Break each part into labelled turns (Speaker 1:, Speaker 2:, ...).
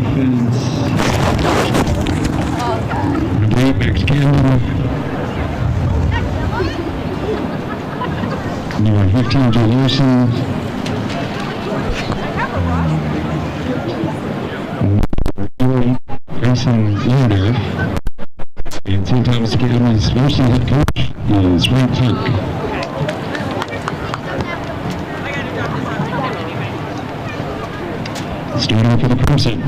Speaker 1: offense. Number 8, Max Campbell. Number 15, Joe Larson. Number 4, Grayson Lander. And St. Thomas Academy's varsity head coach is Ray Clark. Starting for the Crimson.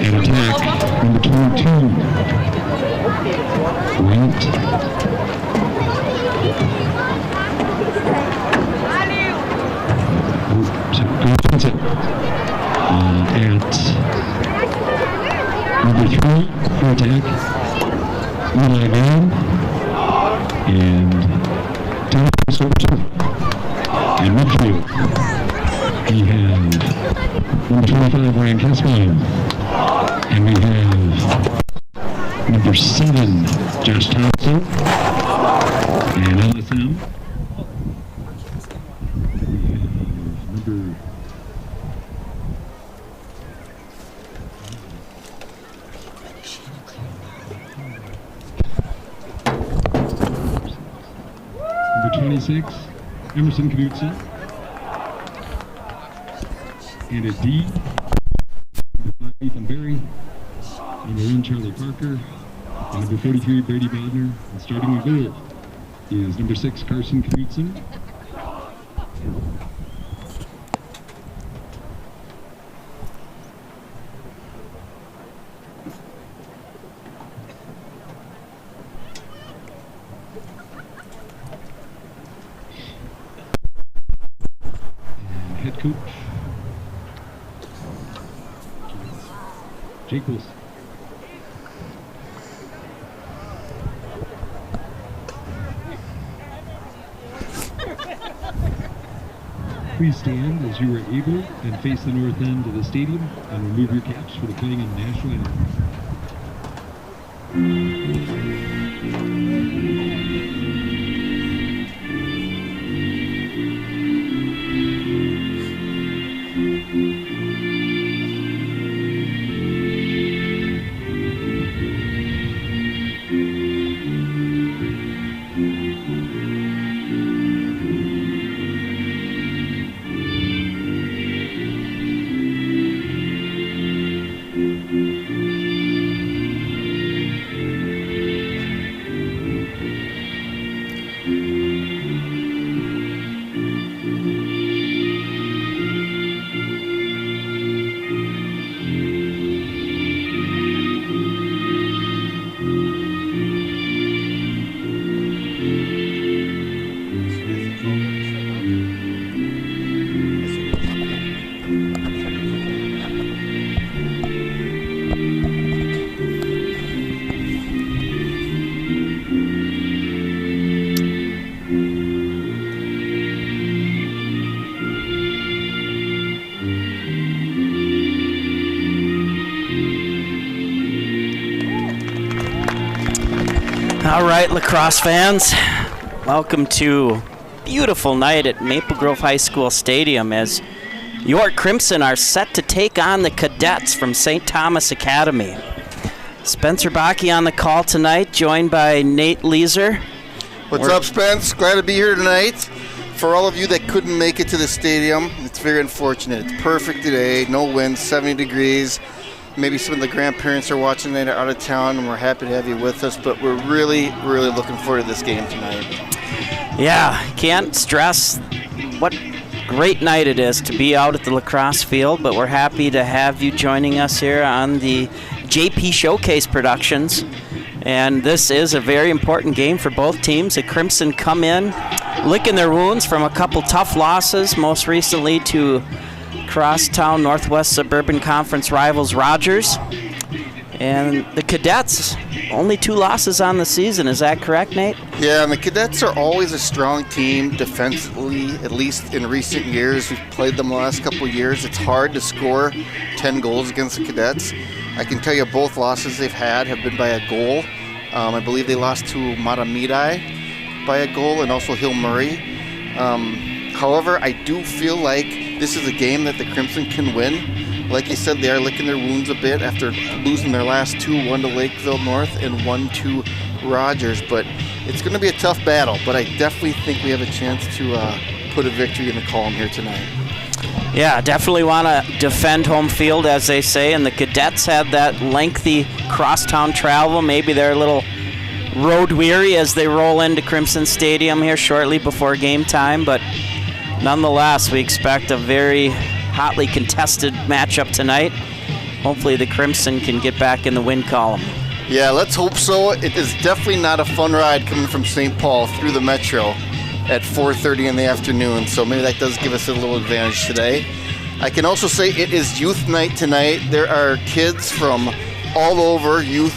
Speaker 1: And attack, number 22. Grant. At number 3 for attack, Eli Van. And Tom Soberson and midfield, we have number 25, Ryan Kessman, and we have number 7, Josh Thompson, and LSM. We have number number 26, Emerson Knudsen, and a D, number 5, Ethan Berry, number 1, Charlie Parker, and number 43, Brady Bodner, and starting in goal is number 6, Carson Knudsen. Head coach Jake Wilson. Please stand as you are able and face the north end of the stadium and remove your caps for the playing in the national anthem.
Speaker 2: All right, lacrosse fans, welcome to a beautiful night at Maple Grove High School Stadium as York Crimson are set to take on the Cadets from St. Thomas Academy. Spencer Bakke on the call tonight, joined by Nate Leeser.
Speaker 3: What's up, Spence? Glad to be here tonight. For all of you that couldn't make it to the stadium, it's very unfortunate. It's perfect today, no wind, 70 degrees. Maybe some of the grandparents are watching that are out of town, and we're happy to have you with us, but we're really, really looking forward to this game tonight.
Speaker 2: Yeah, can't stress what great night it is to be out at the lacrosse field, but we're happy to have you joining us here on the JP Showcase Productions. And this is a very important game for both teams. The Crimson come in licking their wounds from a couple tough losses, most recently to crosstown Northwest Suburban Conference rivals Rogers. And the Cadets, only 2 losses on the season. Is that correct, Nate?
Speaker 3: Yeah, and the Cadets are always a strong team defensively, at least in recent years. We've played them the last couple of years. It's hard to score 10 goals against the Cadets. I can tell you both losses they've had have been by a goal. I believe they lost to Matamidai, by a goal, and also Hill Murray. However, I do feel like this is a game that the Crimson can win. Like you said, they are licking their wounds a bit after losing their last two, one to Lakeville North and one to Rogers. But it's going to be a tough battle, but I definitely think we have a chance to put a victory in the column here tonight.
Speaker 2: Yeah, definitely want to defend home field, as they say, and the Cadets had that lengthy crosstown travel. Maybe they're a little road weary as they roll into Crimson Stadium here shortly before game time, but nonetheless, we expect a very hotly contested matchup tonight. Hopefully the Crimson can get back in the win column.
Speaker 3: Yeah, let's hope so. It is definitely not a fun ride coming from St. Paul through the Metro at 4:30 in the afternoon, so maybe that does give us a little advantage today. I can also say it is youth night tonight. There are kids from all over youth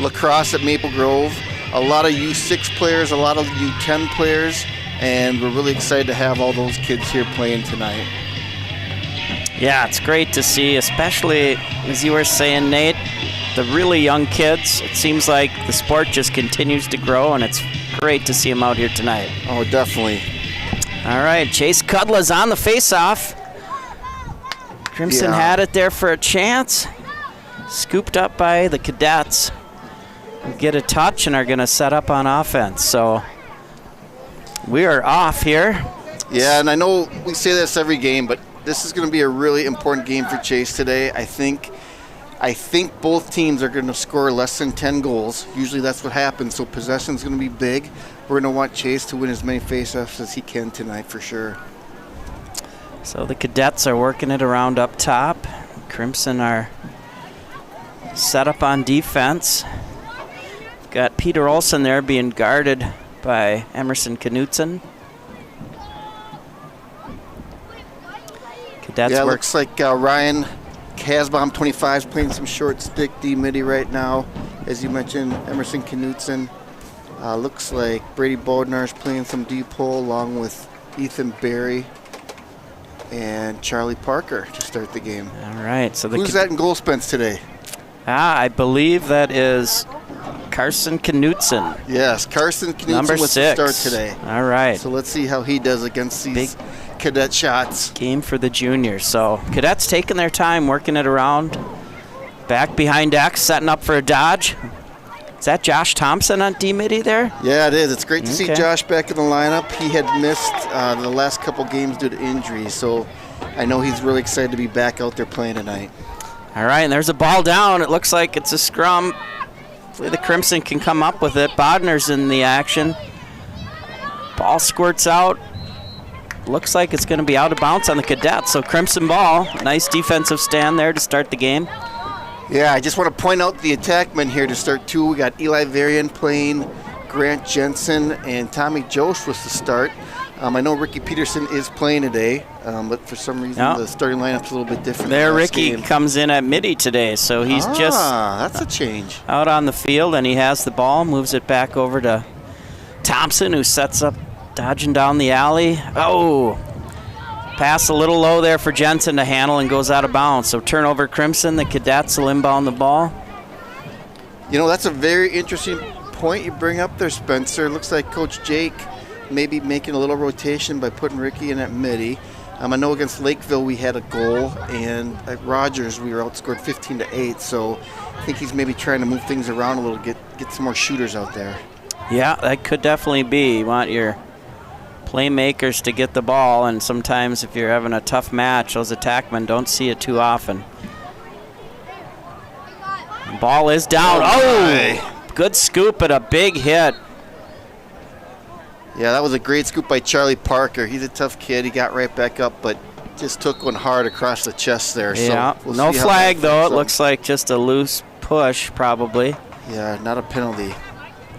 Speaker 3: lacrosse at Maple Grove, a lot of U6 players, a lot of U10 players, and we're really excited to have all those kids here playing tonight.
Speaker 2: Yeah, it's great to see, especially, as you were saying, Nate, the really young kids. It seems like the sport just continues to grow, and it's great to see them out here tonight.
Speaker 3: Oh, definitely.
Speaker 2: All right, Chase Cudla's on the face-off. Crimson had it there for a chance. Scooped up by the Cadets. Get a touch and are going to set up on offense. So we are off here.
Speaker 3: Yeah, and I know we say this every game, but this is going to be a really important game for Chase today. I think both teams are going to score less than 10 goals. Usually that's what happens, so possession's going to be big. We're going to want Chase to win as many faceoffs as he can tonight for sure.
Speaker 2: So the Cadets are working it around up top. Crimson are set up on defense. Got Peter Olson there being guarded by Emerson Knutson. Cadets
Speaker 3: yeah, looks like Ryan Casbaum, 25, is playing some short stick D-midi right now. As you mentioned, Emerson Knutson. Looks like Brady Bodnar is playing some D-pole along with Ethan Berry and Charlie Parker to start the game.
Speaker 2: All right. So
Speaker 3: who's that in goal, Spence, today?
Speaker 2: I believe that is Carson Knutson.
Speaker 3: Yes, Carson Knutson
Speaker 2: Number
Speaker 3: with
Speaker 2: 6.
Speaker 3: the start today.
Speaker 2: All right.
Speaker 3: So let's see how he does against these Cadet shots.
Speaker 2: Game for the juniors. So Cadets taking their time, working it around. Back behind X, setting up for a dodge. Is that Josh Thompson on D-midi there?
Speaker 3: Yeah, it is. It's great to see Josh back in the lineup. He had missed the last couple games due to injury, so I know he's really excited to be back out there playing tonight.
Speaker 2: All right, and there's a ball down. It looks like it's a scrum. Hopefully the Crimson can come up with it. Bodner's in the action. Ball squirts out. Looks like it's going to be out of bounds on the Cadets, so Crimson ball. Nice defensive stand there to start the game.
Speaker 3: Yeah, I just want to point out the attackmen here to start too. We got Eli Varian playing, Grant Jensen, and Tommy Jost was to start. I know Ricky Peterson is playing today, but for some reason the starting lineup's a little bit different.
Speaker 2: There, Ricky comes in at midi today, so he's
Speaker 3: that's a change.
Speaker 2: Out on the field, and he has the ball, moves it back over to Thompson, who sets up, dodging down the alley. Oh! Pass a little low there for Jensen to handle and goes out of bounds. So turnover Crimson, the Cadets will inbound the ball.
Speaker 3: You know, that's a very interesting point you bring up there, Spencer. Looks like Coach Jake may be making a little rotation by putting Ricky in at midi. I know against Lakeville we had a goal, and at Rogers we were outscored 15-8. So I think he's maybe trying to move things around a little, get some more shooters out there.
Speaker 2: Yeah, that could definitely be. You want your playmakers to get the ball, and sometimes if you're having a tough match, those attackmen don't see it too often. Ball is down. Oh! Good scoop and a big hit.
Speaker 3: Yeah, that was a great scoop by Charlie Parker. He's a tough kid. He got right back up, but just took one hard across the chest there.
Speaker 2: Yeah,
Speaker 3: so we'll
Speaker 2: no flag though. It
Speaker 3: up.
Speaker 2: Looks like just a loose push probably.
Speaker 3: Yeah, not a penalty.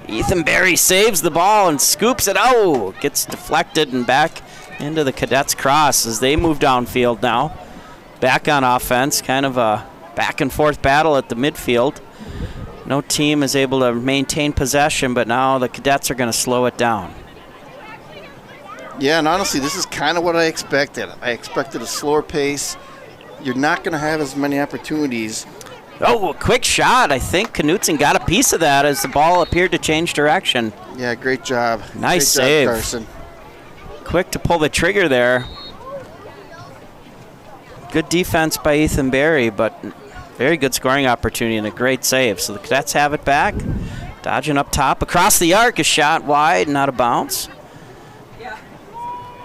Speaker 2: Ethan Berry saves the ball and scoops it. Oh, gets deflected and back into the Cadets' cross as they move downfield now. Back on offense, kind of a back and forth battle at the midfield. No team is able to maintain possession, but now the Cadets are going to slow it down.
Speaker 3: Yeah, and honestly, this is kind of what I expected. I expected a slower pace. You're not going to have as many opportunities
Speaker 2: Oh, a quick shot. I think Knutson got a piece of that as the ball appeared to change direction.
Speaker 3: Yeah, great job.
Speaker 2: Nice
Speaker 3: great
Speaker 2: save.
Speaker 3: job, Carson.
Speaker 2: Quick to pull the trigger there. Good defense by Ethan Berry, but very good scoring opportunity and a great save. So the Cadets have it back. Dodging up top. Across the arc, a shot wide, not a bounce.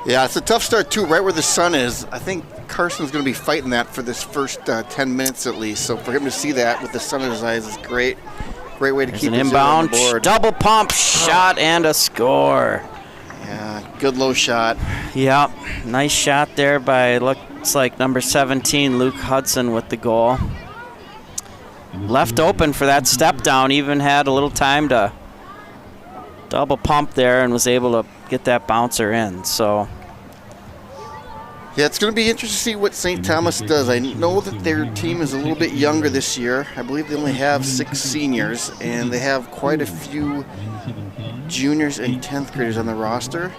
Speaker 3: Yeah, it's a tough start, too, right where the sun is. I think Carson's going to be fighting that for this first 10 minutes at least. So for him to see that with the sun in his eyes is great. Great way to
Speaker 2: There's
Speaker 3: keep
Speaker 2: an
Speaker 3: his
Speaker 2: inbound,
Speaker 3: on the board.
Speaker 2: double pump, shot, and a score.
Speaker 3: Yeah, good low shot.
Speaker 2: Yep, nice shot there by, looks like number 17, Luke Hudson with the goal. Left open for that step down, even had a little time to double pump there and was able to get that bouncer in. So
Speaker 3: yeah, it's going to be interesting to see what St. Thomas does. I know that their team is a little bit younger this year. I believe they only have 6 seniors, and they have quite a few juniors and 10th graders on the roster.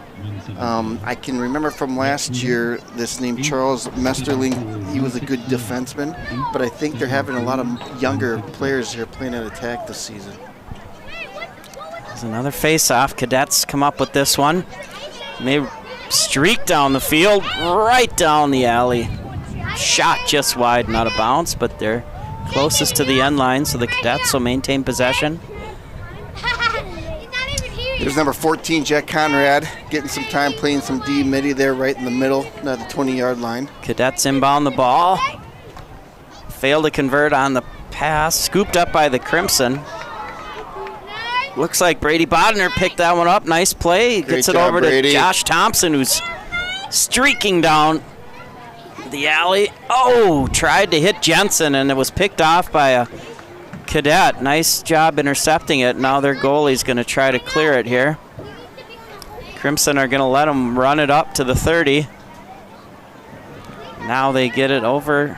Speaker 3: I can remember from last year this named Charles Mesterling. He was a good defenseman, but I think they're having a lot of younger players here playing at attack this season.
Speaker 2: There's another face-off. Cadets come up with this one. And they streak down the field, right down the alley. Shot just wide, not a bounce, but they're closest to the end line, so the Cadets will maintain possession.
Speaker 3: There's number 14, Jack Conrad, getting some time playing some D midi there right in the middle, at the 20-yard line.
Speaker 2: Cadets inbound the ball. Failed to convert on the pass. Scooped up by the Crimson. Looks like Brady Bodner picked that one up. Nice play. Gets it over to Josh Thompson, who's streaking down the alley. Oh, tried to hit Jensen, and it was picked off by a Cadet. Nice job intercepting it. Now their goalie's going to try to clear it here. Crimson are going to let them run it up to the 30. Now they get it over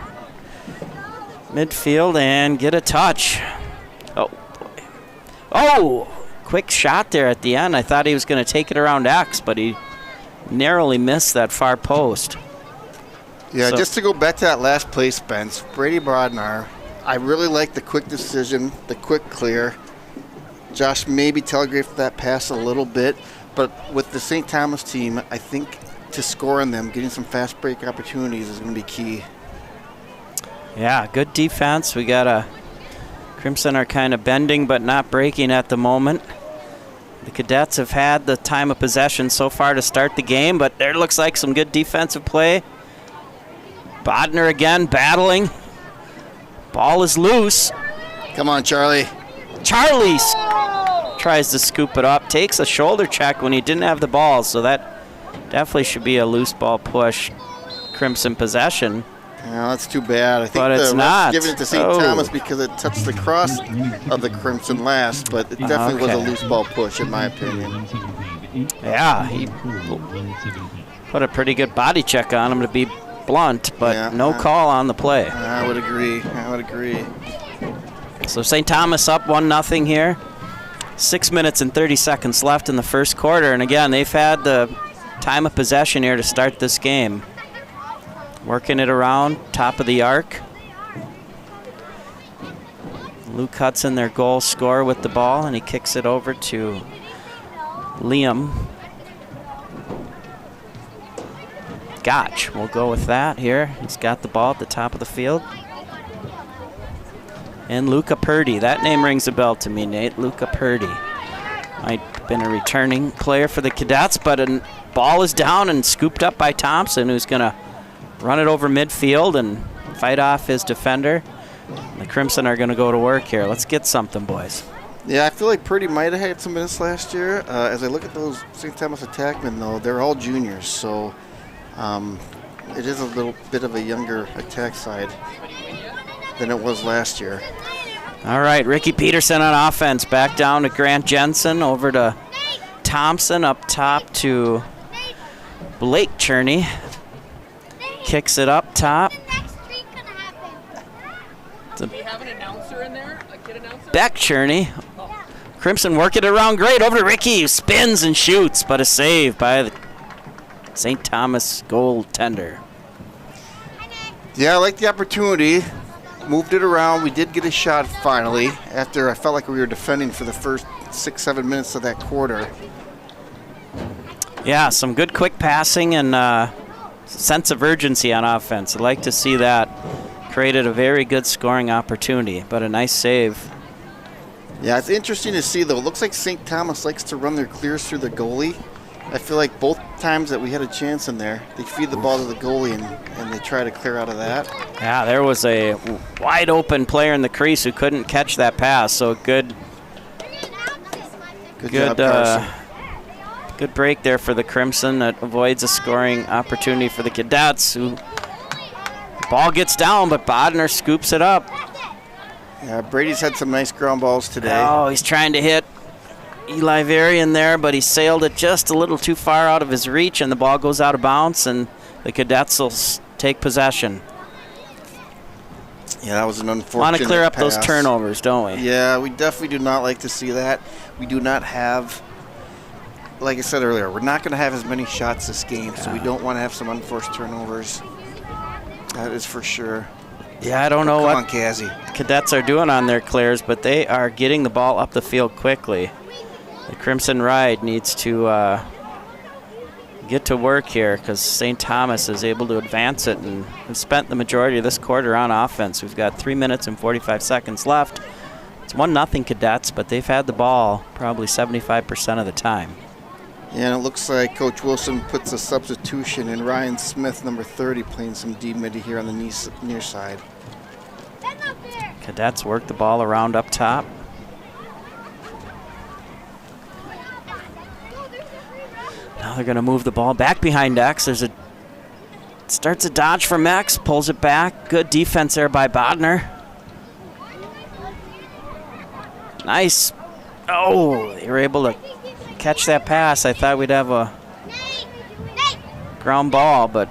Speaker 2: midfield and get a touch. Oh, boy. Oh, quick shot there at the end. I thought he was going to take it around X, but he narrowly missed that far post.
Speaker 3: Yeah, just to go back to that last play, Spence, Brady Bodnar, I really like the quick decision, the quick clear. Josh maybe telegraphed that pass a little bit, but with the St. Thomas team, I think to score on them, getting some fast break opportunities is going to be key.
Speaker 2: Yeah, good defense. We got a Crimson are kind of bending but not breaking at the moment. The Cadets have had the time of possession so far to start the game, but there looks like some good defensive play. Bodner again battling. Ball is loose.
Speaker 3: Come on, Charlie.
Speaker 2: Charlie tries to scoop it up. Takes a shoulder check when he didn't have the ball, so that definitely should be a loose ball push. Crimson possession.
Speaker 3: Yeah, that's too bad. I think
Speaker 2: but it's not.
Speaker 3: Giving it to St. Thomas because it touched the cross of the Crimson last, but it definitely was a loose ball push, in my opinion.
Speaker 2: Yeah, he put a pretty good body check on him, to be blunt, but no call on the play.
Speaker 3: I would agree.
Speaker 2: So St. Thomas up 1-0 here. 6 minutes and 30 seconds left in the first quarter, and again, they've had the time of possession here to start this game. Working it around, top of the arc. Luke Hudson, their goal scorer, with the ball, and he kicks it over to Liam Gotch. We'll go with that here. He's got the ball at the top of the field. And Luca Purdy. That name rings a bell to me, Nate. Luca Purdy. Might have been a returning player for the Cadets, but a ball is down and scooped up by Thompson, who's going to run it over midfield and fight off his defender. The Crimson are going to go to work here. Let's get something, boys.
Speaker 3: Yeah, I feel like Purdy might have had some minutes last year. As I look at those St. Thomas attackmen, though, they're all juniors, so it is a little bit of a younger attack side than it was last year.
Speaker 2: All right, Ricky Peterson on offense. Back down to Grant Jensen, over to Thompson, up top to Blake Cherney. Kicks it up top.
Speaker 4: Do we have an announcer in there? A kid announcer?
Speaker 2: Beck Cherney. Crimson working it around great. Over to Ricky, who spins and shoots, but a save by the St. Thomas goaltender.
Speaker 3: Yeah, I like the opportunity. moved it around. We did get a shot finally after I felt like we were defending for the first 6-7 minutes of that quarter.
Speaker 2: Yeah, some good quick passing and sense of urgency on offense. I'd like to see that. Created a very good scoring opportunity, but a nice save.
Speaker 3: Yeah, it's interesting to see, though. It looks like St. Thomas likes to run their clears through the goalie. I feel like both times that we had a chance in there, they feed the ball to the goalie and they try to clear out of that.
Speaker 2: Yeah, there was a wide open player in the crease who couldn't catch that pass, so good
Speaker 3: job, Carson.
Speaker 2: Good break there for the Crimson that avoids a scoring opportunity for the Cadets, who ball gets down, but Bodner scoops it up.
Speaker 3: Yeah, Brady's had some nice ground balls today.
Speaker 2: Oh, he's trying to hit Eli Varian there, but he sailed it just a little too far out of his reach, and the ball goes out of bounds, and the Cadets will take possession.
Speaker 3: Yeah, that was an unfortunate
Speaker 2: Want to clear up
Speaker 3: pass.
Speaker 2: those turnovers, don't we?
Speaker 3: Yeah, we definitely do not like to see that. We do not have, like I said earlier, we're not going to have as many shots this game, so we don't want to have some unforced turnovers. That is for sure.
Speaker 2: Yeah, I don't know
Speaker 3: Come on,
Speaker 2: what
Speaker 3: Kazzy.
Speaker 2: Cadets are doing on their clears, but they are getting the ball up the field quickly. The Crimson Ride needs to get to work here because St. Thomas is able to advance it and have spent the majority of this quarter on offense. We've got 3 minutes and 45 seconds left. It's 1-0 Cadets, but they've had the ball probably 75% of the time.
Speaker 3: Yeah, and it looks like Coach Wilson puts a substitution in Ryan Smith, number 30, playing some D-midi here on the near side.
Speaker 2: Cadets work the ball around up top. Now they're going to move the ball back behind X. Starts a dodge from X, pulls it back. Good defense there by Bodner. Nice. Oh, they were able to catch that pass. I thought we'd have a ground ball, but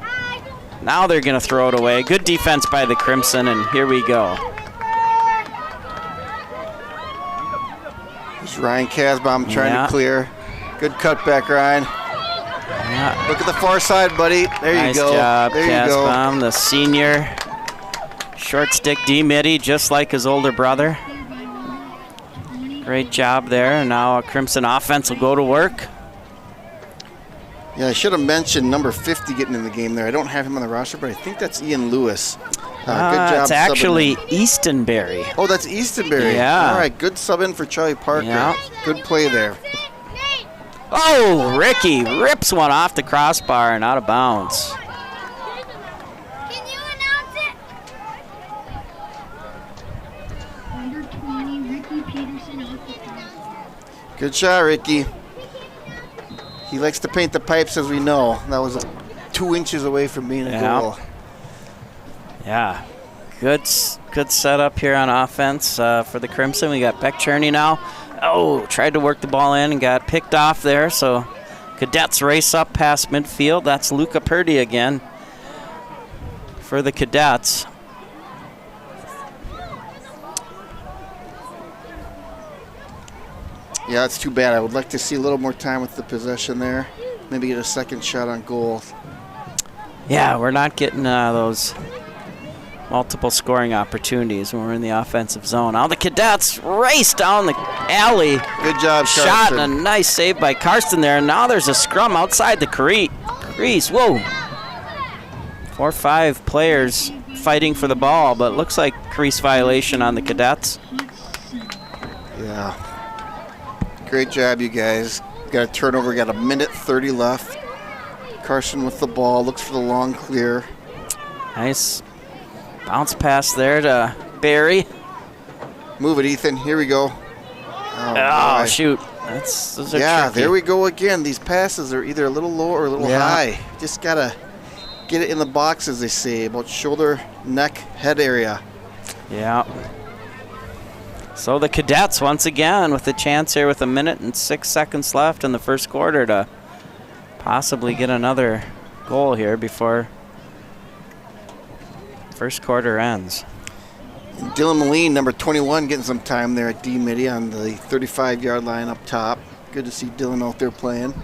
Speaker 2: now they're going to throw it away. Good defense by the Crimson, and here we go.
Speaker 3: There's Ryan Casbaum trying to clear. Good cutback, Ryan.
Speaker 2: Yeah.
Speaker 3: Look at the far side, buddy. There you go.
Speaker 2: Nice job,
Speaker 3: there you
Speaker 2: Casbaum, the senior. Short stick D-midi, just like his older brother. Great job there, and now a Crimson offense will go to work.
Speaker 3: Yeah, I should have mentioned number 50 getting in the game there. I don't have him on the roster, but I think that's Ian Lewis. Good job.
Speaker 2: It's actually Eastonberry.
Speaker 3: Oh, that's Eastonberry.
Speaker 2: Yeah.
Speaker 3: All right, good sub in for Charlie Parker.
Speaker 2: Yeah.
Speaker 3: Good play there.
Speaker 2: Oh, Ricky rips one off the crossbar and out of bounds.
Speaker 5: Can you announce it? Number 20, Ricky Peterson off the crossbar.
Speaker 3: Good shot, Ricky. He likes to paint the pipes, as we know. That was 2 inches away from being a goal.
Speaker 2: Yeah, good setup here on offense for the Crimson. We got Beck Cherney now. Oh, tried to work the ball in and got picked off there. So Cadets race up past midfield. That's Luca Purdy again for the Cadets.
Speaker 3: Yeah, that's too bad. I would like to see a little more time with the possession there. Maybe get a second shot on goal.
Speaker 2: Yeah, we're not getting those multiple scoring opportunities when we're in the offensive zone. Now the Cadets race down the alley.
Speaker 3: Good job, Carson.
Speaker 2: Shot and a nice save by Karsten there. And now there's a scrum outside the crease. Whoa. 4 or 5 players fighting for the ball, but it looks like crease violation on the Cadets.
Speaker 3: Yeah. Great job, you guys. Got a turnover, got 1:30 left. Carson with the ball, looks for the long clear.
Speaker 2: Nice bounce pass there to Barry.
Speaker 3: Move it, Ethan. Here we go.
Speaker 2: Oh, shoot. Those are
Speaker 3: yeah,
Speaker 2: tricky.
Speaker 3: there we go again. These passes are either a little low or a little high. Just got to get it in the box, as they say, about shoulder, neck, head area.
Speaker 2: Yeah. So the Cadets, once again, with a chance here with 1:06 left in the first quarter to possibly get another goal here before first quarter ends.
Speaker 3: Dylan Moline, number 21, getting some time there at D-midi on the 35-yard line up top. Good to see Dylan out there playing.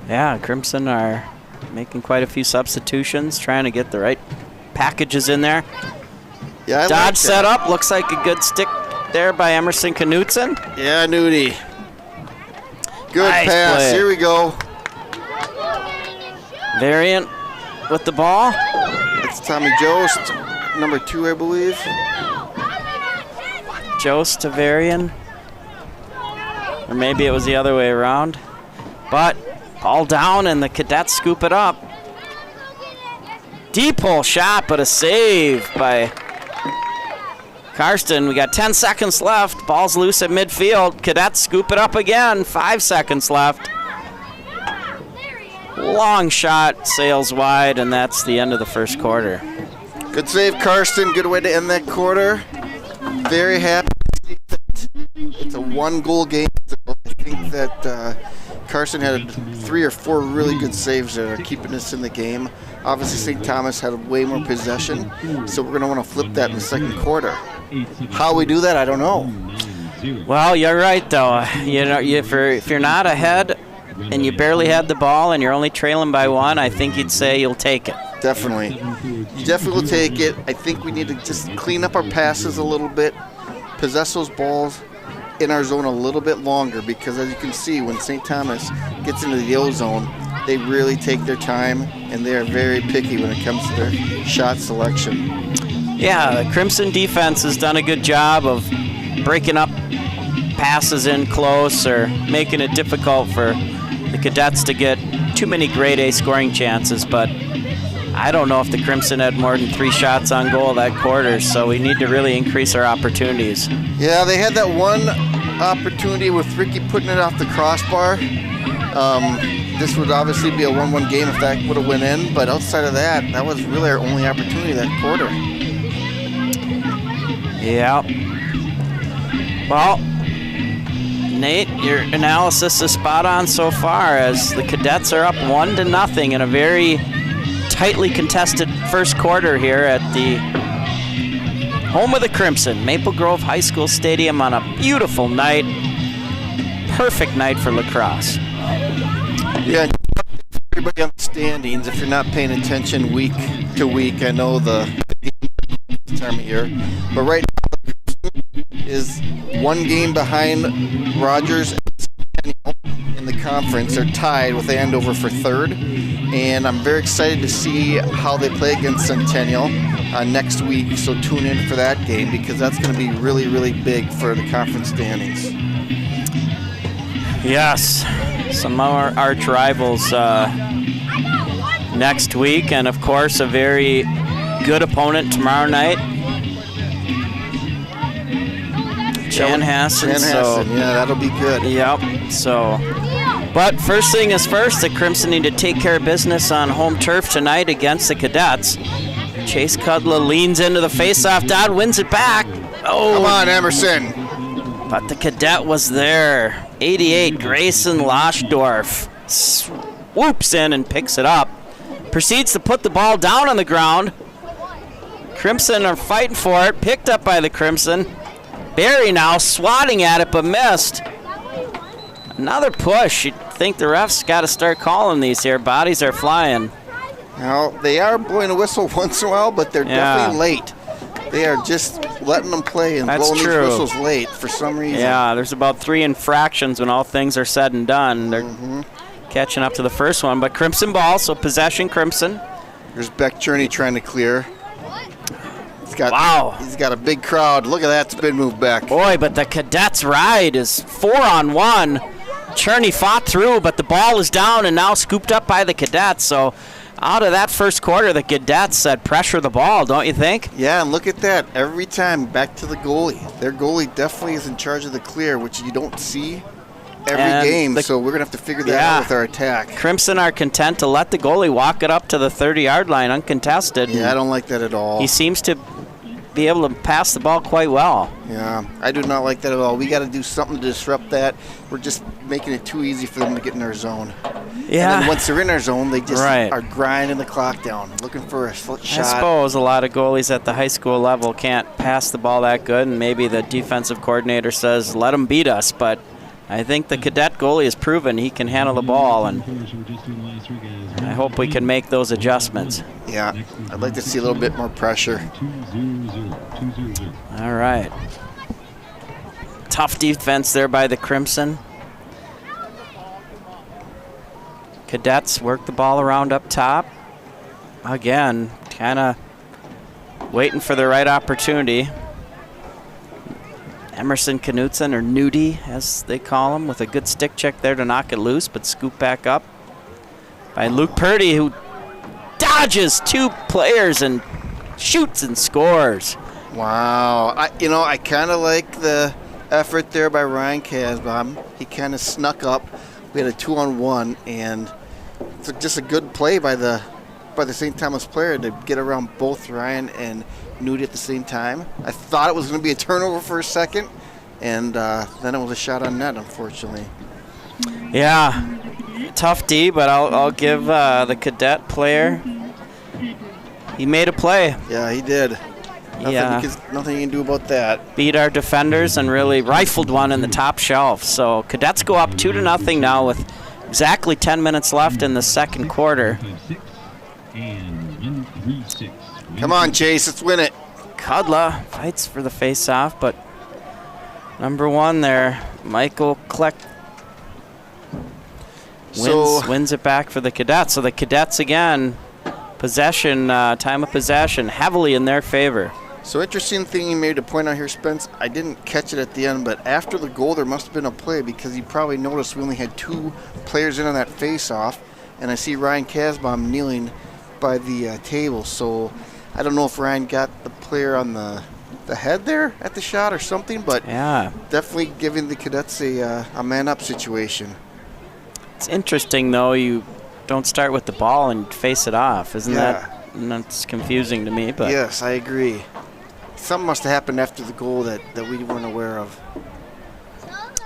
Speaker 2: Yeah, Crimson are making quite a few substitutions, trying to get the right packages in there.
Speaker 3: Yeah, I like
Speaker 2: Dodge set
Speaker 3: that.
Speaker 2: up. Looks like a good stick there by Emerson Knutson.
Speaker 3: Yeah, Nudie. Good
Speaker 2: Nice
Speaker 3: pass.
Speaker 2: play.
Speaker 3: Here we go.
Speaker 2: Variant with the ball.
Speaker 3: It's Tommy Jost, number 2, I believe.
Speaker 2: Jost to Varian. Or maybe it was the other way around. But ball down and the Cadets scoop it up. Deep hole shot, but a save by Karsten. We got 10 seconds left. Ball's loose at midfield. Cadets scoop it up again. 5 seconds left. Long shot, sails wide, and that's the end of the first quarter.
Speaker 3: Good save, Karsten. Good way to end that quarter. Very happy. It's a 1-goal game. I think that Karsten had 3 or 4 really good saves that are keeping us in the game. Obviously, St. Thomas had way more possession, so we're going to want to flip that in the second quarter. How we do that, I don't know.
Speaker 2: Well, you're right, though. You know, if you're not ahead and you barely had the ball and you're only trailing by 1, I think you'd say you'll take it.
Speaker 3: Definitely. You definitely will take it. I think we need to just clean up our passes a little bit, possess those balls in our zone a little bit longer, because as you can see, when St. Thomas gets into the O zone, they really take their time and they are very picky when it comes to their shot selection.
Speaker 2: Yeah, the Crimson defense has done a good job of breaking up passes in close or making it difficult for the Cadets to get too many grade A scoring chances, but I don't know if the Crimson had more than 3 shots on goal that quarter, so we need to really increase our opportunities.
Speaker 3: Yeah, they had that one opportunity with Ricky putting it off the crossbar. This would obviously be a 1-1 game if that would have went in, but outside of that, that was really our only opportunity that quarter.
Speaker 2: Yeah. Well, Nate, your analysis is spot on so far, as the Cadets are up 1-0 in a very tightly contested first quarter here at the home of the Crimson, Maple Grove High School Stadium, on a beautiful night. Perfect night for lacrosse.
Speaker 3: Yeah, everybody on the standings, if you're not paying attention week to week, I know the time of year, but right now is 1 game behind Rogers in the conference. They're tied with Andover for 3rd, and I'm very excited to see how they play against Centennial next week, so tune in for that game, because that's going to be really, really big for the conference standings.
Speaker 2: Yes, some of our arch rivals next week, and of course a very good opponent tomorrow night. Chanhassen. So,
Speaker 3: yeah, that'll be good.
Speaker 2: Yep. So, but first thing is first, the Crimson need to take care of business on home turf tonight against the Cadets. Chase Cudla leans into the faceoff. Dodd wins it back. Oh,
Speaker 3: come on, Emerson.
Speaker 2: But the Cadet was there. 88, Grayson Loschdorf swoops in and picks it up. Proceeds to put the ball down on the ground. Crimson are fighting for it. Picked up by the Crimson. Barry now swatting at it, but missed. Another push. You'd think the refs got to start calling these here. Bodies are flying.
Speaker 3: Now, they are blowing a whistle once in a while, but they're definitely late. They are just letting them play and blowing these whistles late for some reason.
Speaker 2: Yeah, there's about 3 infractions when all things are said and done. They're catching up to the first one, but Crimson ball, so possession Crimson.
Speaker 3: There's Beck Journey trying to clear.
Speaker 2: Wow.
Speaker 3: He's got a big crowd. Look at that spin move back.
Speaker 2: Boy, but the Cadets' ride is 4-on-1. Cherney fought through, but the ball is down and now scooped up by the Cadets. So out of that first quarter, the Cadets said pressure the ball, don't you think?
Speaker 3: Yeah, and look at that. Every time back to the goalie. Their goalie definitely is in charge of the clear, which you don't see every game. So we're going to have to figure that out with our attack.
Speaker 2: Crimson are content to let the goalie walk it up to the 30-yard line uncontested.
Speaker 3: Yeah, I don't like that at all.
Speaker 2: He seems to be able to pass the ball quite well.
Speaker 3: Yeah, I do not like that at all. We got to do something to disrupt that. We're just making it too easy for them to get in our zone.
Speaker 2: Yeah.
Speaker 3: And then once they're in our zone, they just are grinding the clock down, looking for a shot.
Speaker 2: I suppose a lot of goalies at the high school level can't pass the ball that good, and maybe the defensive coordinator says, let them beat us, but I think the cadet goalie has proven he can handle the ball, and I hope we can make those adjustments.
Speaker 3: Yeah, I'd like to see a little bit more pressure.
Speaker 2: All right. Tough defense there by the Crimson. Cadets work the ball around up top. Again, kind of waiting for the right opportunity. Emerson Knutson, or Nudie as they call him, with a good stick check there to knock it loose, but scoop back up by Luke Purdy, who dodges 2 players and shoots and scores.
Speaker 3: Wow. I kind of like the effort there by Ryan Kasbaum. He kind of snuck up. We had a 2-on-1, and it's just a good play by the St. Thomas player to get around both Ryan and Nudie at the same time. I thought it was going to be a turnover for a second, and then it was a shot on net, unfortunately.
Speaker 2: Yeah, tough D, but I'll give the cadet player. He made a play.
Speaker 3: Yeah, he did. Nothing you can do about that.
Speaker 2: Beat our defenders and really rifled one in the top shelf. So Cadets go up 2-0 now with exactly 10 minutes left in the second quarter.
Speaker 3: Come on, Chase, let's win it.
Speaker 2: Kudla fights for the face-off, but number 1 there, Michael Kleck, wins it back for the Cadets. So the Cadets again, possession, time of possession, heavily in their favor.
Speaker 3: So interesting thing you made to point out here, Spence. I didn't catch it at the end, but after the goal, there must have been a play because you probably noticed we only had 2 players in on that face-off, and I see Ryan Kasbaum kneeling by the table. So I don't know if Ryan got the player on the head there at the shot or something, but
Speaker 2: yeah,
Speaker 3: definitely giving the Cadets a man-up situation.
Speaker 2: It's interesting, though, you don't start with the ball and face it off. Isn't that's confusing to me? But
Speaker 3: yes, I agree. Something must have happened after the goal that we weren't aware of.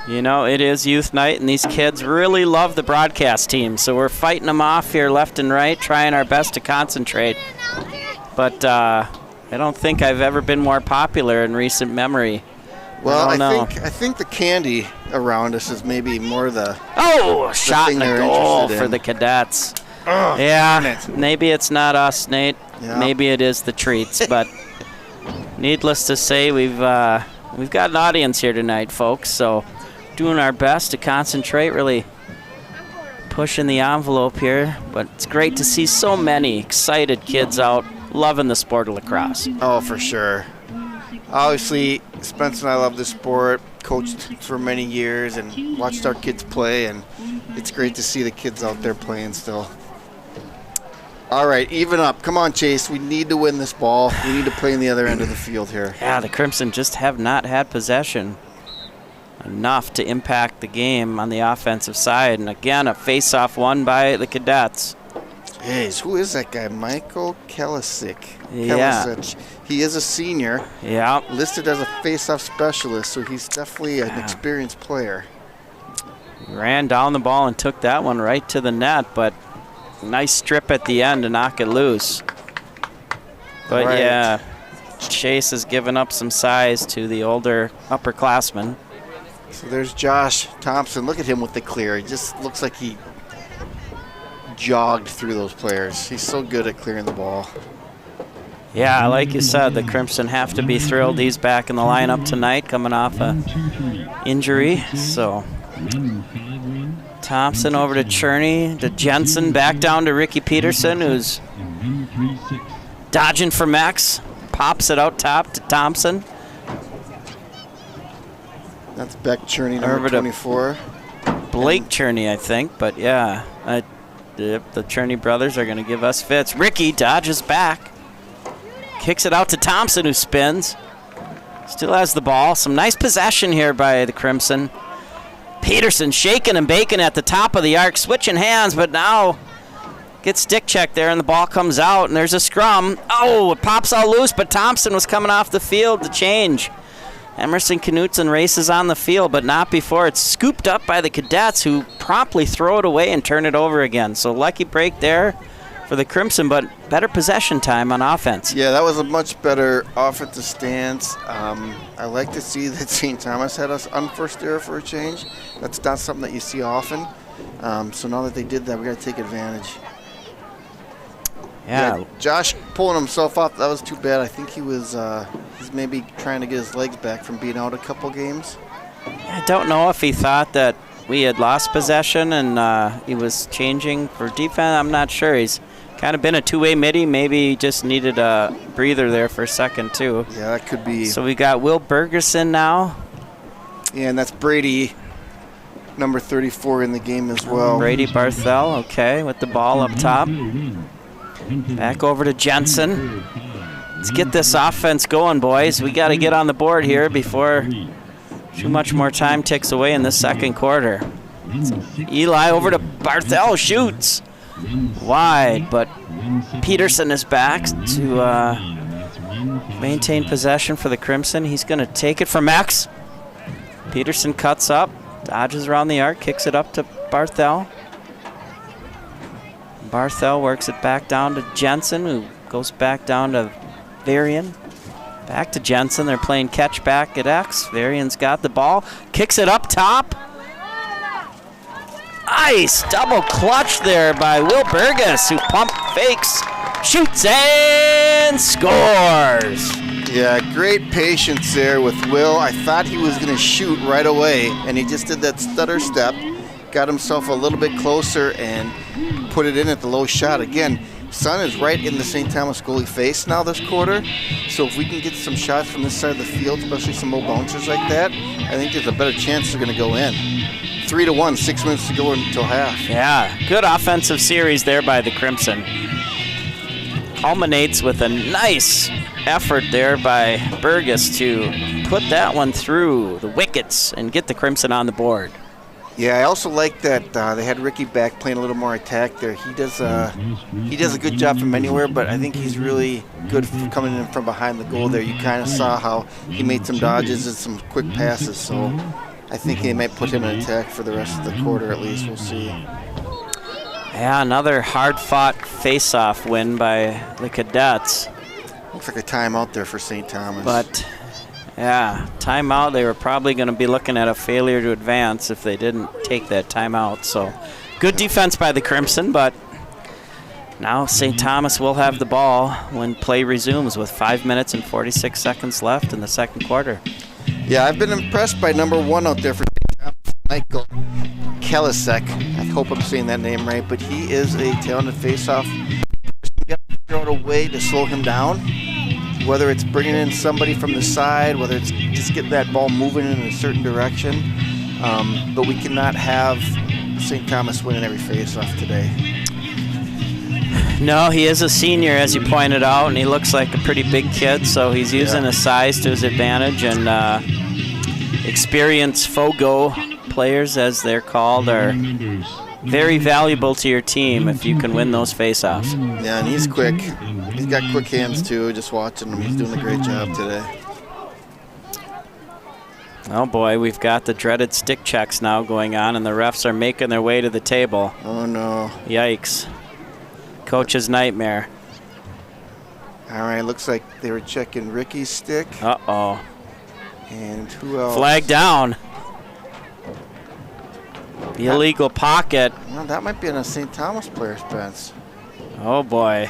Speaker 2: You know, it is youth night, and these kids really love the broadcast team, so we're fighting them off here left and right, trying our best to concentrate. But I don't think I've ever been more popular in recent memory.
Speaker 3: Well, I think the candy around us is maybe more the
Speaker 2: shot and a goal for the Cadets.
Speaker 3: Oh,
Speaker 2: yeah, maybe it's not us, Nate.
Speaker 3: Yeah.
Speaker 2: Maybe it is the treats, but needless to say, we've got an audience here tonight, folks. So doing our best to concentrate, really pushing the envelope here. But it's great to see so many excited kids out loving the sport of lacrosse.
Speaker 3: Oh, for sure. Obviously, Spence and I love the sport, coached for many years and watched our kids play, and it's great to see the kids out there playing still. All right, even up. Come on, Chase. We need to win this ball. We need to play in the other end of the field here.
Speaker 2: Yeah, the Crimson just have not had possession enough to impact the game on the offensive side. And again, a face-off won by the Cadets.
Speaker 3: Jeez, who is that guy? Michael Kelisic.
Speaker 2: Yeah.
Speaker 3: He is a senior.
Speaker 2: Yeah.
Speaker 3: Listed as a face-off specialist, so he's definitely an experienced player.
Speaker 2: He ran down the ball and took that one right to the net, but nice strip at the end to knock it loose. But
Speaker 3: right.
Speaker 2: Yeah, Chase has given up some size to the older upperclassmen.
Speaker 3: So there's Josh Thompson. Look at him with the clear. He just looks like he jogged through those players. He's so good at clearing the ball.
Speaker 2: Yeah, like you said, the Crimson have to be thrilled. He's back in the lineup tonight, coming off an injury. So Thompson over to Cherney, to Jensen, back down to Ricky Peterson, who's dodging for Max. Pops it out top to Thompson.
Speaker 3: That's Beck Cherney, number 24.
Speaker 2: Blake Cherney, I think, but yeah. The Cherney brothers are going to give us fits. Ricky dodges back. Kicks it out to Thompson, who spins. Still has the ball. Some nice possession here by the Crimson. Peterson shaking and baking at the top of the arc, switching hands, but now gets stick check there, and the ball comes out, and there's a scrum. Oh, it pops all loose, but Thompson was coming off the field to change. Emerson Knutson races on the field, but not before it's scooped up by the Cadets, who promptly throw it away and turn it over again. So lucky break there for the Crimson, but better possession time on offense.
Speaker 3: Yeah, that was a much better offensive stance. I like to see that St. Thomas had us unforced error for a change. That's not something that you see often. So now that they did that, we got to take advantage.
Speaker 2: Yeah.
Speaker 3: Josh pulling himself off, that was too bad. I think he was he's maybe trying to get his legs back from being out a couple games.
Speaker 2: I don't know if he thought that we had lost possession and he was changing for defense. I'm not sure. He's kind of been a two-way midi. Maybe he just needed a breather there for a second, too.
Speaker 3: Yeah, that could be.
Speaker 2: So we got Will Bergerson now.
Speaker 3: Yeah, and that's Brady, number 34 in the game as well.
Speaker 2: Brady Barthel, okay, with the ball up top. Back over to Jensen. Let's get this offense going, boys. We got to get on the board here before too much more time ticks away in the second quarter. Eli over to Barthel, shoots wide, but Peterson is back to maintain possession for the Crimson. He's going to take it from Max. Peterson cuts up, dodges around the arc, kicks it up to Barthel. Barthel works it back down to Jensen, who goes back down to Varian. Back to Jensen. They're playing catch back at X. Varian's got the ball. Kicks it up top. Nice double clutch there by Will Burgess, who pump fakes, shoots, and scores.
Speaker 3: Yeah, great patience there with Will. I thought he was going to shoot right away, and he just did that stutter step, got himself a little bit closer, and put it in at the low shot. Again, Sun is right in the St. Thomas goalie face now this quarter, so if we can get some shots from this side of the field, especially some low bouncers like that, I think there's a better chance they're going to go in. 3-1, 6 minutes to go until half.
Speaker 2: Yeah, good offensive series there by the Crimson. Culminates with a nice effort there by Burgess to put that one through the wickets and get the Crimson on the board.
Speaker 3: Yeah, I also like that they had Ricky back playing a little more attack there. He does a good job from anywhere, but I think he's really good for coming in from behind the goal there. You kind of saw how he made some dodges and some quick passes, so I think they might put him in attack for the rest of the quarter at least. We'll see.
Speaker 2: Yeah, another hard-fought face-off win by the Cadets.
Speaker 3: Looks like a timeout there for St. Thomas.
Speaker 2: But, yeah, timeout. They were probably going to be looking at a failure to advance if they didn't take that timeout. So, good defense by the Crimson, but now St. Thomas will have the ball when play resumes with 5 minutes and 46 seconds left in the second quarter.
Speaker 3: Yeah, I've been impressed by number 1 out there for Michael Kelisek. I hope I'm saying that name right, but he is a talented face-off. You got to figure out a way to slow him down, whether it's bringing in somebody from the side, whether it's just getting that ball moving in a certain direction. But we cannot have St. Thomas winning every face-off today.
Speaker 2: No, he is a senior, as you pointed out, and he looks like a pretty big kid, so he's using his size to his advantage, and experienced FOGO players, as they're called, are very valuable to your team if you can win those face-offs.
Speaker 3: Yeah, and he's quick. He's got quick hands, too. Just watching him, he's doing a great job today.
Speaker 2: Oh, boy, we've got the dreaded stick checks now going on, and the refs are making their way to the table.
Speaker 3: Oh, no.
Speaker 2: Yikes. Coach's nightmare.
Speaker 3: All right, looks like they were checking Ricky's stick.
Speaker 2: Uh-oh.
Speaker 3: And who else?
Speaker 2: Flag down. The illegal pocket.
Speaker 3: Well, that might be on a St. Thomas player, Spence.
Speaker 2: Oh, boy.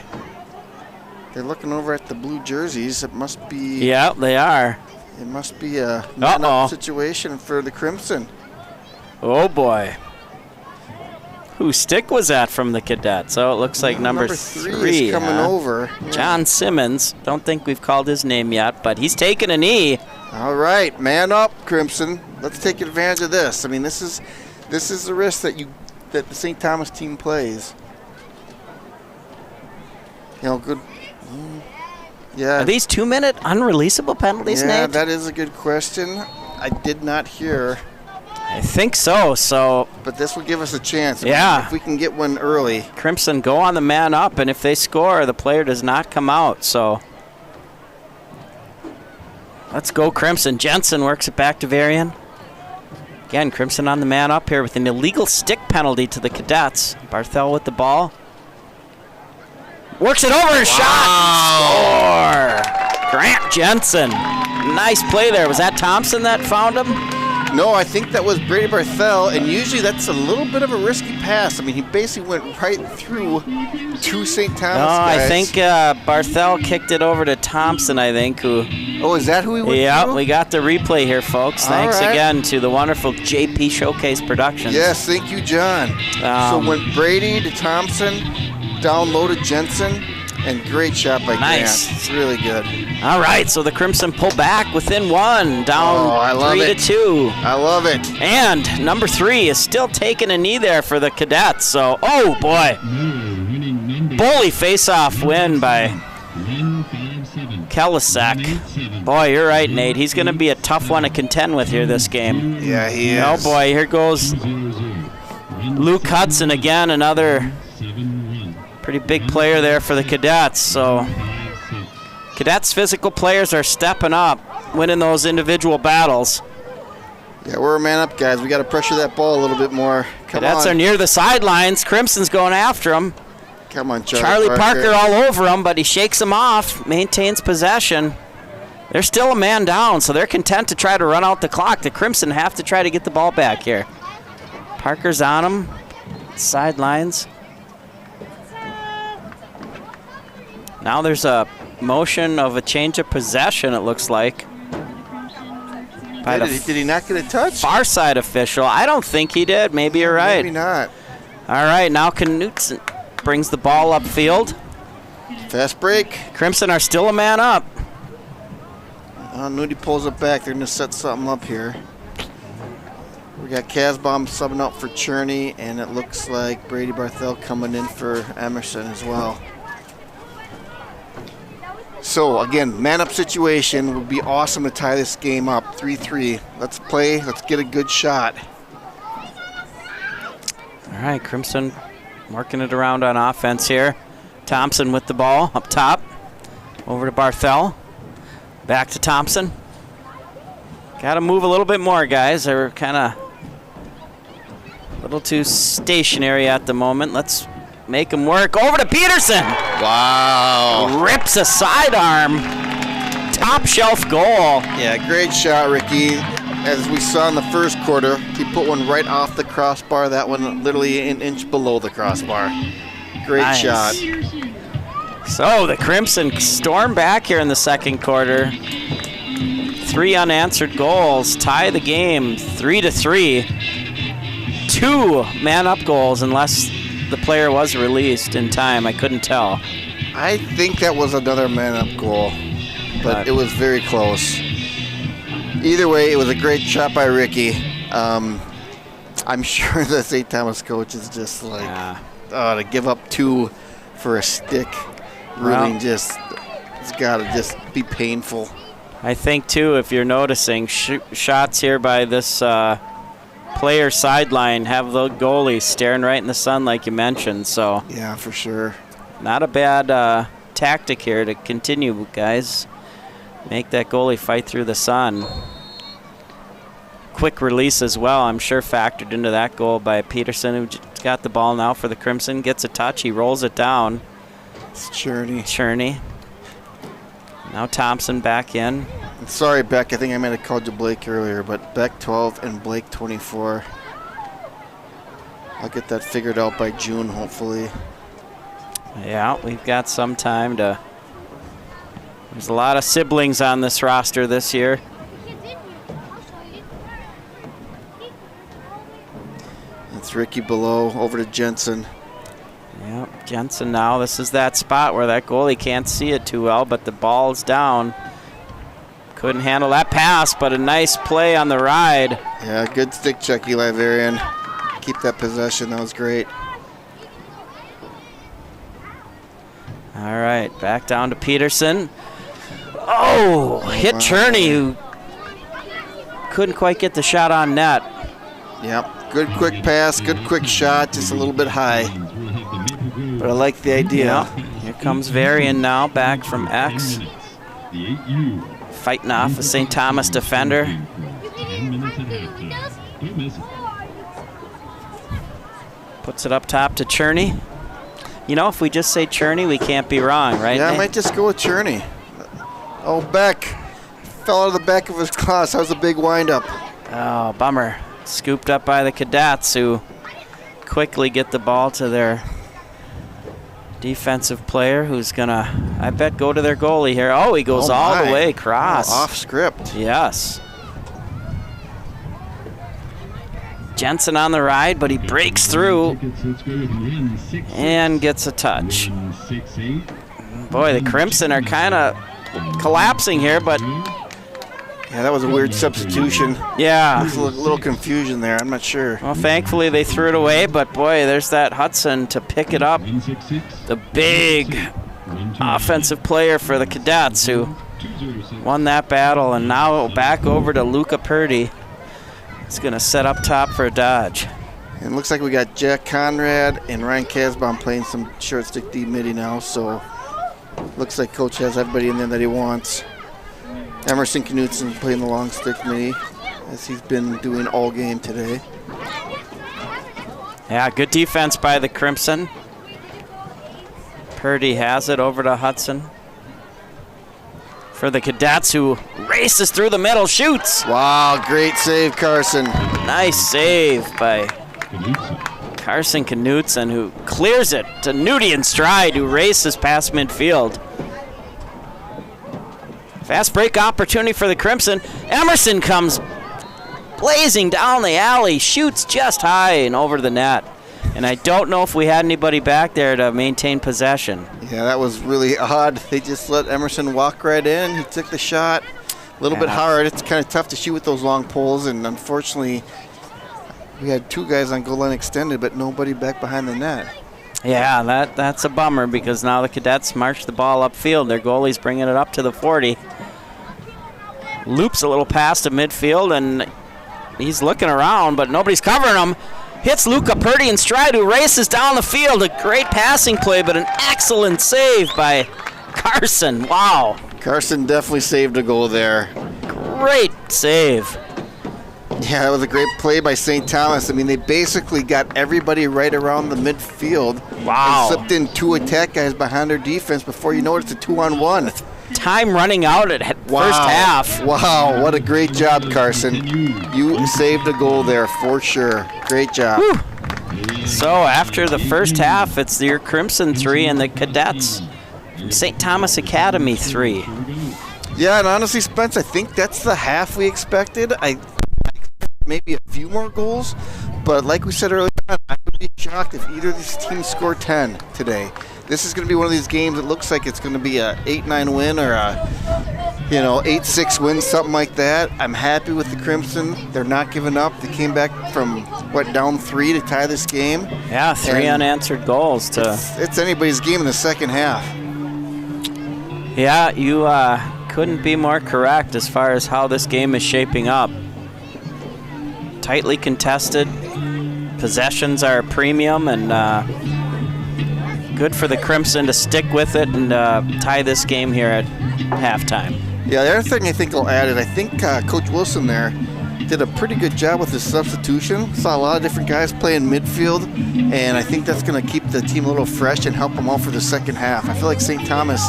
Speaker 3: They're looking over at the blue jerseys. It must be...
Speaker 2: Yeah, they are.
Speaker 3: It must be a man-up situation for the Crimson.
Speaker 2: Oh, boy. Whose stick was that from the Cadets? So it looks like number 3
Speaker 3: is coming over.
Speaker 2: John Simmons. Don't think we've called his name yet, but he's taking a knee.
Speaker 3: All right, man up, Crimson. Let's take advantage of this. I mean, this is the risk that the St. Thomas team plays. You know, good. Yeah.
Speaker 2: Are these 2-minute unreleasable penalties,
Speaker 3: Yeah,
Speaker 2: Nate?
Speaker 3: that is a good question. I did not hear.
Speaker 2: I think so.
Speaker 3: But this will give us a chance.
Speaker 2: Yeah.
Speaker 3: If we can get one early.
Speaker 2: Crimson go on the man up, and if they score, the player does not come out. So let's go, Crimson. Jensen works it back to Varian. Again, Crimson on the man up here with an illegal stick penalty to the Cadets. Barthel with the ball. Works it over and shot. Score. Grant Jensen. Nice play there. Was that Thompson that found him?
Speaker 3: No, I think that was Brady Barthel, and usually that's a little bit of a risky pass. I mean, he basically went right through two St. Thomas guys.
Speaker 2: I think Barthel kicked it over to Thompson, I think. Who?
Speaker 3: Oh, is that who he went
Speaker 2: Yeah,
Speaker 3: through?
Speaker 2: we got the replay here, folks. Thanks again to the wonderful JP Showcase Productions.
Speaker 3: Yes, thank you, John. So went Brady to Thompson, down low to Jensen, and great shot by Grant. It's really good.
Speaker 2: All right, so the Crimson pull back within one, down 3-2.
Speaker 3: I love it.
Speaker 2: And number 3 is still taking a knee there for the Cadets. So, oh boy, bully face-off win by Kelisek. Boy, you're right, Nate. He's going to be a tough one to contend with here this game.
Speaker 3: Yeah, he is.
Speaker 2: Oh boy, here goes Luke Hudson again, another pretty big player there for the Cadets. So Cadets physical players are stepping up, winning those individual battles.
Speaker 3: Yeah, we're a man up, guys. We got to pressure that ball a little bit more.
Speaker 2: Cadets are near the sidelines. Crimson's going after him.
Speaker 3: Come on,
Speaker 2: Charlie Parker all over him, but he shakes him off, maintains possession. They're still a man down, so they're content to try to run out the clock. The Crimson have to try to get the ball back here. Parker's on him, sidelines. Now there's a motion of a change of possession, it looks like.
Speaker 3: Did he not get a touch?
Speaker 2: Far side official. I don't think he did. Maybe you're right.
Speaker 3: Maybe not.
Speaker 2: All right, now Knutson brings the ball upfield.
Speaker 3: Fast break.
Speaker 2: Crimson are still a man up.
Speaker 3: Nudie pulls it back. They're going to set something up here. We got Casbaum subbing up for Cherney, and it looks like Brady Barthel coming in for Emerson as well. So, again, man-up situation would be awesome to tie this game up, 3-3. Let's play. Let's get a good shot.
Speaker 2: All right, Crimson working it around on offense here. Thompson with the ball up top. Over to Barthel. Back to Thompson. Got to move a little bit more, guys. They're kind of a little too stationary at the moment. Let's make them work. Over to Peterson.
Speaker 3: Wow.
Speaker 2: Rips a sidearm. Top shelf goal.
Speaker 3: Yeah, great shot, Ricky. As we saw in the first quarter, he put one right off the crossbar. That one literally an inch below the crossbar. Great shot.
Speaker 2: So the Crimson storm back here in the second quarter. 3 unanswered goals. Tie the game 3-3. 2 man-up goals unless the player was released in time. I couldn't tell.
Speaker 3: I think that was another man-up goal, but it was very close. Either way, it was a great shot by Ricky. I'm sure the St. Thomas coach is just like, to give up 2 for a stick, really it's got to just be painful.
Speaker 2: I think, too, if you're noticing, shots here by this player sideline have the goalie staring right in the sun like you mentioned. So
Speaker 3: yeah, for sure.
Speaker 2: Not a bad tactic here to continue, guys. Make that goalie fight through the sun. Quick release as well, I'm sure factored into that goal by Peterson, who got the ball now for the Crimson. Gets a touch, he rolls it down.
Speaker 3: It's Cherney.
Speaker 2: Now Thompson back in.
Speaker 3: Sorry, Beck, I think I might have called you Blake earlier, but Beck 12 and Blake 24. I'll get that figured out by June, hopefully.
Speaker 2: Yeah, we've got some time to... There's a lot of siblings on this roster this year.
Speaker 3: It's Ricky below, over to Jensen.
Speaker 2: Yep, Jensen now. This is that spot where that goalie can't see it too well, but the ball's down. Couldn't handle that pass, but a nice play on the ride.
Speaker 3: Yeah, good stick check, Eli Varian. Keep that possession. That was great.
Speaker 2: All right, back down to Peterson. Oh, hit Cherney, who couldn't quite get the shot on net.
Speaker 3: Yep, good quick pass, good quick shot, just a little bit high. But I like the idea.
Speaker 2: Yeah. Here comes Varian now, back from X. Fighting off a St. Thomas defender. Puts it up top to Cherney. You know, if we just say Cherney, we can't be wrong, right?
Speaker 3: Yeah, I
Speaker 2: Nate?
Speaker 3: might just go with Cherney. Oh, Beck fell out of the back of his class. That was a big windup.
Speaker 2: Oh, bummer. Scooped up by the Cadets, who quickly get the ball to their defensive player, who's gonna, I bet, go to their goalie here. Oh, he goes all the way across.
Speaker 3: Oh, off script.
Speaker 2: Yes. Jensen on the ride, but he breaks through and gets a touch. Boy, the Crimson are kind of collapsing here, but
Speaker 3: yeah, that was a weird substitution.
Speaker 2: Yeah.
Speaker 3: There's a little confusion there. I'm not sure.
Speaker 2: Well, thankfully they threw it away, but boy, there's that Hudson to pick it up. The big offensive player for the Cadets who won that battle, and now back over to Luca Purdy. He's going to set up top for a dodge.
Speaker 3: And it looks like we got Jack Conrad and Ryan Casbaum playing some short stick D midi now, so looks like Coach has everybody in there that he wants. Emerson Knutson playing the long stick midi, as he's been doing all game today.
Speaker 2: Yeah, good defense by the Crimson. Purdy has it over to Hudson. For the Cadets, who races through the middle, shoots.
Speaker 3: Wow, great save, Carson.
Speaker 2: Nice save by Carson Knutson, who clears it to Nudie in stride, who races past midfield. Fast break opportunity for the Crimson. Emerson comes blazing down the alley, shoots just high and over the net. And I don't know if we had anybody back there to maintain possession.
Speaker 3: Yeah, that was really odd. They just let Emerson walk right in. He took the shot a little bit hard. It's kind of tough to shoot with those long poles, and unfortunately, we had two guys on goal line extended, but nobody back behind the net.
Speaker 2: Yeah, that's a bummer, because now the Cadets march the ball upfield. Their goalie's bringing it up to the 40. Loops a little pass to midfield, and he's looking around, but nobody's covering him. Hits Luca Purdy in stride, who races down the field. A great passing play, but an excellent save by Carson. Wow.
Speaker 3: Carson definitely saved a goal there.
Speaker 2: Great save.
Speaker 3: Yeah, that was a great play by St. Thomas. I mean, they basically got everybody right around the midfield.
Speaker 2: Wow.
Speaker 3: And slipped in two attack guys behind their defense. Before you know it, it's a 2-on-1.
Speaker 2: Time running out at first half.
Speaker 3: Wow, what a great job, Carson. You saved a goal there for sure. Great job.
Speaker 2: Whew. So after the first half, it's your Crimson 3 and the Cadets from St. Thomas Academy 3.
Speaker 3: Yeah, and honestly, Spence, I think that's the half we expected. I expected maybe a few more goals, but like we said earlier on, I would be shocked if either of these teams score 10 today. This is going to be one of these games that looks like it's going to be a 8-9 win or a 8-6 win, something like that. I'm happy with the Crimson. They're not giving up. They came back from, down 3 to tie this game.
Speaker 2: Yeah, 3 unanswered goals.
Speaker 3: It's anybody's game in the second half.
Speaker 2: Yeah, you couldn't be more correct as far as how this game is shaping up. Tightly contested. Possessions are a premium, and good for the Crimson to stick with it and tie this game here at halftime.
Speaker 3: Yeah, the other thing I think I'll add is I think Coach Wilson there did a pretty good job with his substitution. Saw a lot of different guys playing midfield, and I think that's going to keep the team a little fresh and help them out for the second half. I feel like St. Thomas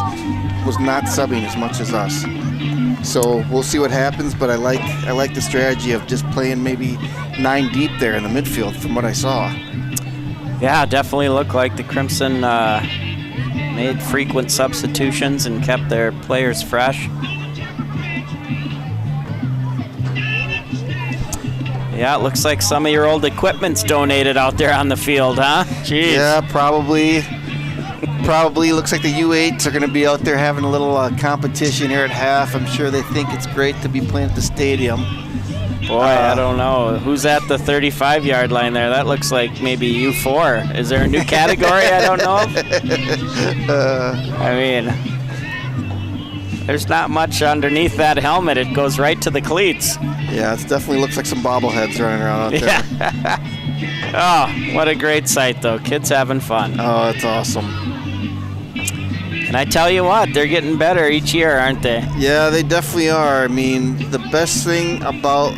Speaker 3: was not subbing as much as us. So we'll see what happens, but I like the strategy of just playing maybe 9 deep there in the midfield from what I saw.
Speaker 2: Yeah, definitely looked like the Crimson made frequent substitutions and kept their players fresh. Yeah, it looks like some of your old equipment's donated out there on the field, huh? Jeez.
Speaker 3: Yeah, probably. Probably looks like the U8s are going to be out there having a little competition here at half. I'm sure they think it's great to be playing at the stadium.
Speaker 2: Boy, I don't know. Who's at the 35-yard line there? That looks like maybe U4. Is there a new category I don't know of? I mean, there's not much underneath that helmet. It goes right to the cleats.
Speaker 3: Yeah, it definitely looks like some bobbleheads running around out there.
Speaker 2: Yeah. Oh, what a great sight, though. Kids having fun.
Speaker 3: Oh, it's awesome.
Speaker 2: And I tell you what, they're getting better each year, aren't they?
Speaker 3: Yeah, they definitely are. I mean, the best thing about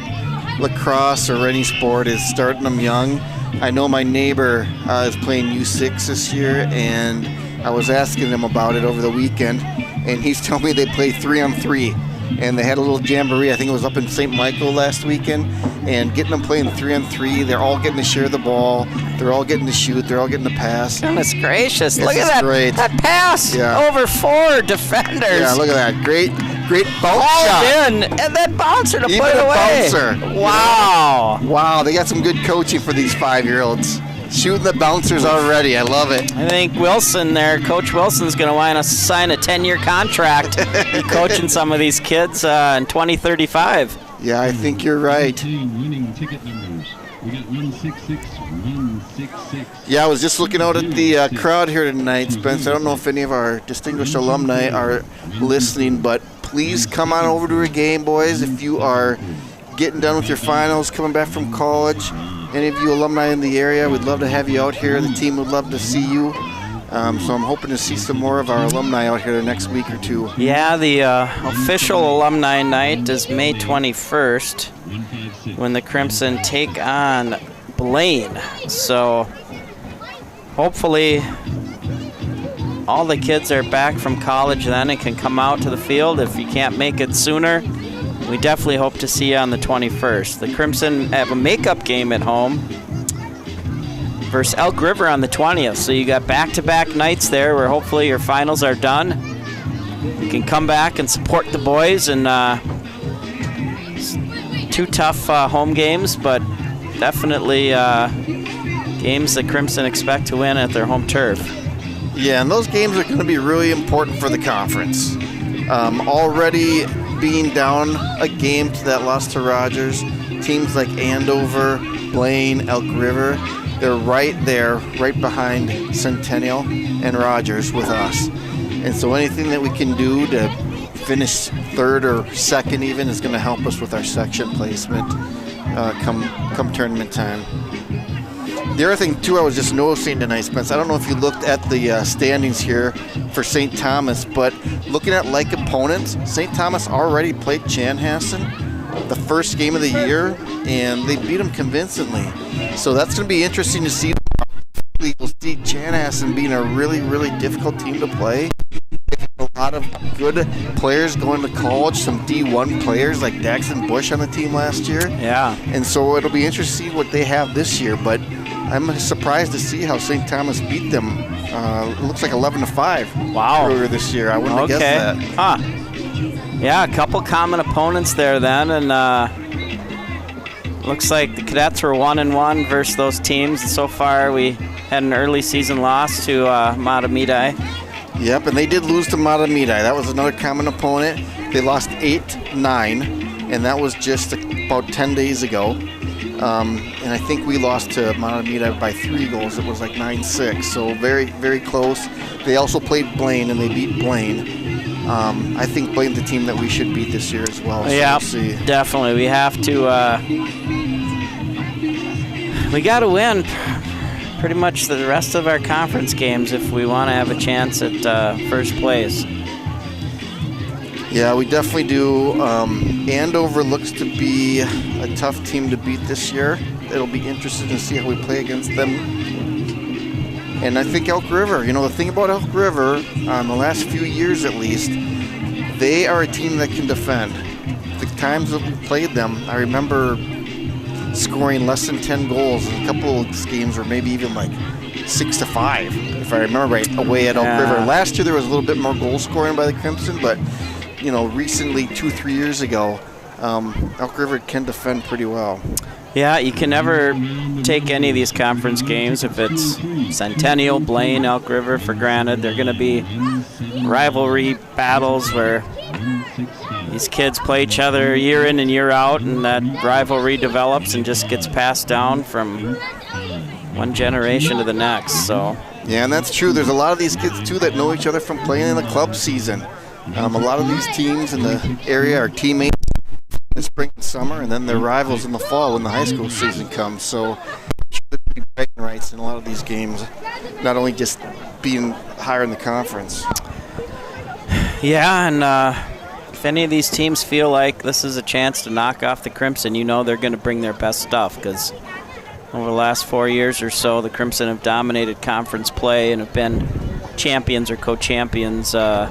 Speaker 3: lacrosse or any sport is starting them young. I know my neighbor is playing U6 this year, and I was asking him about it over the weekend, and he's telling me they play 3-on-3. And they had a little jamboree. I think it was up in St. Michael last weekend. And getting them playing 3-on-3, they're all getting to share the ball. They're all getting to shoot. They're all getting to pass.
Speaker 2: Goodness gracious. Look
Speaker 3: This
Speaker 2: at
Speaker 3: is great.
Speaker 2: that pass over 4 defenders.
Speaker 3: Yeah, look at that. Great bounce
Speaker 2: Hauled
Speaker 3: shot.
Speaker 2: in, and then bouncer to
Speaker 3: Even
Speaker 2: put it
Speaker 3: a
Speaker 2: away.
Speaker 3: bouncer.
Speaker 2: Wow.
Speaker 3: Wow, they got some good coaching for these 5-year-olds. Shooting the bouncers already. I love it.
Speaker 2: I think Wilson there, Coach Wilson's going to want to sign a 10-year contract coaching some of these kids in 2035.
Speaker 3: Yeah, I think you're right.
Speaker 1: Winning ticket numbers. We got 166, 166.
Speaker 3: Yeah, I was just looking out at the crowd here tonight, Spence. I don't know if any of our distinguished alumni are listening, but please come on over to a game, boys. If you are getting done with your finals, coming back from college, any of you alumni in the area, we'd love to have you out here. The team would love to see you. So I'm hoping to see some more of our alumni out here the next week or two.
Speaker 2: Yeah, the official alumni night is May 21st when the Crimson take on Blaine. So hopefully all the kids are back from college then and can come out to the field. If you can't make it sooner, we definitely hope to see you on the 21st. The Crimson have a makeup game at home versus Elk River on the 20th. So you got back-to-back nights there where hopefully your finals are done. You can come back and support the boys in 2 tough home games, but definitely games that Crimson expect to win at their home turf.
Speaker 3: Yeah, and those games are going to be really important for the conference. Already being down a game to that loss to Rogers, teams like Andover, Blaine, Elk River, they're right there, right behind Centennial and Rogers with us. And so anything that we can do to finish 3rd or 2nd even is going to help us with our section placement come tournament time. The other thing, too, I was just noticing tonight, Spence, I don't know if you looked at the standings here for St. Thomas, but looking at like opponents, St. Thomas already played Chanhassen the first game of the year, and they beat them convincingly. So that's going to be interesting to see. We'll see Chanhassen being a really, really difficult team to play. A lot of good players going to college, some D1 players like Daxton Bush on the team last year.
Speaker 2: Yeah.
Speaker 3: And so it'll be interesting to see what they have this year, but I'm surprised to see how St. Thomas beat them. It looks like 11-5 earlier this year. I wouldn't have guessed that.
Speaker 2: Huh. Yeah, a couple common opponents there then, and looks like the Cadets were 1-1 versus those teams. And so far, we had an early season loss to Matamidi.
Speaker 3: Yep, and they did lose to Matamidi. That was another common opponent. They lost 8-9, and that was just about 10 days ago. And I think we lost to Matamidi by 3 goals. It was like 9-6, so very, very close. They also played Blaine, and they beat Blaine. I think Blaine's the team that we should beat this year as well. So
Speaker 2: Yeah,
Speaker 3: we'll see.
Speaker 2: definitely. We have to. We got to win pretty much the rest of our conference games if we want to have a chance at first place.
Speaker 3: Yeah, we definitely do. Andover looks to be a tough team to beat this year. It'll be interesting to see how we play against them. And I think Elk River, the thing about Elk River, the last few years at least, they are a team that can defend. The times that we played them, I remember scoring less than 10 goals in a couple of games, or maybe even like 6-5, if I remember right, away at Elk River. Last year there was a little bit more goal scoring by the Crimson, but recently, 2-3 years ago, Elk River can defend pretty well.
Speaker 2: Yeah, you can never take any of these conference games if it's Centennial, Blaine, Elk River for granted. They're going to be rivalry battles where these kids play each other year in and year out, and that rivalry develops and just gets passed down from one generation to the next. So
Speaker 3: yeah, and that's true. There's a lot of these kids, too, that know each other from playing in the club season. A lot of these teams in the area are teammates in the spring and summer, and then they're rivals in the fall when the high school season comes. So there'll be bragging rights in a lot of these games, not only just being higher in the conference.
Speaker 2: yeah, and if any of these teams feel like this is a chance to knock off the Crimson, they're going to bring their best stuff, because over the last 4 years or so, the Crimson have dominated conference play and have been champions or co-champions. Probably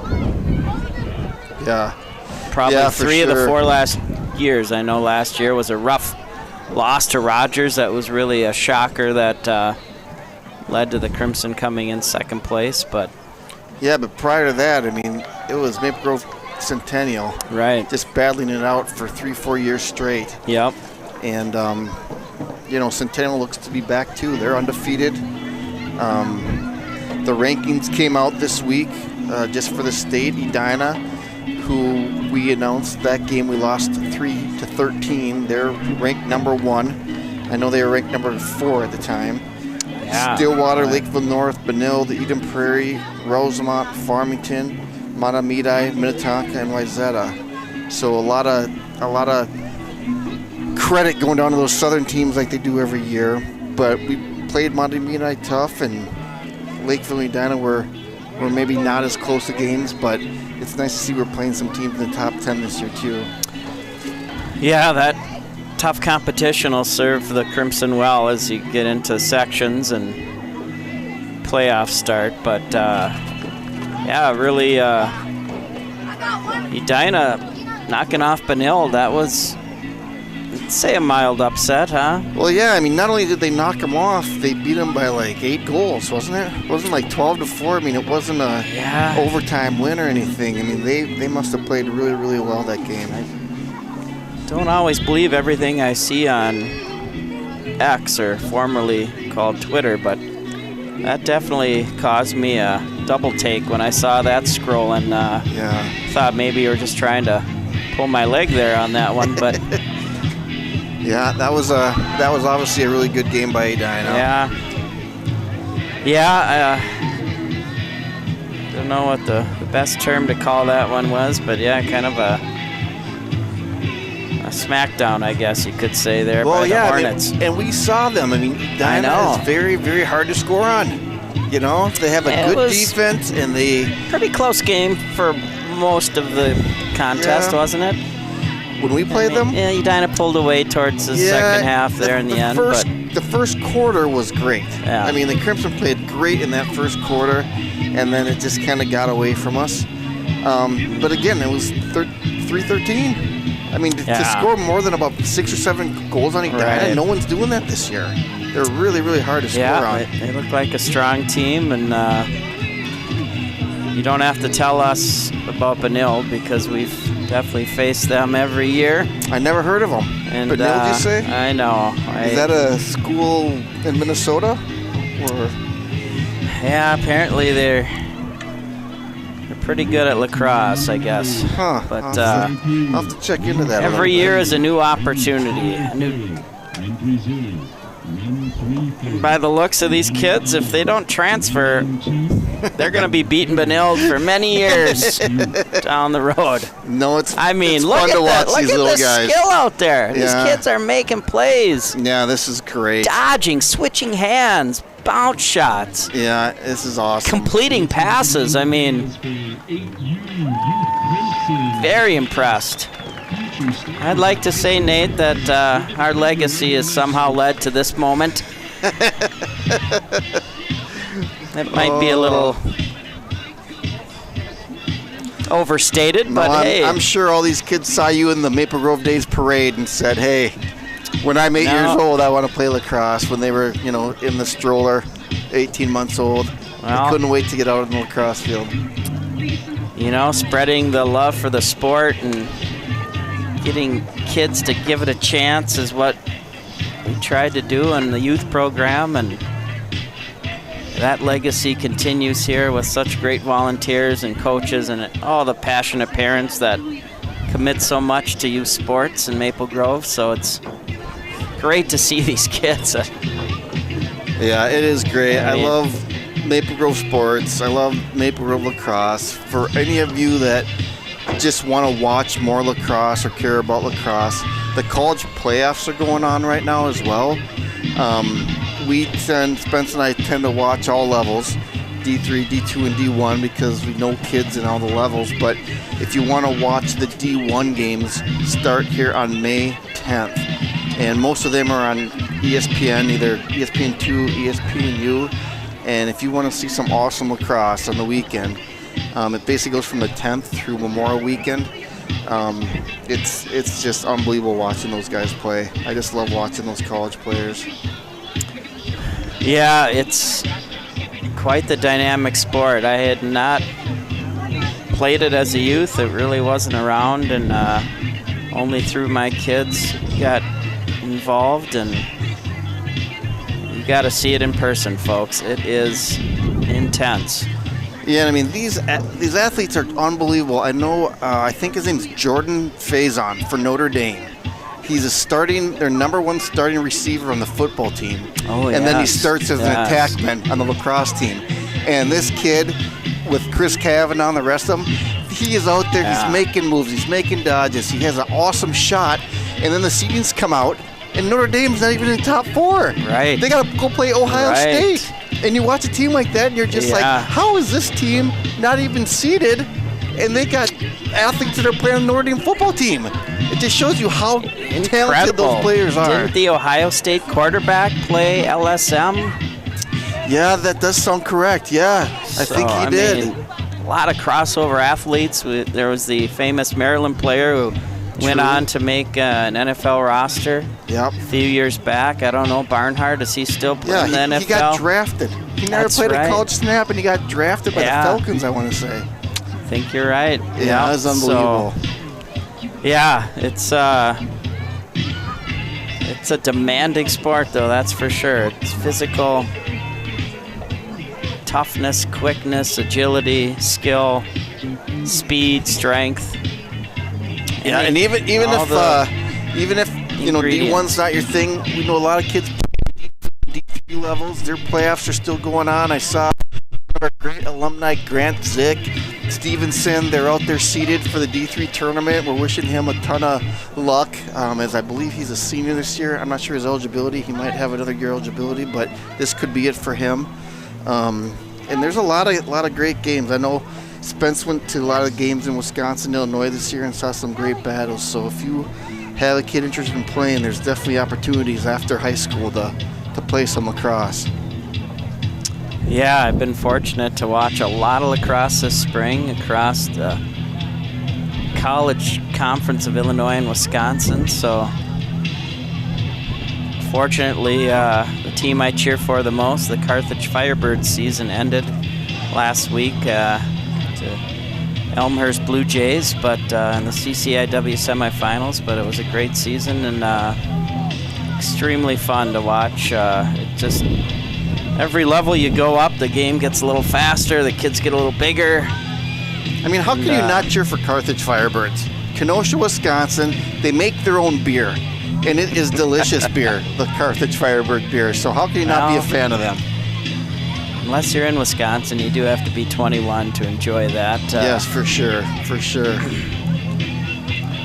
Speaker 2: 3 of the 4 last years. I know last year was a rough loss to Rogers. That was really a shocker that led to the Crimson coming in second place. But
Speaker 3: yeah, but prior to that, I mean, it was Maple Grove Centennial.
Speaker 2: Right.
Speaker 3: Just battling it out for 3-4 years straight.
Speaker 2: Yep.
Speaker 3: And, you know, Centennial looks to be back too. They're undefeated. The rankings came out this week just for the state. Edina, who we announced that game, we lost 3-13. They're ranked number 1. I know they were ranked number 4 at the time.
Speaker 2: Yeah.
Speaker 3: Stillwater, Lakeville North, Benilde, Eden Prairie, Rosemont, Farmington, Matamidi, Minnetonka, and Wayzata. So a lot of credit going down to those southern teams like they do every year. But we played Matamidi tough, and Lakeville and Edina were maybe not as close to games, but it's nice to see we're playing some teams in the top 10 this year too.
Speaker 2: Yeah, that tough competition will serve the Crimson well as you get into sections and playoffs start. But yeah, really, Edina knocking off Benilde, that was, say, a mild upset, huh?
Speaker 3: Well, yeah, I mean, not only did they knock them off, they beat them by like 8 goals, wasn't it? It wasn't like 12-4. I mean, it wasn't a overtime win or anything. I mean, they must have played really, really well that game.
Speaker 2: I don't always believe everything I see on X, or formerly called Twitter, but that definitely caused me a double take when I saw that scroll, and thought maybe you were just trying to pull my leg there on that one, but
Speaker 3: yeah, that was obviously a really good game by Edina.
Speaker 2: Yeah. Don't know what the best term to call that one was, but yeah, kind of a smackdown, I guess you could say, there by the Hornets.
Speaker 3: And we saw them. I mean, Edina is very, very hard to score on. You know, they have a good defense, and they
Speaker 2: pretty close game for most of the contest, wasn't it?
Speaker 3: When we played them?
Speaker 2: Yeah, Edina pulled away towards the second half there in the end.
Speaker 3: The first quarter was great.
Speaker 2: Yeah.
Speaker 3: I mean, the Crimson played great in that first quarter, and then it just kind of got away from us. But again, it was 3-13. I mean, to score more than about 6 or 7 goals on Edina, no one's doing that this year. They're really, really hard to score on.
Speaker 2: Yeah, they look like a strong team, and you don't have to tell us about Benilde because we've definitely faced them every year.
Speaker 3: I never heard of them.
Speaker 2: And,
Speaker 3: Benilde, you say?
Speaker 2: I know.
Speaker 3: Is that a school in Minnesota? Or?
Speaker 2: Yeah, apparently they're pretty good at lacrosse, I guess. But
Speaker 3: I'll have to check into that.
Speaker 2: Every year is a new opportunity. By the looks of these kids, if they don't transfer, they're going to be beating Benilde for many years down the road.
Speaker 3: No, it's
Speaker 2: I mean,
Speaker 3: it's
Speaker 2: look
Speaker 3: fun
Speaker 2: at
Speaker 3: to watch
Speaker 2: that.
Speaker 3: these
Speaker 2: Look
Speaker 3: little
Speaker 2: at the
Speaker 3: guys.
Speaker 2: skill out there.
Speaker 3: Yeah.
Speaker 2: These kids are making plays.
Speaker 3: Yeah, this is great.
Speaker 2: Dodging, switching hands, bounce shots.
Speaker 3: Yeah, this is awesome.
Speaker 2: Completing passes. I mean, very impressed. I'd like to say, Nate, that our legacy has somehow led to this moment. It might be a little overstated, but hey.
Speaker 3: I'm sure all these kids saw you in the Maple Grove Days parade and said, hey, when I'm 8 years old, I want to play lacrosse. When they were, you know, in the stroller, 18 months old. They couldn't wait to get out on the lacrosse field.
Speaker 2: You know, spreading the love for the sport and getting kids to give it a chance is what we tried to do in the youth program, and that legacy continues here with such great volunteers and coaches and all the passionate parents that commit so much to youth sports in Maple Grove. So it's great to see these kids.
Speaker 3: Yeah, it is great. I love Maple Grove sports. I love Maple Grove lacrosse. For any of you that just want to watch more lacrosse or care about lacrosse, the college playoffs are going on right now as well. Spence and I tend to watch all levels, D3, D2, and D1, because we know kids in all the levels. But if you want to watch the D1 games, start here on May 10th. And most of them are on ESPN, either ESPN2, ESPNU. And if you want to see some awesome lacrosse on the weekend, it basically goes from the 10th through Memorial Weekend. It's just unbelievable watching those guys play. I just love watching those college players.
Speaker 2: Yeah, it's quite the dynamic sport. I had not played it as a youth. It really wasn't around, and only through my kids got involved, and you got to see it in person, folks. It is intense.
Speaker 3: Yeah, I mean, these athletes are unbelievable. I know, I think his name's Jordan Faison for Notre Dame. He's their number one starting receiver on the football team.
Speaker 2: Oh,
Speaker 3: and then he starts as an attackman on the lacrosse team. And this kid, with Chris Kavanaugh and the rest of them, he is out there, he's making moves, he's making dodges, he has an awesome shot, and then the seedings come out, and Notre Dame's not even in the top 4.
Speaker 2: Right.
Speaker 3: They got to go play Ohio State. And you watch a team like that, and you're just like, how is this team not even seeded? And they got athletes that are playing on the Notre Dame football team. It just shows you how talented those players are.
Speaker 2: Didn't the Ohio State quarterback play LSM?
Speaker 3: Yeah, that does sound correct. Yeah, I think he did.
Speaker 2: Mean, a lot of crossover athletes. There was the famous Maryland player who went on to make an NFL roster a few years back. I don't know, Barnhart, is he still playing in the NFL?
Speaker 3: He got drafted. He never played a college snap, and he got drafted by the Falcons, I want to say.
Speaker 2: I think you're right.
Speaker 3: Yeah, that's unbelievable.
Speaker 2: So, yeah, it's a demanding sport, though, that's for sure. It's physical, toughness, quickness, agility, skill, speed, strength.
Speaker 3: Yeah, and even if you know D1's not your thing, we know a lot of kids D3 levels. Their playoffs are still going on. I saw our great alumni Grant Zick, Stevenson. They're out there seated for the D3 tournament. We're wishing him a ton of luck, as I believe he's a senior this year. I'm not sure his eligibility. He might have another year eligibility, but this could be it for him. And there's a lot of great games. I know Spence went to a lot of games in Wisconsin, Illinois this year and saw some great battles. So if you have a kid interested in playing, there's definitely opportunities after high school to play some lacrosse.
Speaker 2: Yeah, I've been fortunate to watch a lot of lacrosse this spring across the College Conference of Illinois and Wisconsin. So fortunately, the team I cheer for the most, the Carthage Firebirds season ended last week to Elmhurst Blue Jays, but in the CCIW semifinals. But it was a great season and extremely fun to watch. It just every level you go up, the game gets a little faster, the kids get a little bigger.
Speaker 3: I mean, how can you not cheer for Carthage Firebirds? Kenosha, Wisconsin, they make their own beer, and it is delicious beer, the Carthage Firebird beer. So how can you not be a fan of them?
Speaker 2: Unless you're in Wisconsin, you do have to be 21 to enjoy that.
Speaker 3: Yes, for sure, for sure.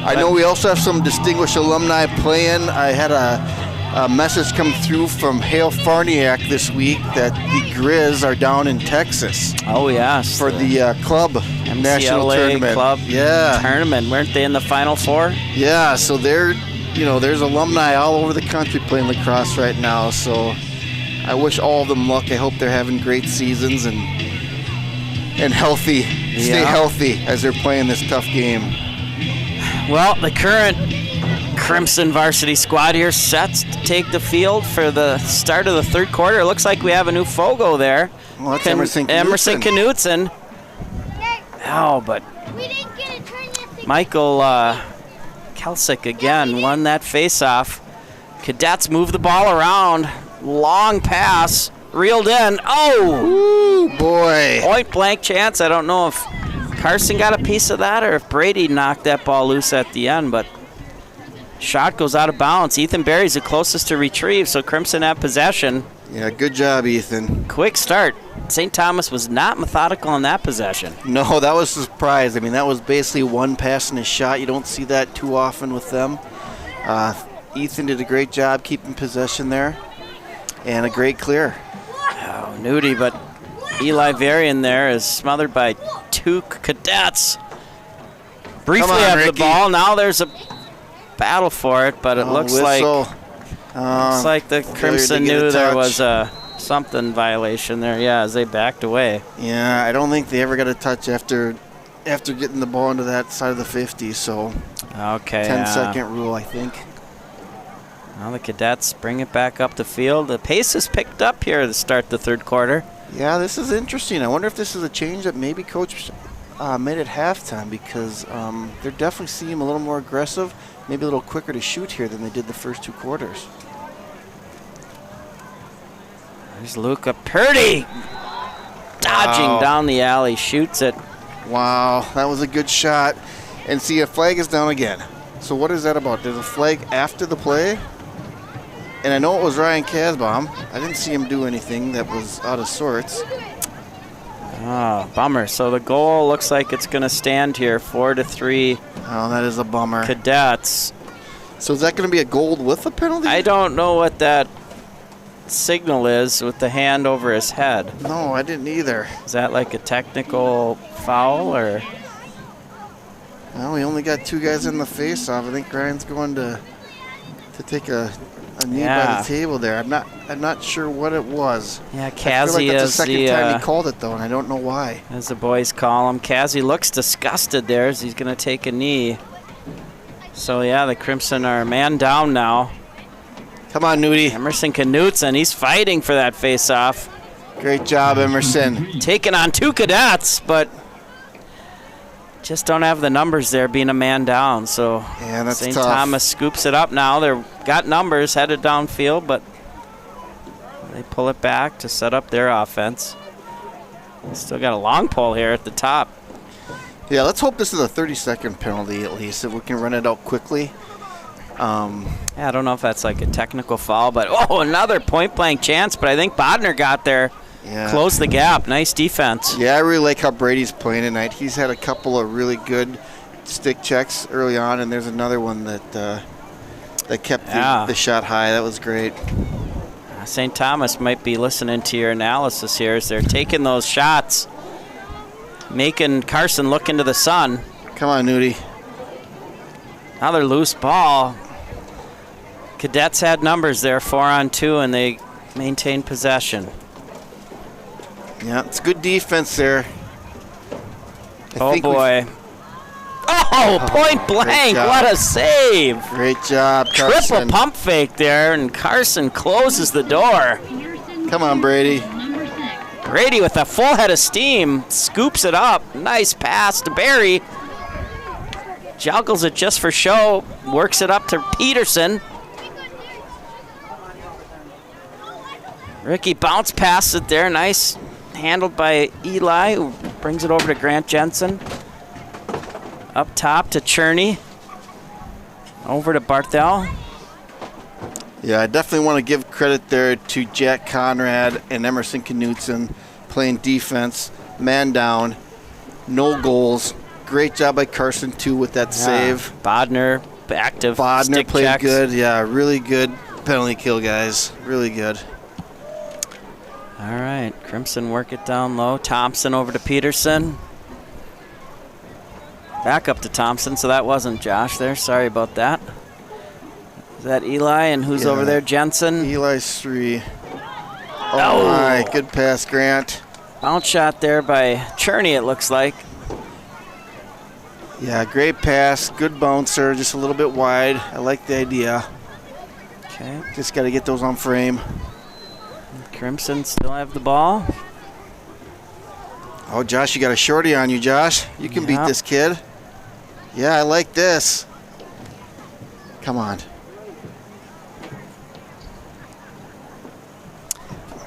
Speaker 3: I know we also have some distinguished alumni playing. I had a message come through from Hale Farniak this week that the Grizz are down in Texas.
Speaker 2: Oh, yes.
Speaker 3: For the club
Speaker 2: MCLA
Speaker 3: national tournament.
Speaker 2: Club tournament. Weren't they in the Final Four?
Speaker 3: Yeah, so there's alumni all over the country playing lacrosse right now. So I wish all of them luck. I hope they're having great seasons and healthy. Stay healthy as they're playing this tough game.
Speaker 2: Well, the current Crimson varsity squad here sets to take the field for the start of the third quarter. It looks like we have a new Fogo there.
Speaker 3: Well, that's Emerson
Speaker 2: Knutson. Oh, but Michael Kelsick again won that face-off. Cadets move the ball around. Long pass, reeled in. Oh!
Speaker 3: Ooh, boy.
Speaker 2: Point blank chance. I don't know if Carson got a piece of that or if Brady knocked that ball loose at the end, but shot goes out of bounds. Ethan Berry's the closest to retrieve, so Crimson have possession.
Speaker 3: Yeah, good job, Ethan.
Speaker 2: Quick start. St. Thomas was not methodical in that possession.
Speaker 3: No, that was a surprise. I mean, that was basically one pass and a shot. You don't see that too often with them. Ethan did a great job keeping possession there, and a great clear.
Speaker 2: Oh, Nudie, but Eli Varian there is smothered by two cadets. Briefly have the ball. Now there's a battle for it, but it looks like Looks like the Crimson knew there was a something violation there. Yeah, as they backed away.
Speaker 3: Yeah, I don't think they ever got a touch after getting the ball into that side of the 50. So
Speaker 2: okay,
Speaker 3: 10-second rule, I think.
Speaker 2: Now the Cadets bring it back up the field. The pace has picked up here to start the third quarter.
Speaker 3: Yeah, this is interesting. I wonder if this is a change that maybe Coach made at halftime, because they're definitely seeing him a little more aggressive, maybe a little quicker to shoot here than they did the first 2 quarters.
Speaker 2: There's Luca Purdy dodging down the alley, shoots it.
Speaker 3: Wow, that was a good shot. And see, a flag is down again. So what is that about? There's a flag after the play? And I know it was Ryan Kasbaum. I didn't see him do anything that was out of sorts.
Speaker 2: Oh, bummer. So the goal looks like it's going to stand here, 4-3.
Speaker 3: Oh, that is a bummer.
Speaker 2: Cadets.
Speaker 3: So is that going to be a goal with a penalty?
Speaker 2: I don't know what that signal is with the hand over his head.
Speaker 3: No, I didn't either.
Speaker 2: Is that like a technical foul or?
Speaker 3: Well, we only got 2 guys in the face-off. I think Ryan's going to take a knee by the table there. I'm not sure what it was.
Speaker 2: Yeah,
Speaker 3: Cassie I feel like that's the second time he called it though, and I don't know why.
Speaker 2: As the boys call him, Cassie looks disgusted there as he's going to take a knee. So yeah, the Crimson are a man down now.
Speaker 3: Come on, Nudie.
Speaker 2: Emerson Knutson, he's fighting for that face-off.
Speaker 3: Great job, Emerson.
Speaker 2: Taking on 2 Cadets, but just don't have the numbers there being a man down. So
Speaker 3: yeah, that's
Speaker 2: St.
Speaker 3: tough.
Speaker 2: Thomas scoops it up now. They've got numbers headed downfield, but they pull it back to set up their offense. Still got a long pole here at the top.
Speaker 3: Yeah, let's hope this is a 30-second penalty at least, if we can run it out quickly.
Speaker 2: Yeah, I don't know if that's like a technical foul, but another point-blank chance, but I think Bodner got there.
Speaker 3: Yeah.
Speaker 2: Close the gap. Nice defense.
Speaker 3: Yeah, I really like how Brady's playing tonight. He's had a couple of really good stick checks early on, and there's another one that kept the shot high. That was great.
Speaker 2: St. Thomas might be listening to your analysis here as they're taking those shots, making Carson look into the sun.
Speaker 3: Come on, Nudie.
Speaker 2: Another loose ball. Cadets had numbers there, 4-on-2, and they maintain possession.
Speaker 3: Yeah, it's good defense there.
Speaker 2: Oh, boy. Point blank. What a save.
Speaker 3: Great job, Carson.
Speaker 2: Triple pump fake there, and Carson closes the door.
Speaker 3: Come on, Brady.
Speaker 2: Brady with a full head of steam scoops it up. Nice pass to Barry. Juggles it just for show. Works it up to Peterson. Ricky bounce past it there. Nice. Handled by Eli, who brings it over to Grant Jensen. Up top to Cherney. Over to Barthel.
Speaker 3: Yeah, I definitely want to give credit there to Jack Conrad and Emerson Knutson playing defense, man down, no goals. Great job by Carson, too, with that save.
Speaker 2: Bodner, active.
Speaker 3: Bodner played
Speaker 2: checks.
Speaker 3: good. Yeah, really good penalty kill, guys. Really good.
Speaker 2: All right, Crimson work it down low. Thompson over to Peterson. Back up to Thompson, so that wasn't Josh there. Sorry about that. Is that Eli, and who's over there? Jensen?
Speaker 3: Eli's 3. Oh, my. Good pass, Grant.
Speaker 2: Bounce shot there by Cherney, it looks like.
Speaker 3: Yeah, great pass. Good bouncer, just a little bit wide. I like the idea.
Speaker 2: Okay.
Speaker 3: Just got to get those on frame.
Speaker 2: Crimson still have the ball.
Speaker 3: Oh, Josh, you got a shorty on you, Josh. You can beat this kid. Yeah, I like this. Come on.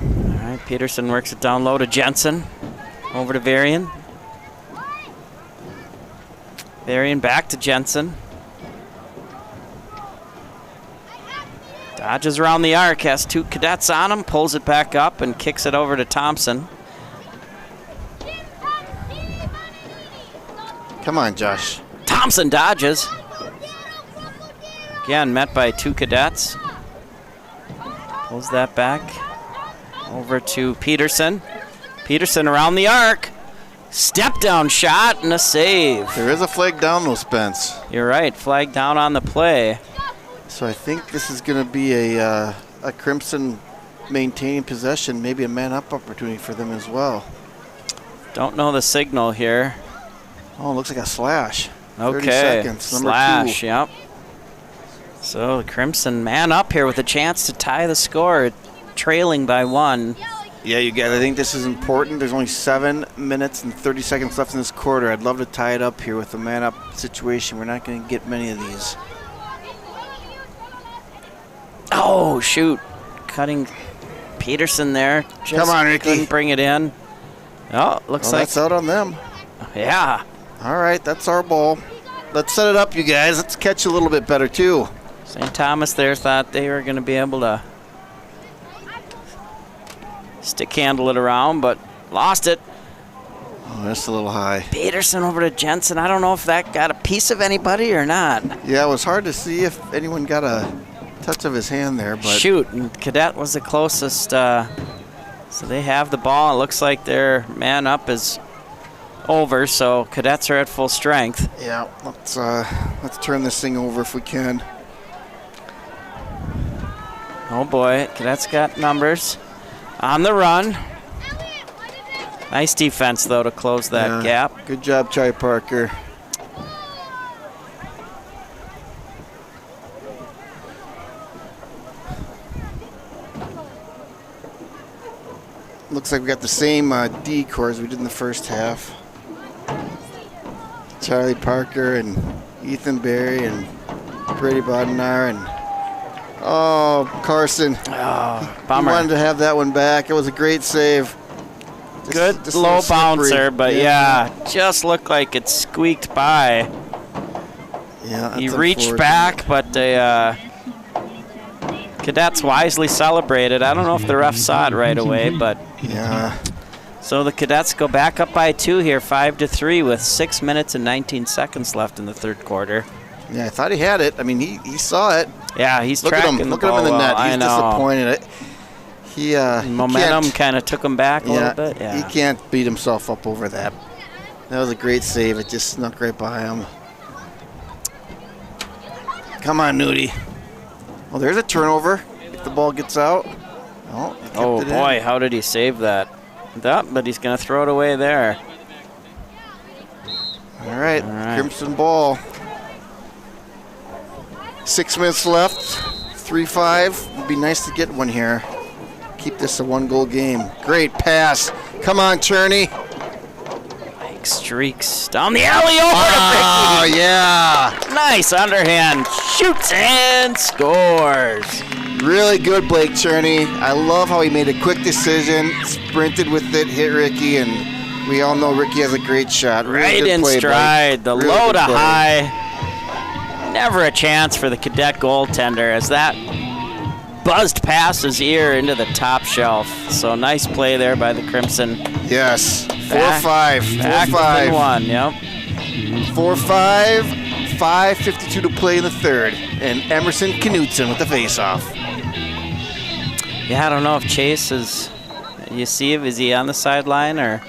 Speaker 2: All right, Peterson works it down low to Jensen. Over to Varian. Varian back to Jensen. Dodges around the arc, has 2 Cadets on him, pulls it back up and kicks it over to Thompson.
Speaker 3: Come on, Josh.
Speaker 2: Thompson dodges. Again, met by 2 Cadets. Pulls that back over to Peterson. Peterson around the arc. Step down shot and a save.
Speaker 3: There is a flag down though, Spence.
Speaker 2: You're right, flag down on the play.
Speaker 3: So I think this is going to be a Crimson maintaining possession, maybe a man-up opportunity for them as well.
Speaker 2: Don't know the signal here.
Speaker 3: Oh, it looks like a slash.
Speaker 2: Okay,
Speaker 3: 30 seconds, number
Speaker 2: slash,
Speaker 3: 2.
Speaker 2: yep. So the Crimson man up here with a chance to tie the score, trailing by 1.
Speaker 3: Yeah, you guys, I think this is important. There's only 7 minutes and 30 seconds left in this quarter. I'd love to tie it up here with a man-up situation. We're not going to get many of these.
Speaker 2: Oh, shoot. Cutting Peterson there. Just
Speaker 3: Come on, Ricky.
Speaker 2: couldn't bring it in. Oh, looks like...
Speaker 3: That's out on them.
Speaker 2: Yeah.
Speaker 3: All right, that's our ball. Let's set it up, you guys. Let's catch a little bit better, too.
Speaker 2: St. Thomas there thought they were going to be able to stick handle it around, but lost it.
Speaker 3: Oh, that's a little high.
Speaker 2: Peterson over to Jensen. I don't know if that got a piece of anybody or not.
Speaker 3: Yeah, it was hard to see if anyone got a touch of his hand there, but
Speaker 2: Shoot, and Cadet was the closest. So they have the ball. It looks like their man up is over, so Cadets are at full strength.
Speaker 3: yeah, let's turn this thing over if we can.
Speaker 2: Oh boy, Cadets got numbers on the run. Nice defense though to close that gap.
Speaker 3: Good job, Charlie Parker. Looks like we got the same D core as we did in the first half. Charlie Parker and Ethan Berry and Brady Bodenar and Carson.
Speaker 2: Oh,
Speaker 3: He
Speaker 2: bummer.
Speaker 3: wanted to have that one back. It was a great save.
Speaker 2: Good
Speaker 3: Just a
Speaker 2: low
Speaker 3: little slippery.
Speaker 2: bouncer, but yeah, just looked like it squeaked by.
Speaker 3: Yeah,
Speaker 2: He
Speaker 3: that's
Speaker 2: reached
Speaker 3: unfortunate.
Speaker 2: back, but the Cadets wisely celebrated. I don't know if the ref saw it right away, but
Speaker 3: Yeah.
Speaker 2: so the Cadets go back up by 2 here, 5-3, with 6 minutes and 19 seconds left in the third quarter.
Speaker 3: Yeah, I thought he had it. I mean, he saw it.
Speaker 2: Yeah, he's
Speaker 3: Look at
Speaker 2: tracking
Speaker 3: him.
Speaker 2: the
Speaker 3: Look at him in the
Speaker 2: ball
Speaker 3: net.
Speaker 2: well.
Speaker 3: He's
Speaker 2: I know.
Speaker 3: disappointed. He
Speaker 2: Momentum
Speaker 3: can't-
Speaker 2: kind of took him back a
Speaker 3: yeah,
Speaker 2: little bit. Yeah.
Speaker 3: He can't beat himself up over that. That was a great save. It just snuck right by him. Come on, Nudie. Well, there's a turnover. If the ball gets out. Oh, he kept
Speaker 2: Oh
Speaker 3: it in.
Speaker 2: boy, how did he save that? But he's going to throw it away there.
Speaker 3: All right, Crimson ball. 6 minutes left. 3-5. Would be nice to get one here. Keep this a 1-goal game. Great pass. Come on, Cherney.
Speaker 2: Big streaks down the alley over
Speaker 3: Oh,
Speaker 2: to Ricky.
Speaker 3: yeah.
Speaker 2: Nice underhand. Shoots and scores.
Speaker 3: Really good, Blake Cherney. I love how he made a quick decision, sprinted with it, hit Ricky, and we all know Ricky has a great shot. Really
Speaker 2: Right
Speaker 3: good
Speaker 2: in
Speaker 3: play,
Speaker 2: stride. The
Speaker 3: Blake. Really
Speaker 2: low
Speaker 3: good
Speaker 2: to
Speaker 3: play.
Speaker 2: high. Never a chance for the Cadet goaltender as that buzzed past his ear into the top shelf. So nice play there by the Crimson.
Speaker 3: Yes.
Speaker 2: Back
Speaker 3: 4-5.
Speaker 2: within
Speaker 3: 4-5.
Speaker 2: 1, yep.
Speaker 3: 4-5. 5:52 to play in the third. And Emerson Knutson with the faceoff.
Speaker 2: Yeah, I don't know if Chase is. You see him? Is he on the sideline or?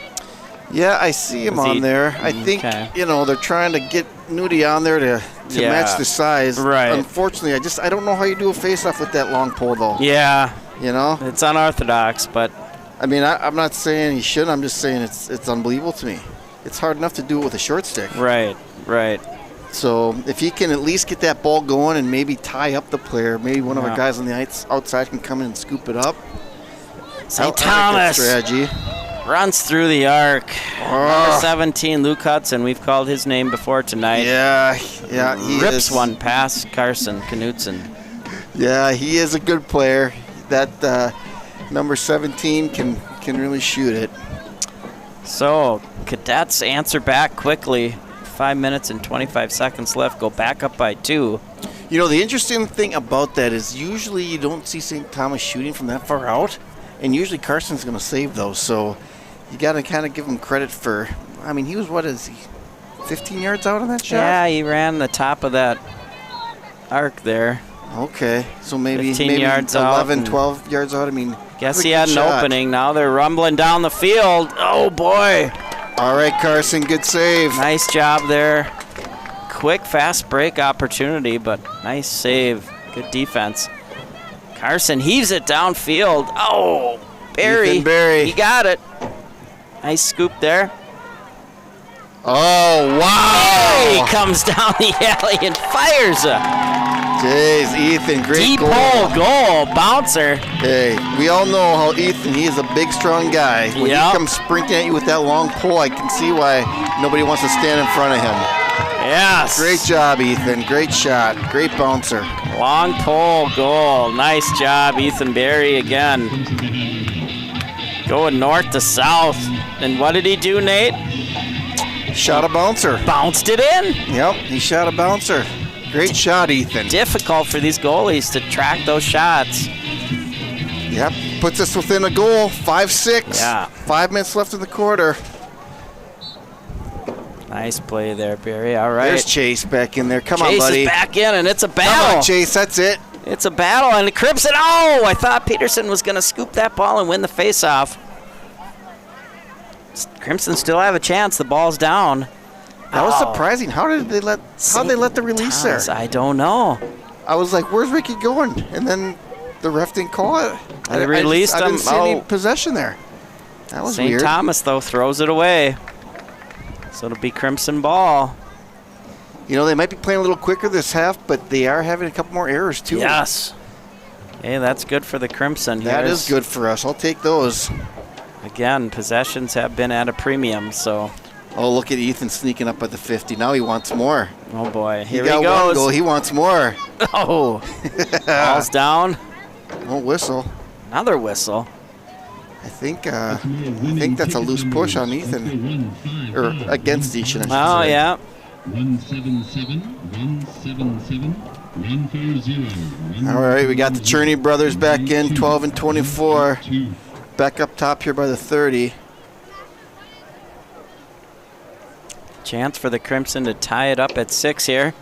Speaker 3: Yeah, I see him
Speaker 2: Is he-
Speaker 3: on there. I think,
Speaker 2: okay.
Speaker 3: they're trying to get Nudie on there to
Speaker 2: Yeah.
Speaker 3: match the size.
Speaker 2: Right.
Speaker 3: Unfortunately, I don't know how you do a faceoff with that long pole, though.
Speaker 2: Yeah,
Speaker 3: You know?
Speaker 2: it's unorthodox, but
Speaker 3: I mean, I'm not saying he shouldn't. I'm just saying it's unbelievable to me. It's hard enough to do it with a short stick.
Speaker 2: right.
Speaker 3: So if he can at least get that ball going and maybe tie up the player, maybe one of
Speaker 2: Yeah.
Speaker 3: our guys on the outside can come in and scoop it up.
Speaker 2: St.
Speaker 3: I like that
Speaker 2: Thomas
Speaker 3: strategy.
Speaker 2: runs through the arc. Number
Speaker 3: Oh,
Speaker 2: 17, Luke Hudson. We've called his name before tonight.
Speaker 3: yeah, he
Speaker 2: Rips
Speaker 3: is.
Speaker 2: one past Carson Knutson.
Speaker 3: Yeah, he is a good player. That number 17 can really shoot it.
Speaker 2: So Cadets answer back quickly. 5 minutes and 25 seconds left. Go back up by 2.
Speaker 3: You know, the interesting thing about that is usually you don't see St. Thomas shooting from that far out, and usually Carson's going to save those. So you got to kind of give him credit for. I mean, he was 15 yards out on that shot?
Speaker 2: Yeah, he ran the top of that arc there.
Speaker 3: Okay, so maybe
Speaker 2: 15 yards out
Speaker 3: 11,
Speaker 2: and-
Speaker 3: 12 yards out. I mean,
Speaker 2: Guess
Speaker 3: that's a
Speaker 2: he
Speaker 3: good
Speaker 2: had an
Speaker 3: shot.
Speaker 2: opening. Now they're rumbling down the field. Oh boy.
Speaker 3: All right, Carson, good save.
Speaker 2: Nice job there. Quick, fast break opportunity, but nice save. Good defense. Carson heaves it downfield. Oh, Barry.
Speaker 3: Ethan Barry.
Speaker 2: He got it. Nice scoop there.
Speaker 3: Oh,
Speaker 2: Barry
Speaker 3: wow.
Speaker 2: comes down the alley and fires a
Speaker 3: Jeez, Ethan, great
Speaker 2: deep
Speaker 3: goal.
Speaker 2: hole goal. Bouncer.
Speaker 3: Hey, we all know how Ethan, he is a big, strong guy. When
Speaker 2: Yep.
Speaker 3: he comes sprinting at you with that long pole, I can see why nobody wants to stand in front of him.
Speaker 2: Yes.
Speaker 3: Great job, Ethan. Great shot. Great bouncer.
Speaker 2: Long pole goal. Nice job, Ethan Barry again. Going north to south. And what did he do, Nate?
Speaker 3: Shot a bouncer.
Speaker 2: Bounced it in.
Speaker 3: Yep, he shot a bouncer. Great shot, Ethan.
Speaker 2: Difficult for these goalies to track those shots.
Speaker 3: Yep, puts us within a goal. 5-6.
Speaker 2: Yeah.
Speaker 3: 5 minutes left in the quarter.
Speaker 2: Nice play there, Barry. All right.
Speaker 3: There's Chase back in there. Come on,
Speaker 2: Chase
Speaker 3: buddy.
Speaker 2: is back in, and it's a
Speaker 3: Come
Speaker 2: battle.
Speaker 3: on, Chase. That's it.
Speaker 2: It's a battle, and Crimson. Oh, I thought Peterson was going to scoop that ball and win the faceoff. Crimson still have a chance. The ball's down.
Speaker 3: That was
Speaker 2: Oh.
Speaker 3: surprising. How did they let the release there?
Speaker 2: Thomas, I don't know.
Speaker 3: I was like, "Where's Ricky going?" And then the ref didn't call it.
Speaker 2: They released
Speaker 3: I didn't
Speaker 2: him.
Speaker 3: see any
Speaker 2: Oh.
Speaker 3: possession there. That was
Speaker 2: St.
Speaker 3: weird.
Speaker 2: Thomas, though, throws it away. So it'll be Crimson ball.
Speaker 3: You know, they might be playing a little quicker this half, but they are having a couple more errors too.
Speaker 2: Yes. Hey, that's good for the Crimson.
Speaker 3: That is good for us. I'll take those.
Speaker 2: Again, possessions have been at a premium, so.
Speaker 3: Oh, look at Ethan sneaking up at the 50. Now he wants more.
Speaker 2: Oh, boy.
Speaker 3: He
Speaker 2: Here
Speaker 3: got
Speaker 2: he
Speaker 3: one
Speaker 2: goes.
Speaker 3: goal. He wants more.
Speaker 2: Oh. Ball's down.
Speaker 3: Won't whistle.
Speaker 2: Another whistle.
Speaker 3: I think that's a loose push on Ethan, or against Ethan. I should
Speaker 2: Oh,
Speaker 3: say.
Speaker 2: yeah.
Speaker 1: 177-140.
Speaker 3: All right, we got the Cherney brothers back in, 12 and 24. Back up top here by the 30.
Speaker 2: Chance for the Crimson to tie it up at 6 here.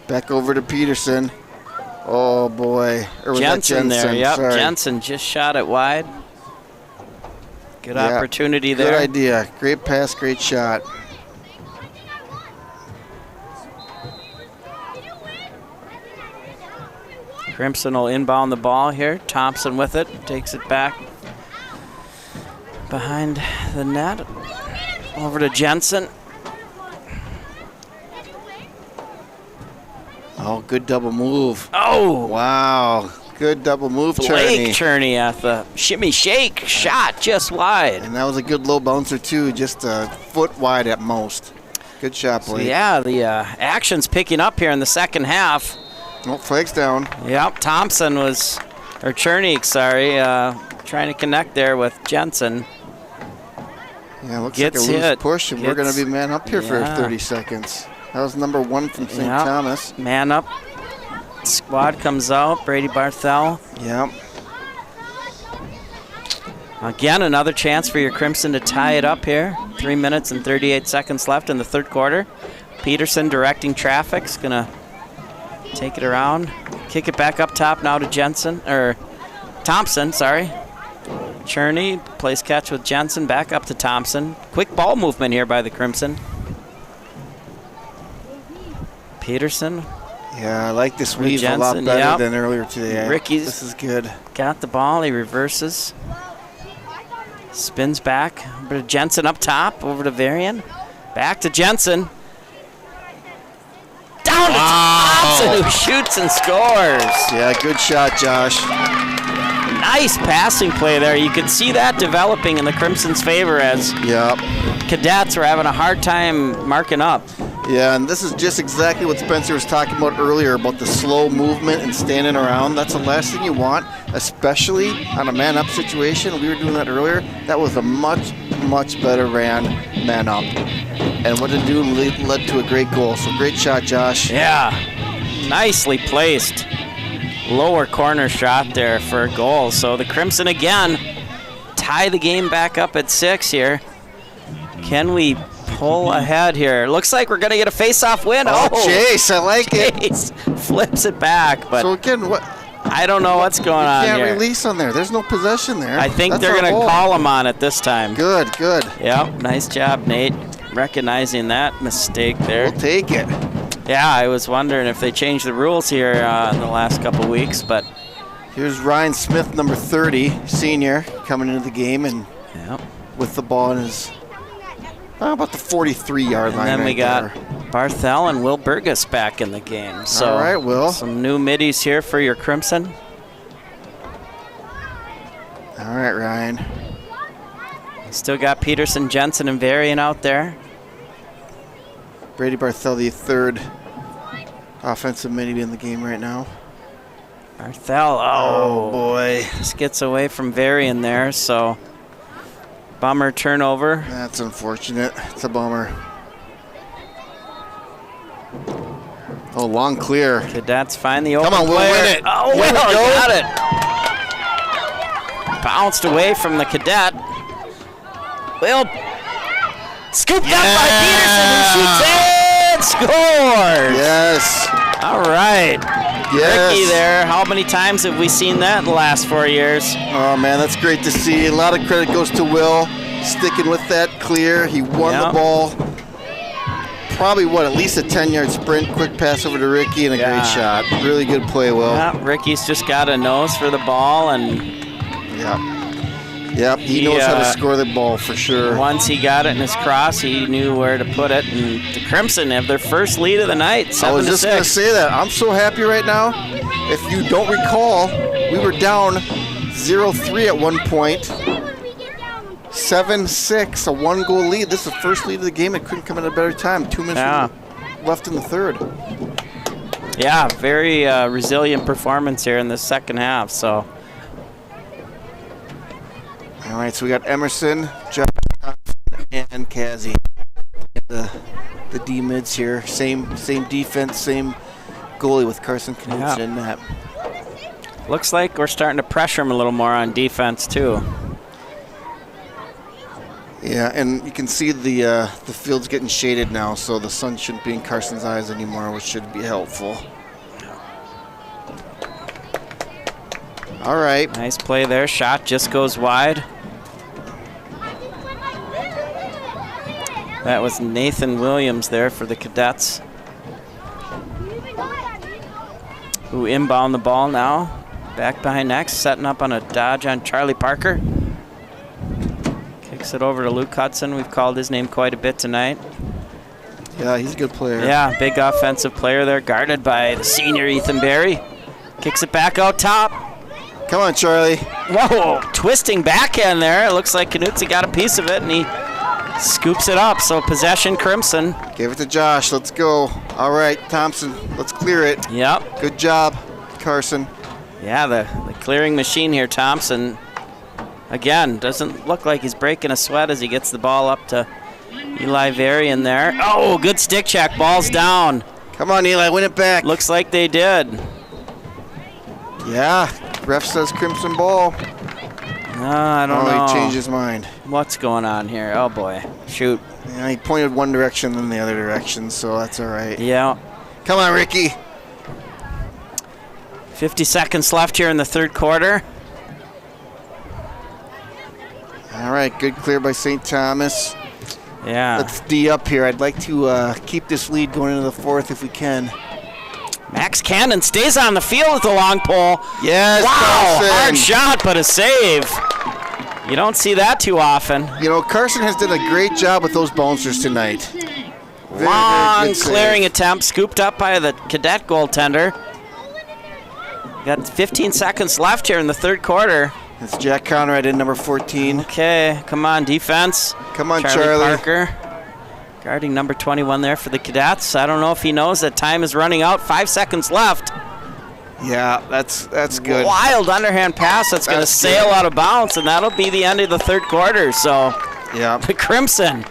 Speaker 3: Back over to Peterson. Oh boy, or was that
Speaker 2: Jensen there. Yep,
Speaker 3: Sorry.
Speaker 2: Jensen just shot it wide. Good
Speaker 3: Yeah,
Speaker 2: opportunity
Speaker 3: Good
Speaker 2: there.
Speaker 3: idea. Great pass, great shot.
Speaker 2: Crimson will inbound the ball here. Thompson with it, takes it back behind the net. Over to Jensen.
Speaker 3: Oh, good double move.
Speaker 2: Oh,
Speaker 3: Wow, good double move,
Speaker 2: Blake
Speaker 3: Cherney.
Speaker 2: Cherney at the shimmy shake shot just wide.
Speaker 3: And that was a good low bouncer too, just a foot wide at most. Good shot,
Speaker 2: So
Speaker 3: Blake.
Speaker 2: yeah, the action's picking up here in the second half.
Speaker 3: Oh, flag's down.
Speaker 2: Yep, Thompson was, or Cherney, sorry, trying to connect there with Jensen.
Speaker 3: Yeah, looks
Speaker 2: Gets
Speaker 3: like a loose
Speaker 2: hit.
Speaker 3: push, and we're going to be man up here for
Speaker 2: Yeah.
Speaker 3: 30 seconds. That was number 1 from St.
Speaker 2: Yep.
Speaker 3: Thomas.
Speaker 2: Man up. Squad comes out. Brady Barthel.
Speaker 3: Yep.
Speaker 2: Again, another chance for your Crimson to tie it up here. 3 minutes and 38 seconds left in the third quarter. Peterson directing traffic's going to take it around. Kick it back up top now to Jensen, or Thompson, sorry. Cherney plays catch with Jensen, back up to Thompson. Quick ball movement here by the Crimson. Peterson
Speaker 3: Yeah, I like this weave a lot
Speaker 2: Jensen,
Speaker 3: better
Speaker 2: yep.
Speaker 3: than earlier today.
Speaker 2: Ricky's-
Speaker 3: This is good.
Speaker 2: got the ball, he reverses. Spins back, over to Jensen up top, over to Varian. Back to Jensen. Down to Thompson, who shoots and scores.
Speaker 3: Yeah, good shot, Josh.
Speaker 2: Nice passing play there. You could see that developing in the Crimson's favor as
Speaker 3: Yep.
Speaker 2: Cadets were having a hard time marking up.
Speaker 3: Yeah, and this is just exactly what Spencer was talking about earlier about the slow movement and standing around. That's the last thing you want, especially on a man-up situation. We were doing that earlier. That was a much, much better ran man-up. And what it do led to a great goal. So great shot, Josh.
Speaker 2: Yeah, nicely placed. Lower corner shot there for a goal. So the Crimson again tie the game back up at 6 here. Can we pull ahead here? Looks like we're going to get a face-off win.
Speaker 3: Oh, Chase, I like it.
Speaker 2: Chase flips it back, but
Speaker 3: So again, what?
Speaker 2: I don't know what's going on
Speaker 3: Can't
Speaker 2: here.
Speaker 3: release on there. There's no possession there.
Speaker 2: I think
Speaker 3: That's
Speaker 2: they're
Speaker 3: our
Speaker 2: going to
Speaker 3: goal.
Speaker 2: call him on it this time.
Speaker 3: Good, good.
Speaker 2: Yep, nice job, Nate, recognizing that mistake there.
Speaker 3: We'll take it.
Speaker 2: Yeah, I was wondering if they changed the rules here in the last couple weeks, but
Speaker 3: here's Ryan Smith, number 30, senior, coming into the game and with the ball in his about the 43-yard line.
Speaker 2: And then we got
Speaker 3: there.
Speaker 2: Barthel and Will Burgess back in the game. So
Speaker 3: all right, Will.
Speaker 2: Some new middies here for your Crimson.
Speaker 3: All right, Ryan.
Speaker 2: Still got Peterson, Jensen, and Varian out there.
Speaker 3: Brady Barthel, the third offensive midi in the game right now.
Speaker 2: Barthel,
Speaker 3: oh boy.
Speaker 2: Just gets away from Varian there, so bummer turnover.
Speaker 3: That's unfortunate. It's a bummer. Oh, long clear.
Speaker 2: Cadets find the open
Speaker 3: Come on,
Speaker 2: player.
Speaker 3: we'll win it.
Speaker 2: Oh,
Speaker 3: Here we
Speaker 2: Will
Speaker 3: go.
Speaker 2: got it. Bounced away from the cadet. Will scooped up by Peterson, who shoots and scores.
Speaker 3: Yes.
Speaker 2: All right.
Speaker 3: Yes.
Speaker 2: Ricky there. How many times have we seen that in the last 4 years?
Speaker 3: Oh, man, that's great to see. A lot of credit goes to Will, sticking with that clear. He won the ball. Probably, at least a 10-yard sprint, quick pass over to Ricky, and a great shot. Really good play, Will.
Speaker 2: Yeah, Ricky's just got a nose for the ball, and
Speaker 3: Yep, he knows how to score the ball for sure.
Speaker 2: Once he got it in his cross, he knew where to put it, and the Crimson have their first lead of the night, 7-6.
Speaker 3: I was just going to say that. I'm so happy right now. If you don't recall, we were down 0-3 at one point. 7-6, a one-goal lead. This is the first lead of the game. It couldn't come at a better time. 2 minutes left in the third.
Speaker 2: Yeah, very resilient performance here in the second half. So.
Speaker 3: All right, so we got Emerson, Josh, and Kazi. The D mids here. Same defense, same goalie with Carson Knudsen in that.
Speaker 2: Looks like we're starting to pressure him a little more on defense too.
Speaker 3: Yeah, and you can see the field's getting shaded now, so the sun shouldn't be in Carson's eyes anymore, which should be helpful. All right.
Speaker 2: Nice play there. Shot just goes wide. That was Nathan Williams there for the Cadets, who inbound the ball now. Back behind next, setting up on a dodge on Charlie Parker. Kicks it over to Luke Hudson. We've called his name quite a bit tonight.
Speaker 3: Yeah, he's a good player.
Speaker 2: Yeah, big offensive player there, guarded by the senior Ethan Berry. Kicks it back out top.
Speaker 3: Come on, Charlie.
Speaker 2: Whoa, twisting backhand there. It looks like Knudsen got a piece of it, and he scoops it up. So possession Crimson.
Speaker 3: Give it to Josh. Let's go. All right, Thompson, let's clear it.
Speaker 2: Yep.
Speaker 3: Good job, Carson.
Speaker 2: Yeah, the clearing machine here, Thompson. Again, doesn't look like he's breaking a sweat as he gets the ball up to Eli Varian there. Oh, good stick check. Ball's down.
Speaker 3: Come on, Eli, win it back.
Speaker 2: Looks like they did.
Speaker 3: Yeah, ref says Crimson ball.
Speaker 2: I don't know.
Speaker 3: He changed his mind.
Speaker 2: What's going on here? Oh, boy. Shoot.
Speaker 3: Yeah, he pointed one direction then the other direction, so that's all right.
Speaker 2: Yeah.
Speaker 3: Come on, Ricky.
Speaker 2: 50 seconds left here in the third quarter.
Speaker 3: All right, good clear by St. Thomas.
Speaker 2: Yeah.
Speaker 3: Let's D up here. I'd like to keep this lead going into the fourth if we can.
Speaker 2: Max Cannon stays on the field with the long pole.
Speaker 3: Yes,
Speaker 2: wow,
Speaker 3: Carson.
Speaker 2: Hard shot, but a save. You don't see that too often.
Speaker 3: You know, Carson has done a great job with those bouncers tonight.
Speaker 2: Long clearing attempt, scooped up by the Cadet goaltender. Got 15 seconds left here in the third quarter.
Speaker 3: It's Jack Conrad in number 14.
Speaker 2: Okay, come on, defense.
Speaker 3: Come on,
Speaker 2: Charlie
Speaker 3: Charlie.
Speaker 2: Parker. Guarding number 21 there for the Cadets. I don't know if he knows that time is running out. 5 seconds left.
Speaker 3: Yeah, that's good.
Speaker 2: Wild underhand pass that's going to sail out of bounds, and that'll be the end of the third quarter. So,
Speaker 3: yeah,
Speaker 2: the Crimson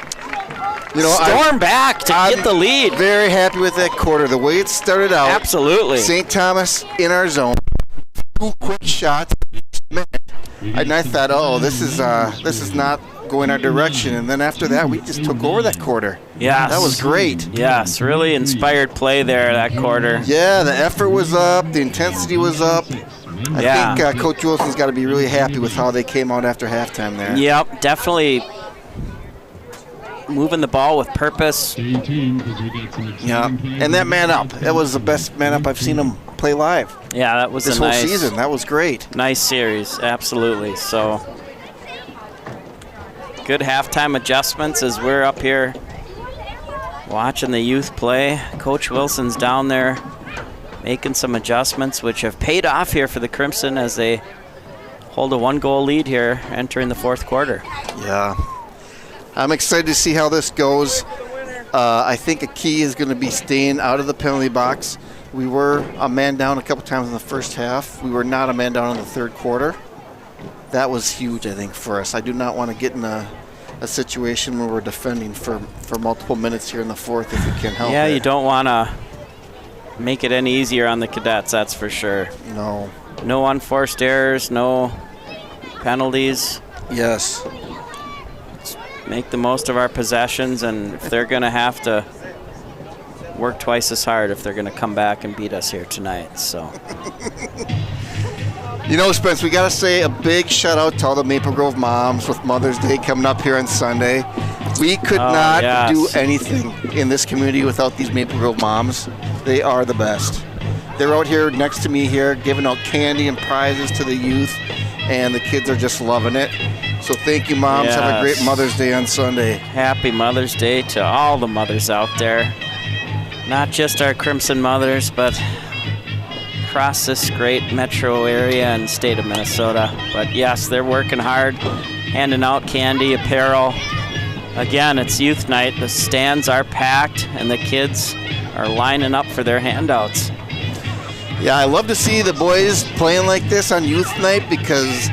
Speaker 3: storm
Speaker 2: back to get the lead.
Speaker 3: Very happy with that quarter. The way it started out.
Speaker 2: Absolutely.
Speaker 3: St. Thomas in our zone. 2 quick shots. And I thought, oh, this is not going our direction. And then after that, we just took over that quarter.
Speaker 2: Yes.
Speaker 3: That was great.
Speaker 2: Yes, really inspired play there that quarter.
Speaker 3: Yeah, the effort was up. The intensity was up. I think Coach Wilson's got to be really happy with how they came out after halftime there.
Speaker 2: Yep, definitely moving the ball with purpose.
Speaker 1: Stay tuned because we got some exciting
Speaker 3: Yeah,
Speaker 1: players.
Speaker 3: and that man up. That was the best man up I've seen him play live
Speaker 2: Yeah, that was
Speaker 3: this
Speaker 2: a
Speaker 3: whole
Speaker 2: nice
Speaker 3: season. That was great.
Speaker 2: Nice series, absolutely. So good halftime adjustments as we're up here watching the youth play. Coach Wilson's down there making some adjustments, which have paid off here for the Crimson as they hold a 1-goal lead here entering the fourth quarter.
Speaker 3: Yeah. I'm excited to see how this goes. I think a key is going to be staying out of the penalty box. We were a man down a couple times in the first half. We were not a man down in the third quarter. That was huge, I think, for us. I do not want to get in a situation where we're defending for multiple minutes here in the fourth if we can help
Speaker 2: Yeah,
Speaker 3: it.
Speaker 2: you don't want to make it any easier on the Cadets, that's for sure.
Speaker 3: No.
Speaker 2: No unforced errors, no penalties.
Speaker 3: Yes.
Speaker 2: Make the most of our possessions, and if they're going to have to work twice as hard if they're going to come back and beat us here tonight. So,
Speaker 3: You know, Spence, we got to say a big shout out to all the Maple Grove moms with Mother's Day coming up here on Sunday. We could not do anything in this community without these Maple Grove moms. They are the best. They're out here next to me here giving out candy and prizes to the youth, and the kids are just loving it. So thank you, moms. Have a great Mother's Day on Sunday.
Speaker 2: Happy Mother's Day to all the mothers out there. Not just our Crimson mothers, but across this great metro area and state of Minnesota. But yes, they're working hard, handing out candy, apparel. Again, it's youth night. The stands are packed, and the kids are lining up for their handouts.
Speaker 3: Yeah, I love to see the boys playing like this on youth night because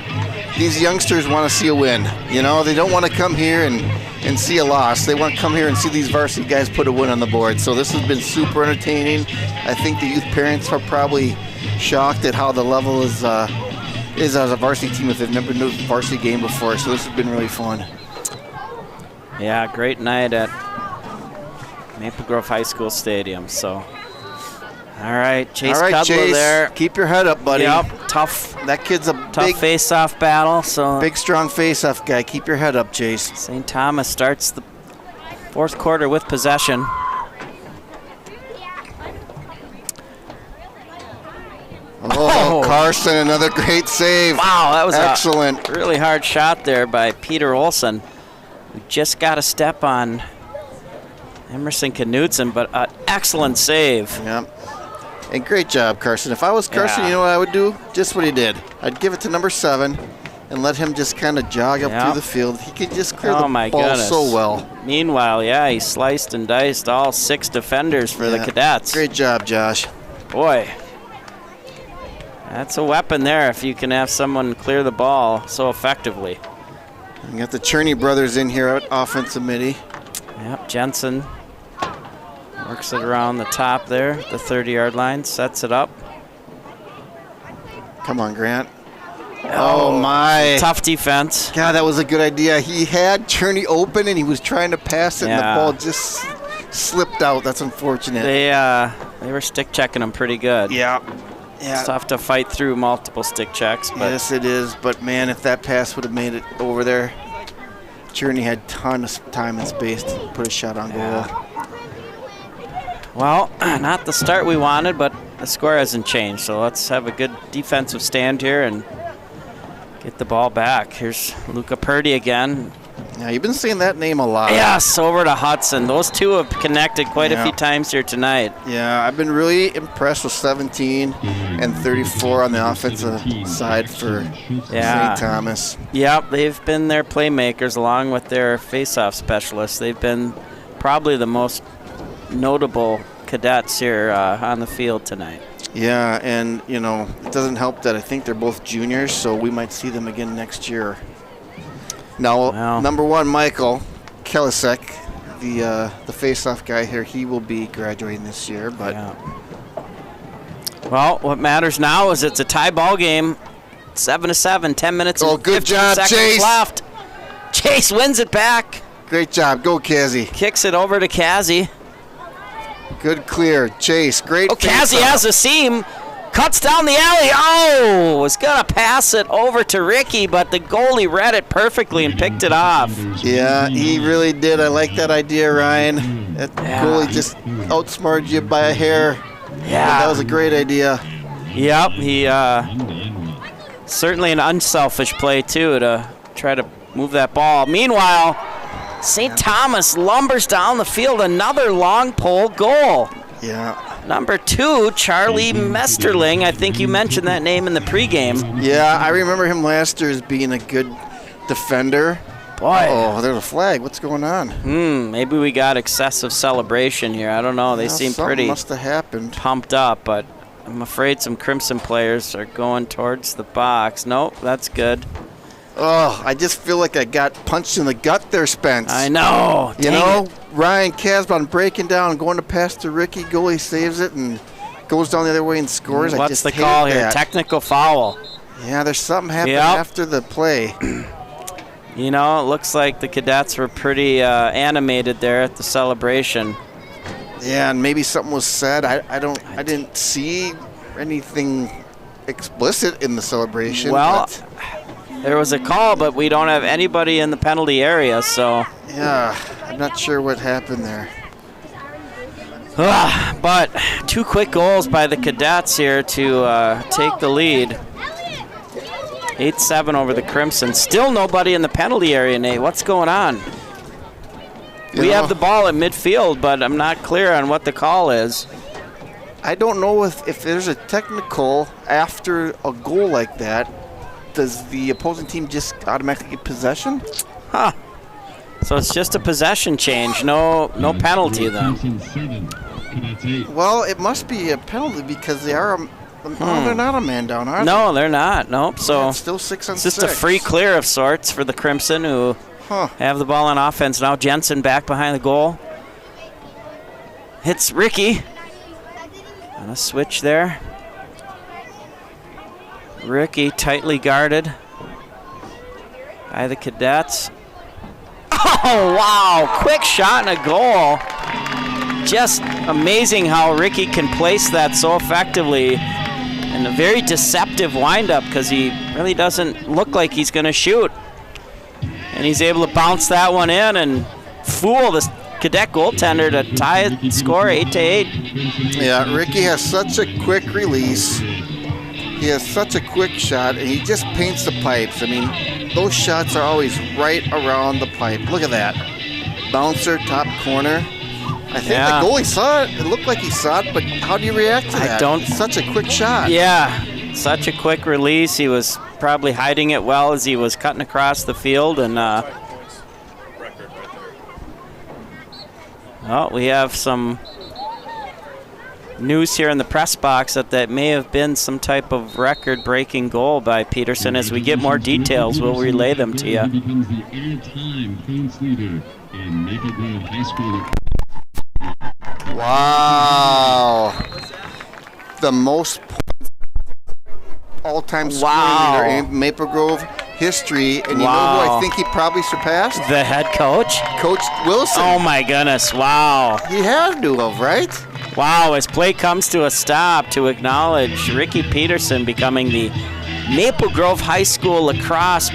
Speaker 3: these youngsters want to see a win. You know, they don't want to come here and see a loss. They want to come here and see these varsity guys put a win on the board. So this has been super entertaining. I think the youth parents are probably shocked at how the level is as a varsity team if they've never been to a varsity game before. So this has been really fun.
Speaker 2: Yeah, great night at Maple Grove High School Stadium. So, all right, Chase Cudler
Speaker 3: Chase,
Speaker 2: there.
Speaker 3: keep your head up, buddy.
Speaker 2: Yep, tough
Speaker 3: That kid's a big
Speaker 2: face-off battle. So
Speaker 3: big, strong face-off guy. Keep your head up, Chase.
Speaker 2: St. Thomas starts the fourth quarter with possession.
Speaker 3: Oh, Carson, another great save.
Speaker 2: Wow, that was
Speaker 3: excellent.
Speaker 2: A really hard shot there by Peter Olson. We just got a step on Emerson Knudsen, but an excellent save.
Speaker 3: Yep. And great job, Carson. If I was Carson, you know what I would do? Just what he did. I'd give it to number 7 and let him just kind of jog up through the field. He could just clear the ball so well.
Speaker 2: Meanwhile, yeah, he sliced and diced all 6 defenders for the Cadets.
Speaker 3: Great job, Josh.
Speaker 2: Boy, that's a weapon there if you can have someone clear the ball so effectively.
Speaker 3: You got the Cherney brothers in here at offensive midi.
Speaker 2: Yep, Jensen works it around the top there, the 30-yard line, sets it up.
Speaker 3: Come on, Grant. Oh, my.
Speaker 2: Tough defense.
Speaker 3: God, that was a good idea. He had Cherney open, and he was trying to pass it, and the ball just slipped out. That's unfortunate.
Speaker 2: They were stick checking him pretty good.
Speaker 3: Yeah.
Speaker 2: It's tough to fight through multiple stick checks. But
Speaker 3: yes, it is. But, man, if that pass would have made it over there, Cherney had tons of time and space to put a shot on goal.
Speaker 2: Well, not the start we wanted, but the score hasn't changed. So let's have a good defensive stand here and get the ball back. Here's Luca Purdy again.
Speaker 3: Yeah, you've been saying that name a lot.
Speaker 2: Yes, over to Hudson. Those two have connected quite a few times here tonight.
Speaker 3: Yeah, I've been really impressed with 17 and 34 on the offensive side for St. Thomas.
Speaker 2: Yep, they've been their playmakers along with their face-off specialists. They've been probably the most notable cadets here on the field tonight.
Speaker 3: Yeah, and, you know, it doesn't help that I think they're both juniors, so we might see them again next year. Now, number 1, Michael Kelisek, the face-off guy here, he will be graduating this year. But
Speaker 2: well, what matters now is it's a tie ball game, 7-7, 10 minutes and 15 seconds
Speaker 3: Chase.
Speaker 2: left. Chase wins it back.
Speaker 3: Great job. Go, Kazzy.
Speaker 2: Kicks it over to Kazzy.
Speaker 3: Good clear. Chase, great.
Speaker 2: Oh, Kazzy has a seam. cuts down the alley. Oh, was going to pass it over to Ricky, but the goalie read it perfectly and picked it off.
Speaker 3: Yeah, he really did. I like that idea, Ryan. That goalie just outsmarted you by a hair.
Speaker 2: Yeah.
Speaker 3: That was a great idea.
Speaker 2: Yep, he certainly an unselfish play, too, to try to move that ball. Meanwhile, St. Thomas lumbers down the field, another long pole goal.
Speaker 3: Yeah.
Speaker 2: Number 2, Charlie Mesterling. I think you mentioned that name in the pregame.
Speaker 3: Yeah, I remember him last year as being a good defender.
Speaker 2: Boy.
Speaker 3: Oh, there's a flag. What's going on?
Speaker 2: Maybe we got excessive celebration here. I don't know. They seem pretty
Speaker 3: must have happened.
Speaker 2: pumped up, but I'm afraid some Crimson players are going towards the box. Nope, that's good.
Speaker 3: Oh, I just feel like I got punched in the gut there, Spence.
Speaker 2: I know.
Speaker 3: You know, Ryan Casbon breaking down, going to pass to Ricky. Goalie saves it and goes down the other way and scores. I
Speaker 2: What's
Speaker 3: just
Speaker 2: the
Speaker 3: hate
Speaker 2: call here?
Speaker 3: that.
Speaker 2: Technical foul.
Speaker 3: Yeah, there's something happening after the play.
Speaker 2: You know, it looks like the Cadets were pretty animated there at the celebration.
Speaker 3: Yeah, and maybe something was said. I didn't see anything explicit in the celebration.
Speaker 2: Well, there was a call, but we don't have anybody in the penalty area, so.
Speaker 3: Yeah, I'm not sure what happened there.
Speaker 2: But 2 quick goals by the Cadets here to take the lead. 8-7 over the Crimson. Still nobody in the penalty area, Nate. What's going on? We have the ball at midfield, but I'm not clear on what the call is.
Speaker 3: I don't know if there's a technical after a goal like that. Does the opposing team just automatically get possession?
Speaker 2: Huh. So it's just a possession change. No penalty then.
Speaker 3: Well, it must be a penalty because they are they're not a man down, are they?
Speaker 2: No, they're not. Nope. So
Speaker 3: it's still 6 on 6.
Speaker 2: It's just a free clear of sorts for the Crimson, who have the ball on offense now. Jensen back behind the goal. Hits Ricky. On a switch there. Ricky tightly guarded by the Cadets. Oh, wow. Quick shot and a goal. Just amazing how Ricky can place that so effectively. And a very deceptive windup because he really doesn't look like he's going to shoot. And he's able to bounce that one in and fool the Cadet goaltender to tie the score 8-8.
Speaker 3: Yeah, Ricky has such a quick release. He has such a quick shot, and he just paints the pipes. I mean, those shots are always right around the pipe. Look at that. Bouncer, top corner. I think the goalie saw it. It looked like he saw it, but how do you react to that? It's such a quick shot.
Speaker 2: Yeah, such a quick release. He was probably hiding it well as he was cutting across the field. And we have some news here in the press box that may have been some type of record-breaking goal by Peterson. As we get more details, we'll relay them to you.
Speaker 1: Becomes the all-time points leader in Maple Grove High School.
Speaker 3: Wow. The most points all-time scoring leader in Maple Grove history. And you know who I think he probably surpassed?
Speaker 2: The head coach?
Speaker 3: Coach Wilson.
Speaker 2: Oh, my goodness. Wow.
Speaker 3: He had to have, right?
Speaker 2: Wow, as play comes to a stop to acknowledge Ricky Peterson becoming the Maple Grove High School lacrosse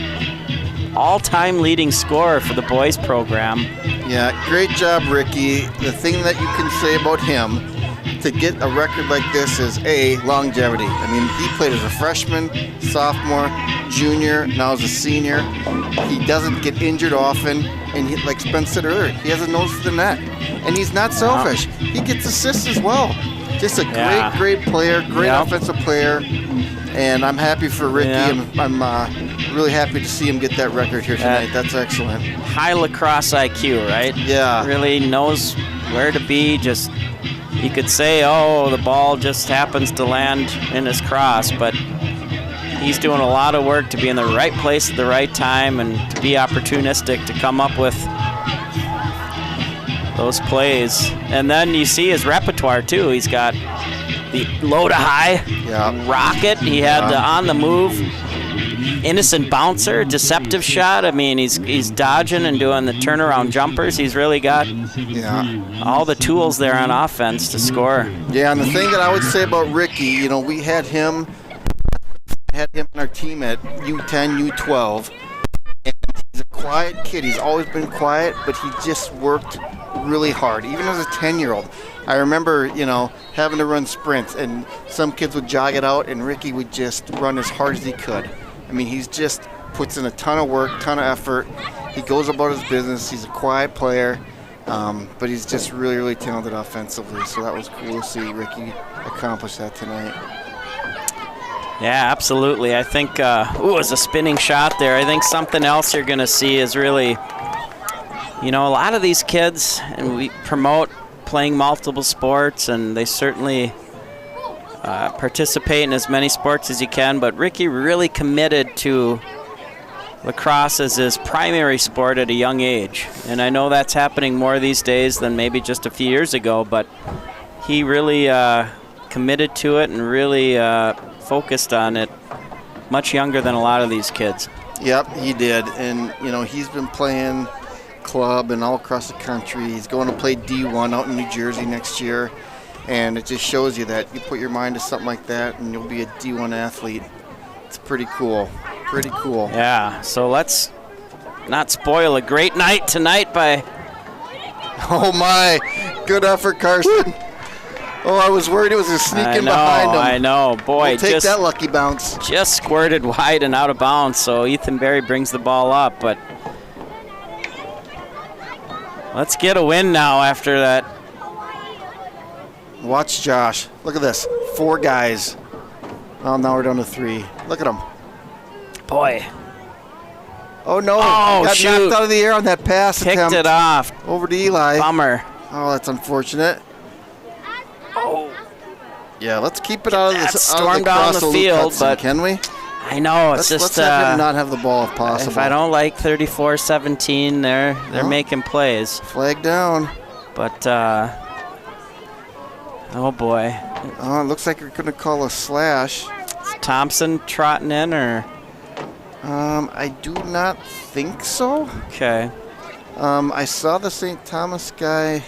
Speaker 2: all-time leading scorer for the boys program.
Speaker 3: Yeah, great job, Ricky. The thing that you can say about him to get a record like this is longevity. I mean, he played as a freshman, sophomore, junior, now as a senior. He doesn't get injured often, and he, like Spence said earlier, he has a nose for the net. And he's not selfish. He gets assists as well. Just a great player, great offensive player. And I'm happy for Ricky, and I'm really happy to see him get that record here tonight. That's excellent.
Speaker 2: High lacrosse IQ, right?
Speaker 3: Yeah.
Speaker 2: Really knows where to be. Just, you could say, oh, the ball just happens to land in his cross, but he's doing a lot of work to be in the right place at the right time and to be opportunistic to come up with those plays. And then you see his repertoire, too. He's got the low to high, rocket. He had the on the move innocent bouncer, deceptive shot. I mean, he's dodging and doing the turnaround jumpers. He's really got all the tools there on offense to score.
Speaker 3: Yeah, and the thing that I would say about Ricky, you know, we had him on our team at U10, U12. And he's a quiet kid. He's always been quiet, but he just worked really hard, even as a 10-year-old. I remember, you know, having to run sprints, and some kids would jog it out, and Ricky would just run as hard as he could. I mean, he's just puts in a ton of work, ton of effort. He goes about his business. He's a quiet player, but he's just really, really talented offensively. So that was cool to see Ricky accomplish that tonight.
Speaker 2: Yeah, absolutely. I think, it was a spinning shot there. I think something else you're going to see is really, you know, a lot of these kids, and we promote playing multiple sports, and they certainly participate in as many sports as you can, but Ricky really committed to lacrosse as his primary sport at a young age. And I know that's happening more these days than maybe just a few years ago, but he really committed to it and really focused on it much younger than a lot of these kids.
Speaker 3: Yep, he did. And, you know, he's been playing club and all across the country. He's going to play D1 out in New Jersey next year. And it just shows you that you put your mind to something like that and you'll be a D1 athlete. It's pretty cool. Pretty cool.
Speaker 2: Yeah, so let's not spoil a great night tonight by...
Speaker 3: Oh, my. Good effort, Carson. Oh, I was worried it was a sneak in behind him.
Speaker 2: I know. Boy,
Speaker 3: we'll take that lucky bounce.
Speaker 2: Just squirted wide and out of bounds, so Ethan Berry brings the ball up. But let's get a win now after that.
Speaker 3: Watch Josh. Look at this. 4 guys. Oh, now we're down to 3. Look at him.
Speaker 2: Boy.
Speaker 3: Oh, no.
Speaker 2: Oh,
Speaker 3: got
Speaker 2: shoot.
Speaker 3: knocked out of the air on that pass
Speaker 2: Picked
Speaker 3: attempt.
Speaker 2: it off.
Speaker 3: Over to Eli.
Speaker 2: Bummer.
Speaker 3: Oh, that's unfortunate.
Speaker 2: Oh.
Speaker 3: Yeah, let's keep it out of
Speaker 2: That
Speaker 3: this.
Speaker 2: stormed down the field, but
Speaker 3: can we?
Speaker 2: I know. It's
Speaker 3: Let's
Speaker 2: just
Speaker 3: have him not have the ball if possible.
Speaker 2: if I don't like 34-17, they're making plays.
Speaker 3: Flag down.
Speaker 2: But oh boy.
Speaker 3: Oh, it looks like we're gonna call a slash.
Speaker 2: Is Thompson trotting in or?
Speaker 3: I do not think so.
Speaker 2: Okay.
Speaker 3: I saw the St. Thomas guy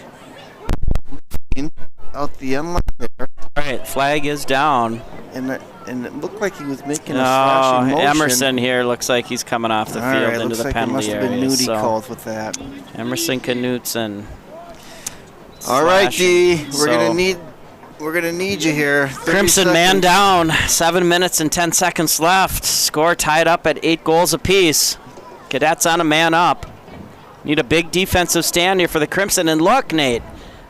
Speaker 3: out the end line there.
Speaker 2: All right, flag is down.
Speaker 3: And it looked like he was making a slashing motion.
Speaker 2: Emerson here looks like he's coming off the field into the penalty area.
Speaker 3: It must have been Nudie called with that.
Speaker 2: Emerson Knutson.
Speaker 3: All right, D. We're gonna need you here.
Speaker 2: Crimson man down. 7 minutes and 10 seconds left. Score tied up at 8 goals apiece. Cadets on a man up. Need a big defensive stand here for the Crimson. And look, Nate,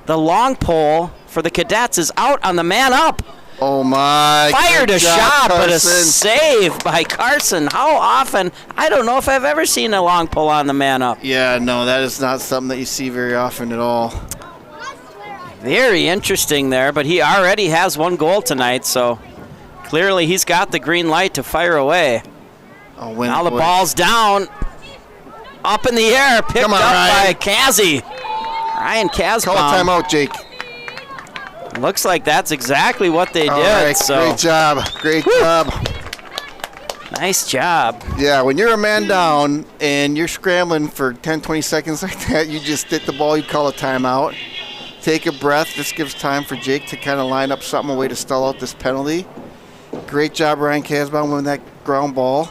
Speaker 2: the long pole for the Cadets is out on the man up.
Speaker 3: Oh, my.
Speaker 2: Fired a shot,
Speaker 3: Carson.
Speaker 2: but a save by Carson. How often? I don't know if I've ever seen a long pull on the man up.
Speaker 3: Yeah, no, that is not something that you see very often at all.
Speaker 2: Very interesting there, but he already has 1 goal tonight, so clearly he's got the green light to fire away.
Speaker 3: Oh,
Speaker 2: now the ball's down. Up in the air, picked up by Kazzy. Ryan Casbaum.
Speaker 3: Call a timeout, Jake.
Speaker 2: Looks like that's exactly what they did.
Speaker 3: Right,
Speaker 2: so
Speaker 3: great job. Great job.
Speaker 2: Nice job.
Speaker 3: Yeah, when you're a man down and you're scrambling for 10, 20 seconds like that, you just hit the ball, you call a timeout. Take a breath. This gives time for Jake to kind of line up something, a way to stall out this penalty. Great job, Ryan Casbaum, with that ground ball.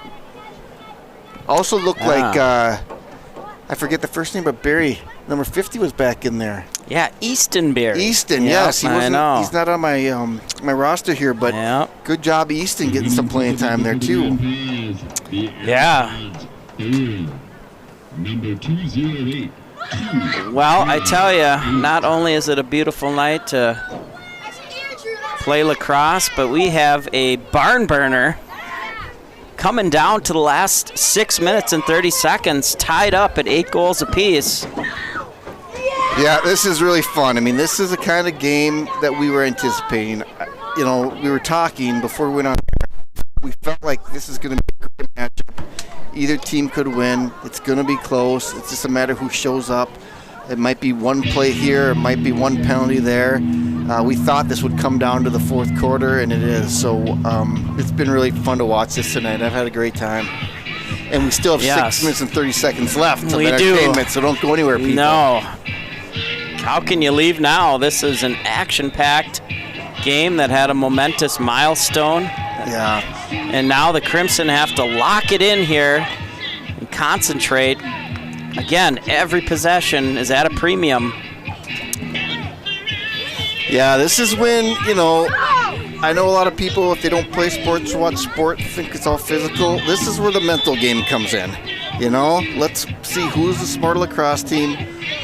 Speaker 3: Also looked like, I forget the first name, but Barry, number 50, was back in there.
Speaker 2: Yeah, Easton Barry.
Speaker 3: Easton, yes.
Speaker 2: I know.
Speaker 3: He's not on my my roster here, but good job, Easton, getting some playing time there, too.
Speaker 2: Yeah.
Speaker 1: Number 208.
Speaker 2: Well, I tell you, not only is it a beautiful night to play lacrosse, but we have a barn burner coming down to the last 6 minutes and 30 seconds, tied up at 8 goals apiece.
Speaker 3: Yeah, this is really fun. I mean, this is the kind of game that we were anticipating. You know, we were talking before we went on. We felt like this is going to be a great matchup. Either team could win. It's going to be close. It's just a matter who shows up. It might be one play here. It might be one penalty there. We thought this would come down to the fourth quarter, and it is. So it's been really fun to watch this tonight. I've had a great time. And we still have 6 minutes and 30 seconds left of entertainment, so don't go anywhere, people.
Speaker 2: No. How can you leave now? This is an action-packed game that had a momentous milestone.
Speaker 3: Yeah.
Speaker 2: And now the Crimson have to lock it in here and concentrate. Again, every possession is at a premium.
Speaker 3: Yeah, this is when, you know, I know a lot of people, if they don't play sports or watch sport, think it's all physical. This is where the mental game comes in. You know, let's see who's the smarter lacrosse team,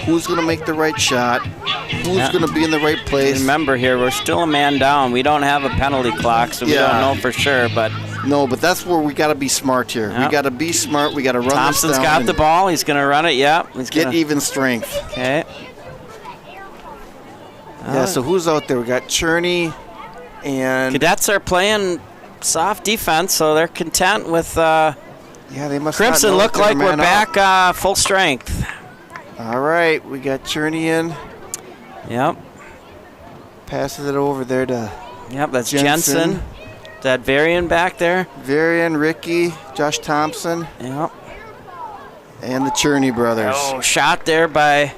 Speaker 3: who's going to make the right shot, who's going to be in the right place.
Speaker 2: Remember here, we're still a man down. We don't have a penalty clock, so we don't know for sure. But
Speaker 3: no, but that's where we got to be smart here. We got to be smart. We got to run
Speaker 2: Thompson's
Speaker 3: this down.
Speaker 2: got the ball. He's going to run it. Yep. He's
Speaker 3: get even strength.
Speaker 2: Okay.
Speaker 3: Yeah, so who's out there? We got Cherney and...
Speaker 2: Cadets are playing soft defense, so they're content with...
Speaker 3: yeah, they must
Speaker 2: Crimson
Speaker 3: not know
Speaker 2: look like we're back full strength.
Speaker 3: All right, we got Cherney in.
Speaker 2: Yep.
Speaker 3: Passes it over there to...
Speaker 2: Yep, that's Jensen. That Varian back there.
Speaker 3: Varian, Ricky, Josh Thompson.
Speaker 2: Yep.
Speaker 3: And the Cherney brothers.
Speaker 2: Oh, shot there by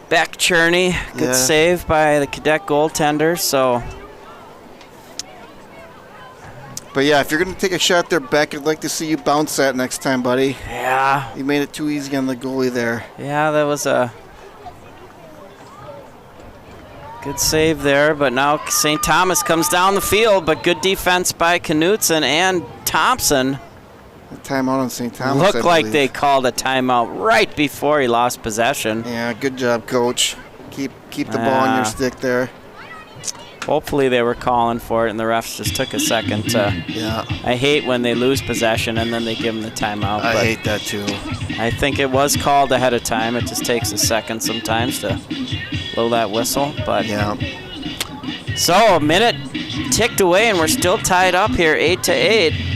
Speaker 2: Beck Cherney. Good save by the cadet goaltender. So,
Speaker 3: but yeah, if you're going to take a shot there, Beck, I'd like to see you bounce that next time, buddy.
Speaker 2: Yeah.
Speaker 3: You made it too easy on the goalie there.
Speaker 2: Yeah, that was a good save there. But now St. Thomas comes down the field, but good defense by Knutson and Thompson.
Speaker 3: A timeout on St. Thomas.
Speaker 2: Looked like they called a timeout right before he lost possession.
Speaker 3: Yeah, good job, Coach. Keep the ball on your stick there.
Speaker 2: Hopefully they were calling for it, and the refs just took a second to...
Speaker 3: Yeah.
Speaker 2: I hate when they lose possession and then they give them the timeout.
Speaker 3: I hate that too.
Speaker 2: I think it was called ahead of time. It just takes a second sometimes to blow that whistle. But
Speaker 3: yeah.
Speaker 2: So a minute ticked away, and we're still tied up here, 8-8.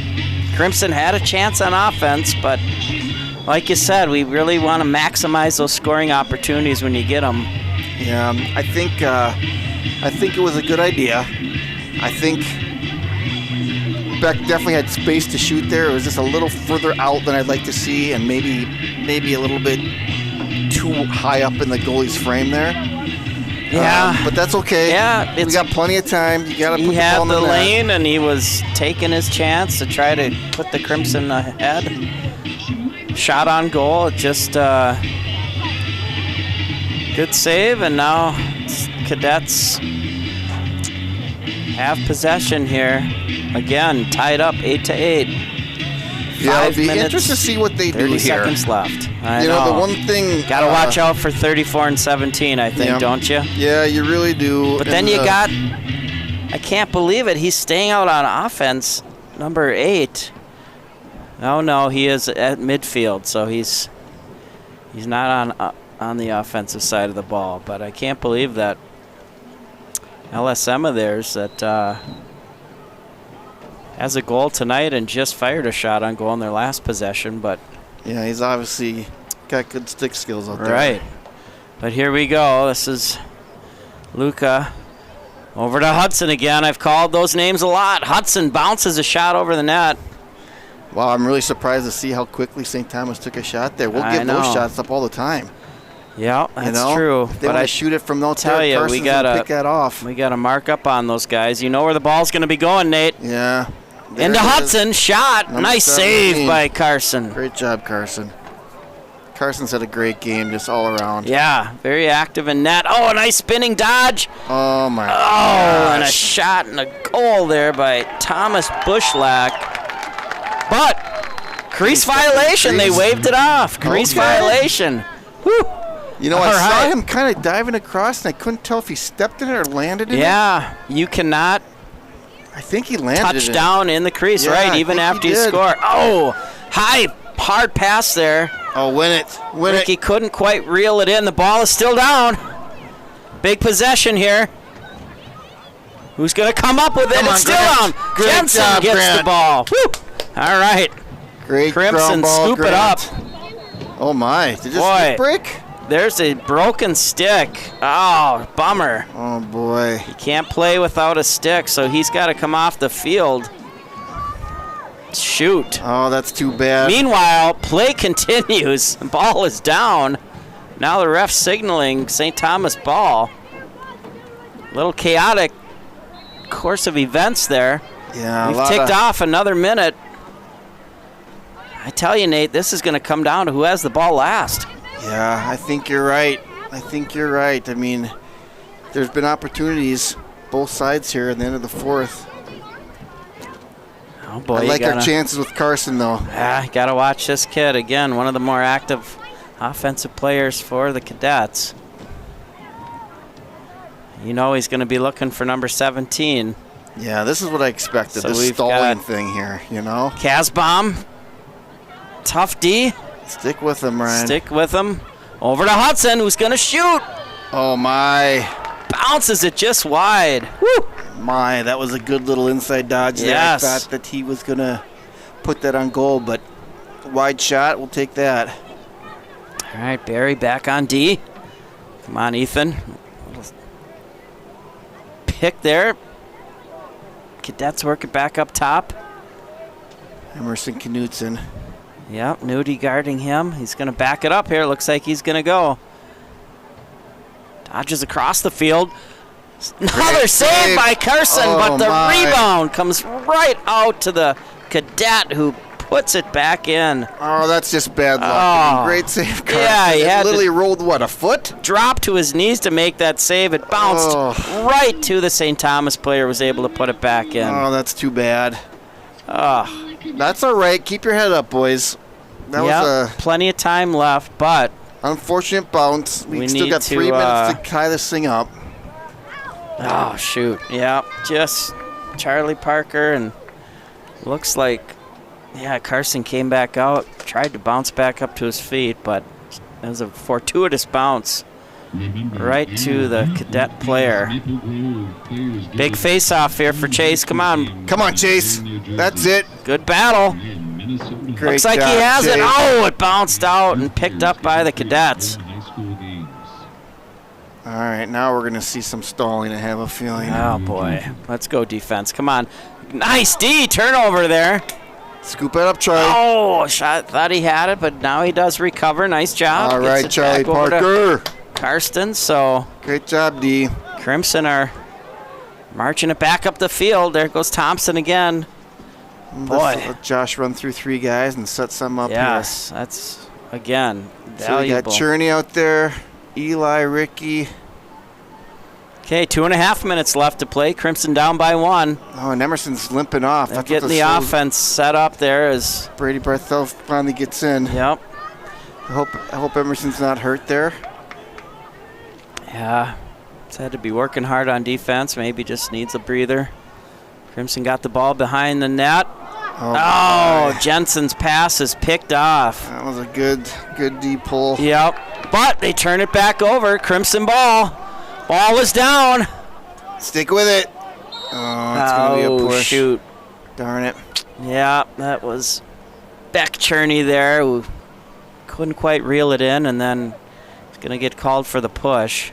Speaker 2: Crimson had a chance on offense, but like you said, we really want to maximize those scoring opportunities when you get them.
Speaker 3: Yeah, I think it was a good idea. I think Beck definitely had space to shoot there. It was just a little further out than I'd like to see, and maybe a little bit too high up in the goalie's frame there.
Speaker 2: Yeah,
Speaker 3: but that's okay.
Speaker 2: Yeah,
Speaker 3: we got plenty of time. You got to put the ball in the net.
Speaker 2: He had the lane, and he was taking his chance to try to put the Crimson ahead. Shot on goal, just good save, and now Cadets have possession here. Again, tied up 8-8.
Speaker 3: Yeah, it'll be interesting to see what they do here.
Speaker 2: 30 seconds left. I
Speaker 3: know. The one thing...
Speaker 2: Got to watch out for 34 and 17, I think, don't you?
Speaker 3: Yeah, you really do.
Speaker 2: But then you got... I can't believe it. He's staying out on offense, number 8. Oh, no, he is at midfield, so he's not on the offensive side of the ball. But I can't believe that LSM of theirs that has a goal tonight and just fired a shot on goal in their last possession. But
Speaker 3: yeah, he's obviously got good stick skills out there.
Speaker 2: Right. But here we go. This is Luca over to Hudson again. I've called those names a lot. Hudson bounces a shot over the net.
Speaker 3: Wow, I'm really surprised to see how quickly St. Thomas took a shot there. We'll get those shots up all the time.
Speaker 2: Yeah, that's true.
Speaker 3: If they want to shoot it from no
Speaker 2: tell you,
Speaker 3: Carson's gonna pick that off.
Speaker 2: We got to mark up on those guys. You know where the ball's going to be going, Nate.
Speaker 3: Yeah.
Speaker 2: Into Hudson, shot. Nice save by Carson.
Speaker 3: Great job, Carson. Carson's had a great game just all around.
Speaker 2: Yeah, very active in net. Oh, a nice spinning dodge.
Speaker 3: Oh, my
Speaker 2: gosh. And a shot and a goal there by Thomas Bushlack. But crease violation. They waved it off. Crease violation. Whew.
Speaker 3: You know, I saw him kind of diving across, and I couldn't tell if he stepped in it or landed in it.
Speaker 2: Yeah, you cannot
Speaker 3: I think he landed
Speaker 2: touch down in the crease, right, even after you score. Oh, hard pass there.
Speaker 3: Oh, win it.
Speaker 2: Ricky couldn't quite reel it in. The ball is still down. Big possession here. Who's going to come up with it? It's still down. Jensen gets the ball. Woo. All right.
Speaker 3: Great
Speaker 2: Crimson
Speaker 3: ball,
Speaker 2: scoop it up.
Speaker 3: Oh, my. Did this break?
Speaker 2: There's a broken stick. Oh, bummer.
Speaker 3: Oh, boy.
Speaker 2: He can't play without a stick, so he's got to come off the field. Shoot.
Speaker 3: Oh, that's too bad.
Speaker 2: Meanwhile, play continues. The ball is down. Now the ref's signaling St. Thomas ball. Little chaotic course of events there.
Speaker 3: Yeah,
Speaker 2: We've ticked off another minute. I tell you, Nate, this is going to come down to who has the ball last.
Speaker 3: Yeah, I think you're right. I mean, there's been opportunities both sides here at the end of the fourth.
Speaker 2: Oh boy,
Speaker 3: I like our chances with Carson, though.
Speaker 2: Yeah, got to watch this kid. Again, one of the more active offensive players for the Cadets. You know he's going to be looking for number 17.
Speaker 3: Yeah, this is what I expected,
Speaker 2: So
Speaker 3: this
Speaker 2: we've
Speaker 3: stalling
Speaker 2: got
Speaker 3: thing here, you know?
Speaker 2: Casbomb. Tough D.
Speaker 3: Stick with him, Ryan.
Speaker 2: Stick with him. Over to Hudson, who's going to shoot.
Speaker 3: Oh, my.
Speaker 2: Bounces it just wide. Woo!
Speaker 3: My, that was a good little inside dodge there.
Speaker 2: Yes.
Speaker 3: I thought that he was going to put that on goal, but wide shot, we'll take that.
Speaker 2: All right, Barry back on D. Come on, Ethan. Pick there. Cadets work it back up top.
Speaker 3: Emerson Knutson.
Speaker 2: Yep, Nudie guarding him. He's going to back it up here. Looks like he's going to go. Dodges across the field. Another save by Carson, but the rebound comes right out to the Cadet who puts it back in.
Speaker 3: Oh, that's just bad luck. I mean, great save, Carson.
Speaker 2: Yeah, he had
Speaker 3: literally rolled, what, a foot?
Speaker 2: Drop to his knees to make that save. It bounced right to the St. Thomas player, was able to put it back in.
Speaker 3: Oh, that's too bad.
Speaker 2: Oh.
Speaker 3: That's all right. Keep your head up, boys. That was a
Speaker 2: plenty of time left, but
Speaker 3: unfortunate bounce. We still
Speaker 2: need
Speaker 3: got 3 minutes to tie this thing up.
Speaker 2: Oh, shoot. Yeah, just Charlie Parker, and looks like, yeah, Carson came back out, tried to bounce back up to his feet, but it was a fortuitous bounce right to the Cadet player. Big face-off here for Chase. Come on.
Speaker 3: Come on, Chase. That's it.
Speaker 2: Good battle.
Speaker 3: Great
Speaker 2: Looks like
Speaker 3: job,
Speaker 2: he has
Speaker 3: Chase.
Speaker 2: it. Oh, it bounced out and picked up by the Cadets.
Speaker 3: All right, now we're going to see some stalling, I have a feeling.
Speaker 2: Oh, boy. Let's go defense. Come on. Nice D. Turnover there.
Speaker 3: Scoop it up, Charlie.
Speaker 2: Oh, thought he had it, but now he does recover. Nice job.
Speaker 3: All
Speaker 2: Gets
Speaker 3: right,
Speaker 2: it
Speaker 3: Charlie
Speaker 2: back over
Speaker 3: Parker.
Speaker 2: to Karsten. So
Speaker 3: great job, D.
Speaker 2: Crimson are marching it back up the field. There goes Thompson again. Boy.
Speaker 3: Let Josh run through 3 guys and set some up here.
Speaker 2: Yes, that's, again,
Speaker 3: So we got
Speaker 2: valuable.
Speaker 3: Cherney out there, Eli, Ricky.
Speaker 2: Okay, 2.5 minutes left to play. Crimson down by 1.
Speaker 3: Oh, and Emerson's limping off.
Speaker 2: They're getting the offense set up there as
Speaker 3: Brady Barthel finally gets in.
Speaker 2: Yep.
Speaker 3: I hope Emerson's not hurt there.
Speaker 2: Yeah. He's had to be working hard on defense. Maybe just needs a breather. Crimson got the ball behind the net. Oh, Jensen's pass is picked off.
Speaker 3: That was a good D pull.
Speaker 2: Yep. But they turn it back over. Crimson ball. Ball was down.
Speaker 3: Stick with it. Oh, it's going to be a push.
Speaker 2: Shoot.
Speaker 3: Darn it.
Speaker 2: Yeah, that was Beck Cherney there who couldn't quite reel it in, and then he's going to get called for the push.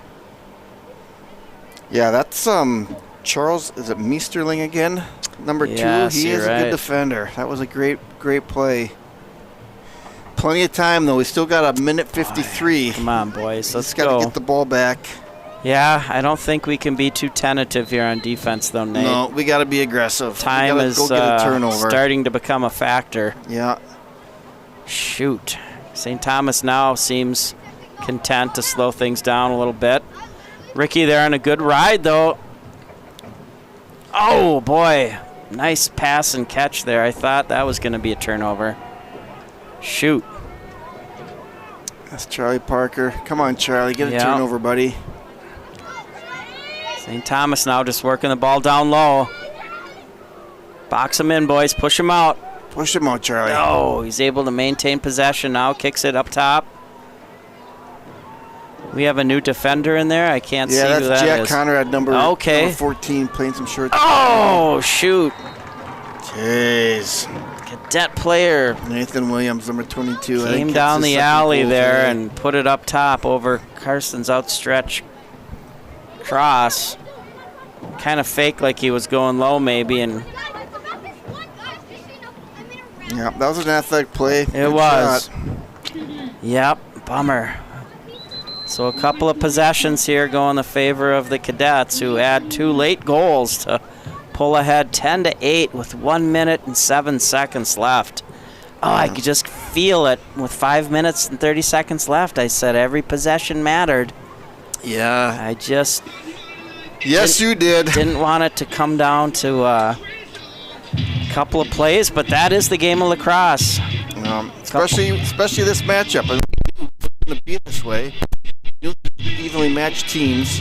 Speaker 3: Yeah, that's Charles, is it Meesterling again? Number 2, he is a good defender. That was a great play. Plenty of time, though. We still got 1:53.
Speaker 2: Come on, boys. Let's go.
Speaker 3: Got to get the ball back.
Speaker 2: Yeah, I don't think we can be too tentative here on defense, though, Nate.
Speaker 3: No, we got to be aggressive.
Speaker 2: Time is
Speaker 3: go get a turnover.
Speaker 2: starting to become a factor.
Speaker 3: Yeah.
Speaker 2: Shoot. St. Thomas now seems content to slow things down a little bit. Ricky there on a good ride, though. Oh, boy. Nice pass and catch there. I thought that was going to be a turnover. Shoot.
Speaker 3: That's Charlie Parker. Come on, Charlie. Get a turnover, buddy.
Speaker 2: St. Thomas now just working the ball down low. Box him in, boys. Push him out.
Speaker 3: Push him out, Charlie.
Speaker 2: Oh, he's able to maintain possession now. Kicks it up top. We have a new defender in there. I can't see who that is.
Speaker 3: Yeah, that's Jack Conrad, number 14, playing some short.
Speaker 2: Oh, shoot.
Speaker 3: Jeez.
Speaker 2: cadet player
Speaker 3: Nathan Williams, number 22. I
Speaker 2: came
Speaker 3: think
Speaker 2: down
Speaker 3: it's his
Speaker 2: the
Speaker 3: second
Speaker 2: alley
Speaker 3: goal
Speaker 2: there
Speaker 3: today.
Speaker 2: and put it up top over Carson's outstretched cross. Kind of fake like he was going low maybe, and
Speaker 3: Yeah, that was an athletic play.
Speaker 2: it
Speaker 3: Good
Speaker 2: was.
Speaker 3: shot.
Speaker 2: Yep, bummer. So a couple of possessions here go in the favor of the Cadets, who had 2 late goals to pull ahead 10-8 with 1 minute and 7 seconds left. Oh, I could just feel it with 5 minutes and 30 seconds left. I said every possession mattered.
Speaker 3: Yeah.
Speaker 2: I just
Speaker 3: Yes, you did.
Speaker 2: didn't want it to come down to a couple of plays, but that is the game of lacrosse.
Speaker 3: Especially this matchup. I mean, it's going to be this way. Evenly matched teams.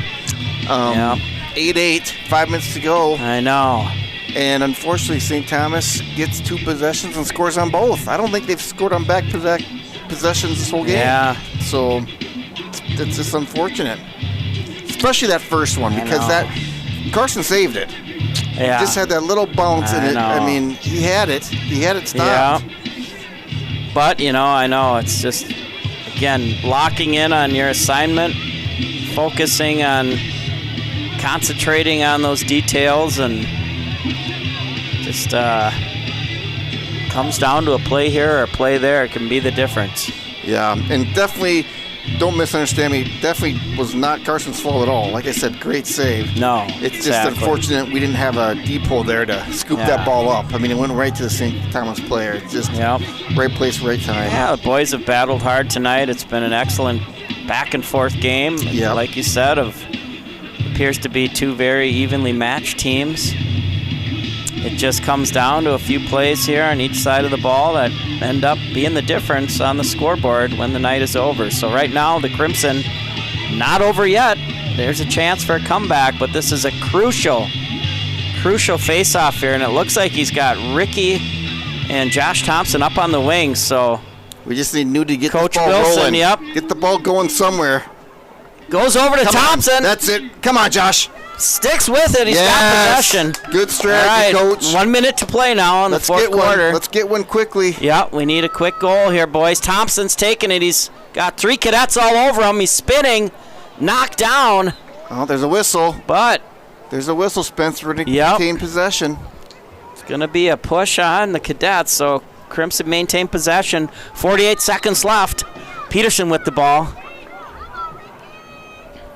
Speaker 2: Yeah.
Speaker 3: 8-8, 5 minutes to go.
Speaker 2: I know.
Speaker 3: And unfortunately, St. Thomas gets 2 possessions and scores on both. I don't think they've scored on back possessions this whole game.
Speaker 2: Yeah.
Speaker 3: So it's just unfortunate. Especially that first one, because Carson saved it.
Speaker 2: Yeah.
Speaker 3: Just had that little bounce in it.
Speaker 2: know.
Speaker 3: I mean, he had it stopped.
Speaker 2: Yeah. But, I know it's just, again, locking in on your assignment, focusing on concentrating on those details, and just comes down to a play here or a play there. It can be the difference.
Speaker 3: Yeah, and definitely, don't misunderstand me, definitely was not Carson's fault at all. Like I said, great save.
Speaker 2: No,
Speaker 3: It's just
Speaker 2: exactly.
Speaker 3: unfortunate we didn't have a depot there to scoop that ball up. I mean, it went right to the St. Thomas player. It's just right place, right time.
Speaker 2: Yeah, the boys have battled hard tonight. It's been an excellent back-and-forth game.
Speaker 3: Yep.
Speaker 2: Like you said, appears to be 2 very evenly matched teams. It just comes down to a few plays here on each side of the ball that end up being the difference on the scoreboard when the night is over. So right now, the Crimson not over yet. There's a chance for a comeback, but this is a crucial face-off here, and it looks like he's got Ricky and Josh Thompson up on the wings. So
Speaker 3: we just need Nudie to get
Speaker 2: Coach
Speaker 3: the ball
Speaker 2: Wilson,
Speaker 3: rolling.
Speaker 2: yep.
Speaker 3: Get the ball going somewhere.
Speaker 2: Goes over to
Speaker 3: Come
Speaker 2: Thompson.
Speaker 3: on. That's it. Come on, Josh.
Speaker 2: Sticks with it. He's got possession.
Speaker 3: Good strategy,
Speaker 2: All right,
Speaker 3: Coach.
Speaker 2: 1 minute to play now in the fourth quarter.
Speaker 3: Let's get one quickly.
Speaker 2: Yeah, we need a quick goal here, boys. Thompson's taking it. He's got 3 cadets all over him. He's spinning, knocked down.
Speaker 3: Oh, there's a whistle.
Speaker 2: But
Speaker 3: there's a whistle, Spencer, to maintain possession.
Speaker 2: It's going to be a push on the cadets, so Crimson maintain possession. 48 seconds left. Peterson with the ball.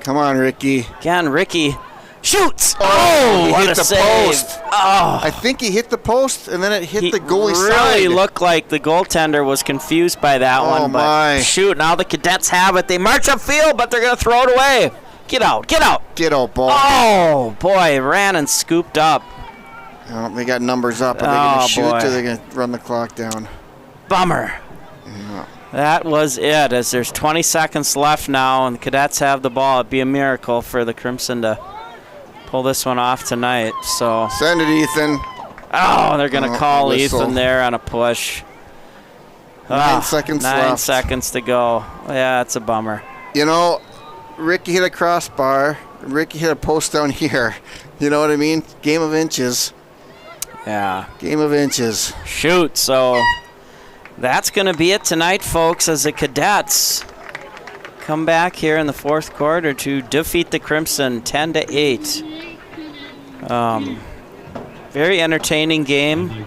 Speaker 3: Come on, Ricky.
Speaker 2: Again, Ricky shoots.
Speaker 3: He
Speaker 2: what
Speaker 3: hit
Speaker 2: a
Speaker 3: the
Speaker 2: save.
Speaker 3: post.
Speaker 2: Oh.
Speaker 3: I think he hit the post, and then it hit the goalie
Speaker 2: really
Speaker 3: side.
Speaker 2: looked like the goaltender was confused by that one. But
Speaker 3: my.
Speaker 2: shoot, now the cadets have it. They march upfield, but they're going to throw it away. Get out, get out.
Speaker 3: Get out, ball.
Speaker 2: Oh, boy, ran and scooped up.
Speaker 3: Oh, they got numbers up. Are they going to shoot, or are they going to run the clock down?
Speaker 2: Bummer.
Speaker 3: Yeah.
Speaker 2: That was it, as there's 20 seconds left now, and the cadets have the ball. It'd be a miracle for the Crimson to pull this one off tonight. So
Speaker 3: send it, Ethan.
Speaker 2: Oh, they're going to call
Speaker 3: whistle.
Speaker 2: Ethan there on a push.
Speaker 3: 9 seconds left.
Speaker 2: 9 seconds to go. Yeah, it's a bummer.
Speaker 3: You know, Ricky hit a crossbar. Ricky hit a post down here. You know what I mean? Game of inches.
Speaker 2: Yeah.
Speaker 3: Game of inches.
Speaker 2: Shoot. So that's going to be it tonight, folks, as the cadets come back here in the fourth quarter to defeat the Crimson 10-8. Very entertaining game,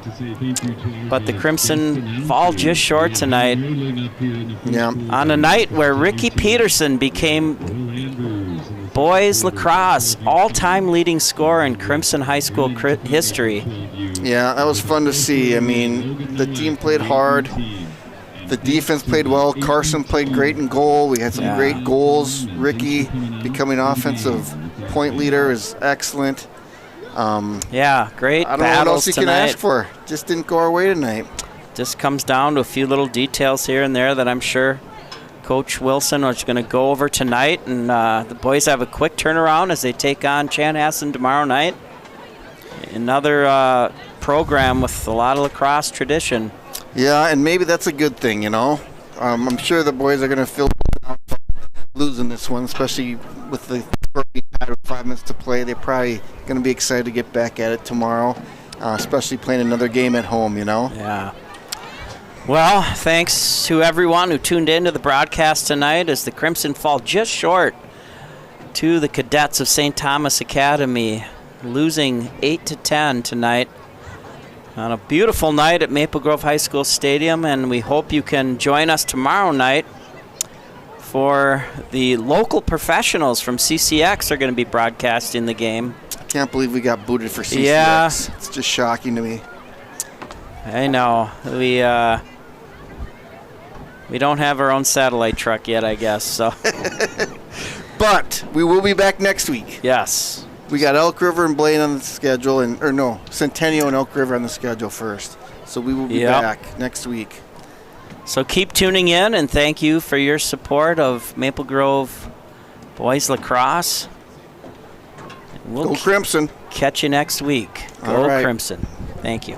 Speaker 2: but the Crimson fall just short tonight.
Speaker 3: Yeah.
Speaker 2: On a night where Ricky Peterson became boys lacrosse all-time leading scorer in Crimson High School history.
Speaker 3: Yeah, that was fun to see. I mean, the team played hard. The defense played well. Carson played great in goal. We had some great goals. Ricky becoming offensive point leader is excellent.
Speaker 2: Great
Speaker 3: I don't know what else you can
Speaker 2: tonight.
Speaker 3: ask for. Just didn't go our way tonight.
Speaker 2: Just comes down to a few little details here and there that I'm sure Coach Wilson is going to go over tonight. And the boys have a quick turnaround as they take on Chanhassen tomorrow night. Another program with a lot of lacrosse tradition.
Speaker 3: Yeah, and maybe that's a good thing, you know. I'm sure the boys are going to feel losing this one, especially with the 5 minutes to play. They're probably going to be excited to get back at it tomorrow. especially playing another game at home, you know?
Speaker 2: Yeah. Well, thanks to everyone who tuned in to the broadcast tonight as the Crimson fall just short to the Cadets of St. Thomas Academy, losing 8-10 tonight on a beautiful night at Maple Grove High School Stadium, and we hope you can join us tomorrow night for the local professionals from CCX are going to be broadcasting the game.
Speaker 3: I can't believe we got booted for CCX.
Speaker 2: Yeah.
Speaker 3: It's just shocking to me.
Speaker 2: I know. We don't have our own satellite truck yet, I guess. So.
Speaker 3: But we will be back next week.
Speaker 2: Yes.
Speaker 3: We got Elk River and Blaine on the schedule, Centennial and Elk River on the schedule first. So we will be back next week.
Speaker 2: So keep tuning in, and thank you for your support of Maple Grove Boys Lacrosse. We'll
Speaker 3: Go Crimson.
Speaker 2: Catch you next week. Go
Speaker 3: All right.
Speaker 2: Crimson. Thank you.